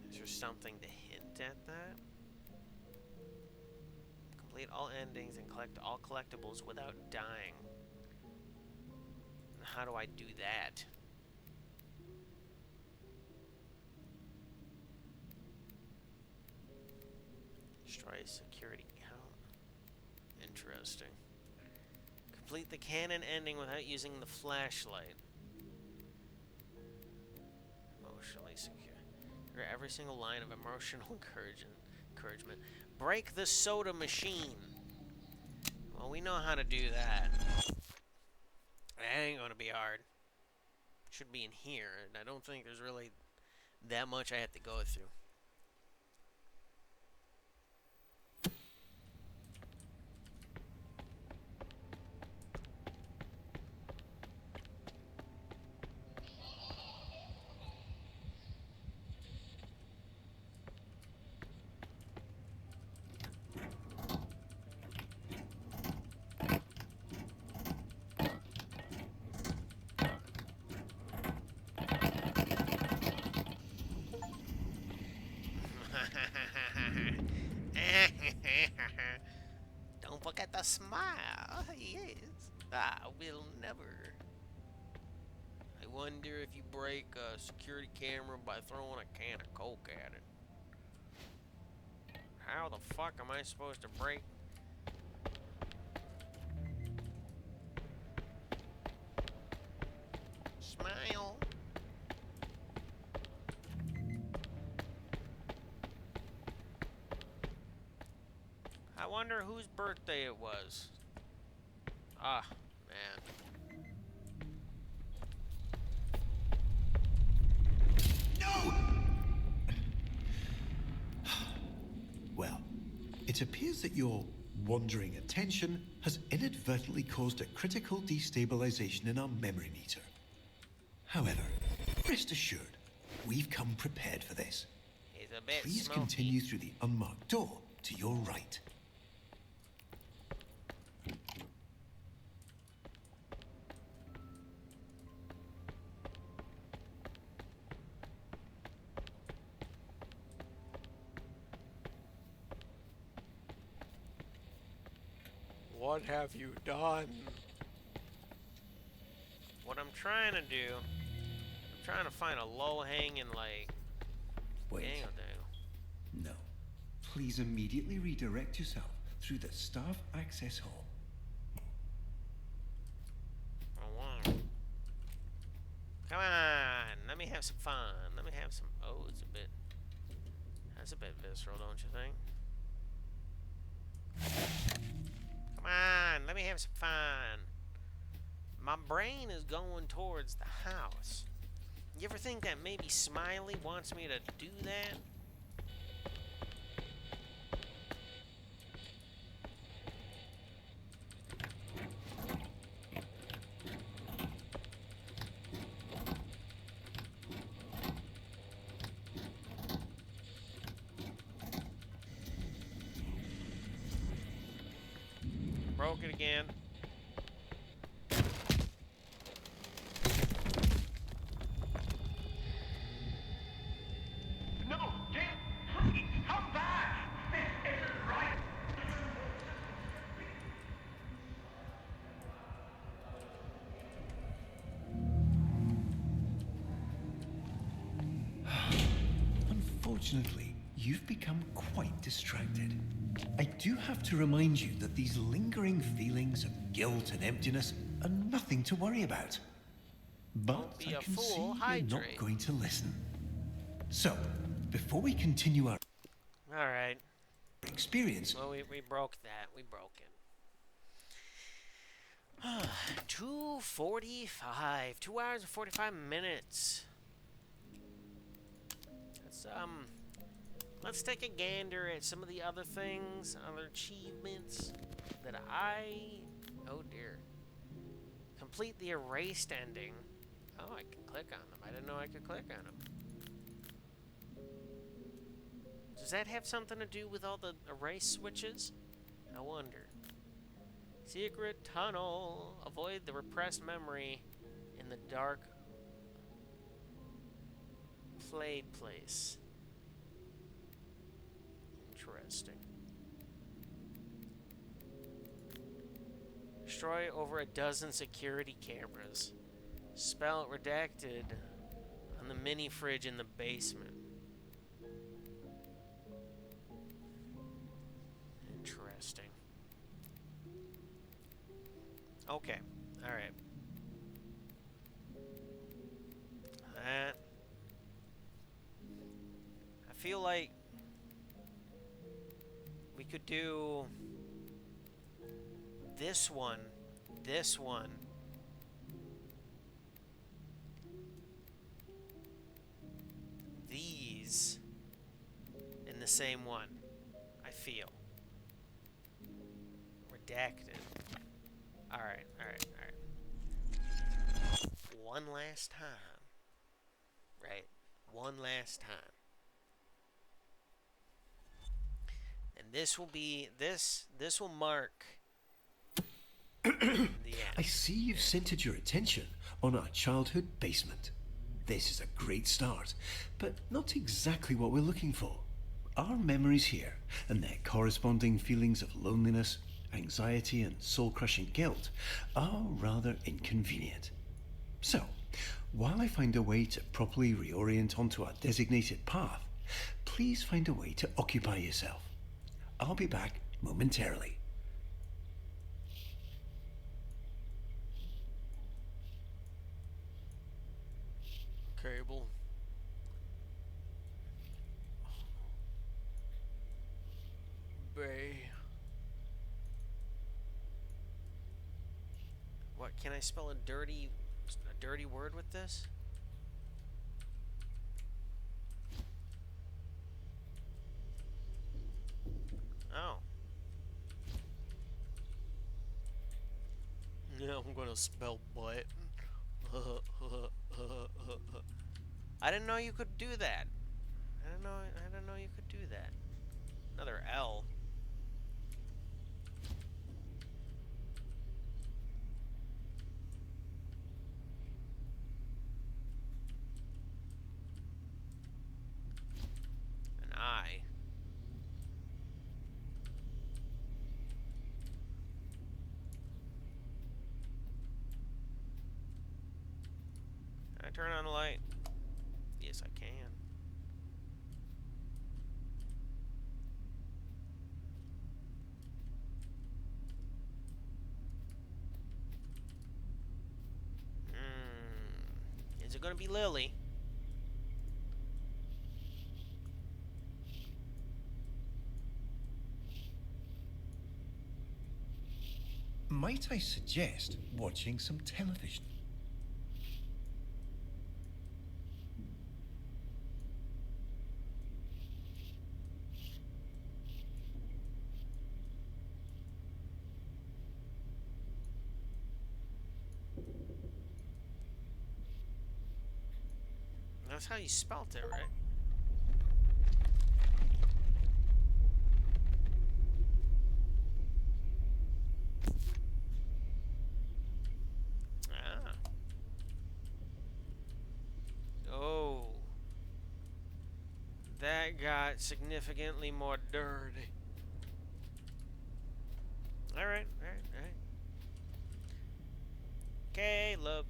Is there something to hint at that? Complete all endings and collect all collectibles without dying. How do I do that? Destroy a security count. Interesting. Complete the canon ending without using the flashlight. Emotionally secure. Hear every single line of emotional encouragement. Break the soda machine. Well, we know how to do that. That ain't gonna be hard. Should be in here, and I don't think there's really that much I have to go through. Don't forget the smile. Yes. I will never. I wonder if you break a security camera by throwing a can of Coke at it. How the fuck am I supposed to break? Smile. I wonder whose birthday it was. Ah, man. No! Well, it appears that your wandering attention has inadvertently caused a critical destabilization in our memory meter. However, rest assured, we've come prepared for this. It's a bit Please smoky. continue through the unmarked door to your right. What have you done? What I'm trying to do, I'm trying to find a low-hanging, like... Wait. Dangle. No. Please immediately redirect yourself through the staff access hall. Oh, wow. Come on, let me have some fun. Let me have some... Oh, it's a bit... That's a bit visceral, don't you think? Come on, let me have some fun. My brain is going towards the house. You ever think that maybe Smiley wants me to do that? Broke it again. Unfortunately, you've become quite distracted. I do have to remind you that these lingering feelings of guilt and emptiness are nothing to worry about. But Don't be I a can fool, see you're not hydrate. going to listen. So, before we continue our Alright. experience, Well, we broke that. We broke it. 2:45. 2 hours and 45 minutes. Let's take a gander at some of the other things, other achievements that oh dear. Complete the erased ending. Oh, I can click on them. I didn't know I could click on them. Does that have something to do with all the erase switches? I wonder. Secret tunnel. Avoid the repressed memory in the dark play place. Interesting. Destroy over a dozen security cameras. Spell redacted on the mini fridge in the basement. Interesting. Okay. Alright. That. I feel like we could do this one, these in the same one. I feel. Redacted. Alright. One last time. Right. One last time. And this will be, this will mark the end. I see you've centered your attention on our childhood basement. This is a great start, but not exactly what we're looking for. Our memories here and their corresponding feelings of loneliness, anxiety, and soul-crushing guilt are rather inconvenient. So, while I find a way to properly reorient onto our designated path, please find a way to occupy yourself. I'll be back momentarily. Cable. Bay. What, can I spell a dirty word with this? Oh. Yeah, I'm gonna spell butt. I didn't know you could do that. I didn't know you could do that. Another L. An I. Can I turn on the light? Yes, I can. Is it gonna be Lily? Might I suggest watching some television? That's how you spelt it, right? Ah. Oh. That got significantly more dirty. Alright. Caleb.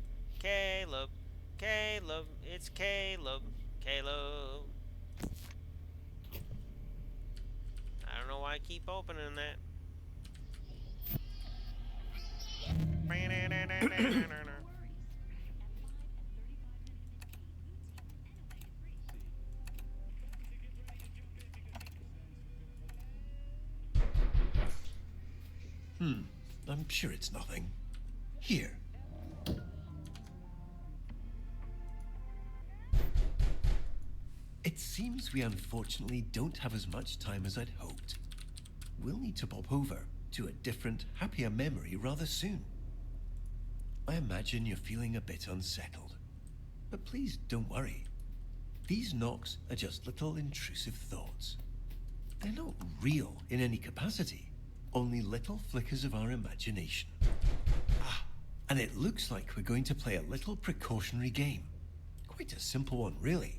It's Caleb. I keep opening that. I'm sure it's nothing. Here. It seems we unfortunately don't have as much time as I'd hoped. We'll need to pop over to a different, happier memory rather soon. I imagine you're feeling a bit unsettled. But please don't worry. These knocks are just little intrusive thoughts. They're not real in any capacity, only little flickers of our imagination. And it looks like we're going to play a little precautionary game. Quite a simple one, really.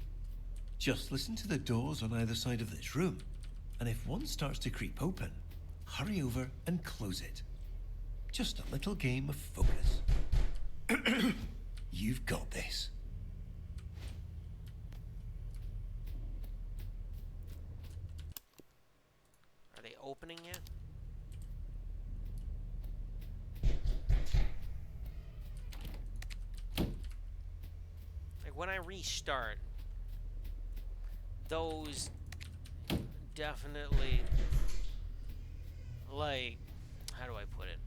Just listen to the doors on either side of this room, and if one starts to creep open, hurry over and close it. Just a little game of focus. You've got this. Are they opening yet? Like when I restart, those definitely, like, how do I put it?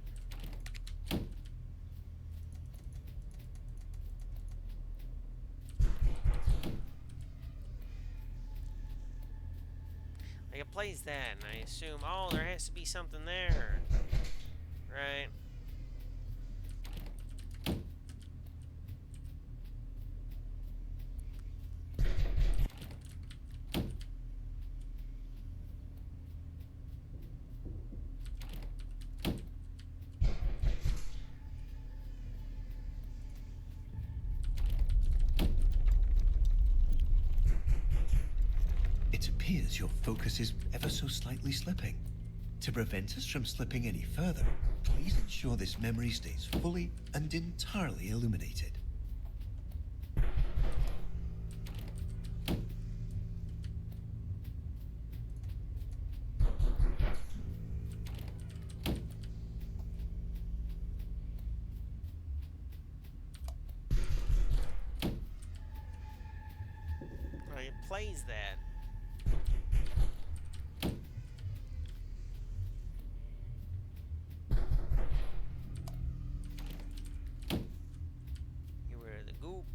Like it plays that, and I assume, oh, there has to be something there, right? It appears your focus is ever so slightly slipping. To prevent us from slipping any further, please ensure this memory stays fully and entirely illuminated. Like it plays that. Get rid of the goop.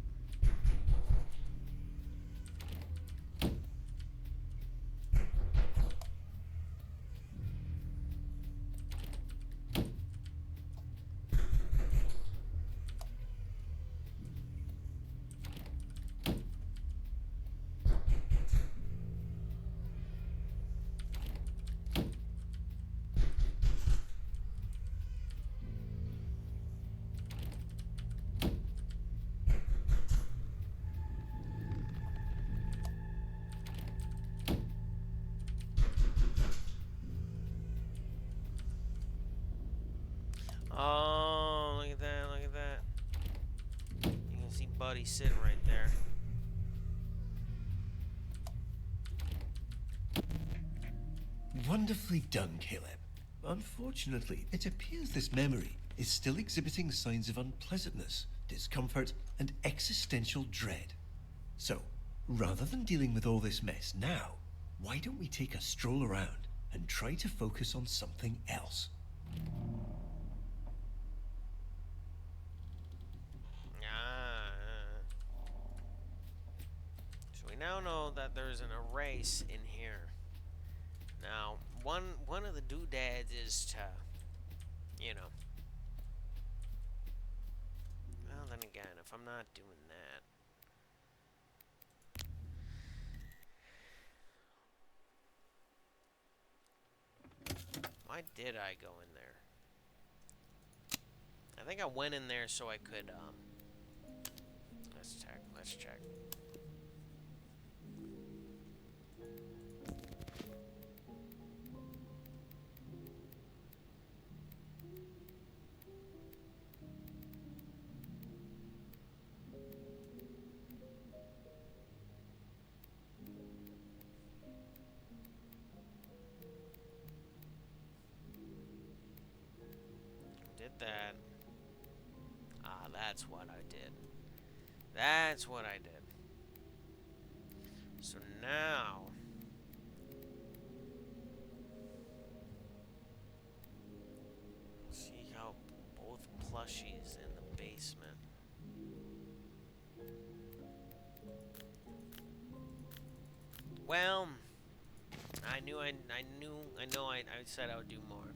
Oh, look at that, look at that. You can see Buddy sitting right there. Wonderfully done, Caleb. Unfortunately, it appears this memory is still exhibiting signs of unpleasantness, discomfort, and existential dread. So, rather than dealing with all this mess now, why don't we take a stroll around and try to focus on something else? So we now know that there's an erase in here. Now, one of the doodads is to, you know. Well, then again, if I'm not doing that. Why did I go in there? I think I went in there so I could, let's check. did that. Ah, that's what I did. That's what I did. So now... see how both plushies in the basement. Well, I know I said I would do more.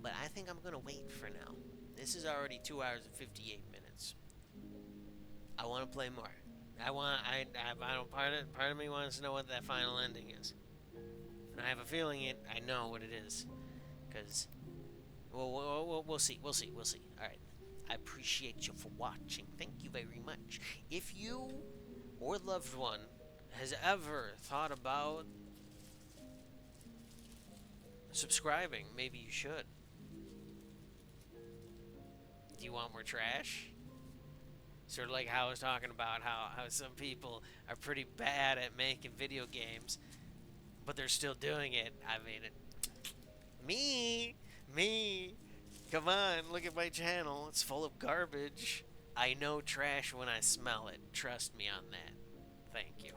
But I think I'm gonna wait for now. This is already 2 hours and 58 minutes. I want to play more. I don't, part of me wants to know what that final ending is. And I have a feeling I know what it is. Because, we'll see. Alright. I appreciate you for watching. Thank you very much. If you or loved one has ever thought about subscribing, maybe you should. Do you want more trash? Sort of like how I was talking about how some people are pretty bad at making video games, but they're still doing it. I mean, me. Come on, look at my channel. It's full of garbage. I know trash when I smell it. Trust me on that. Thank you.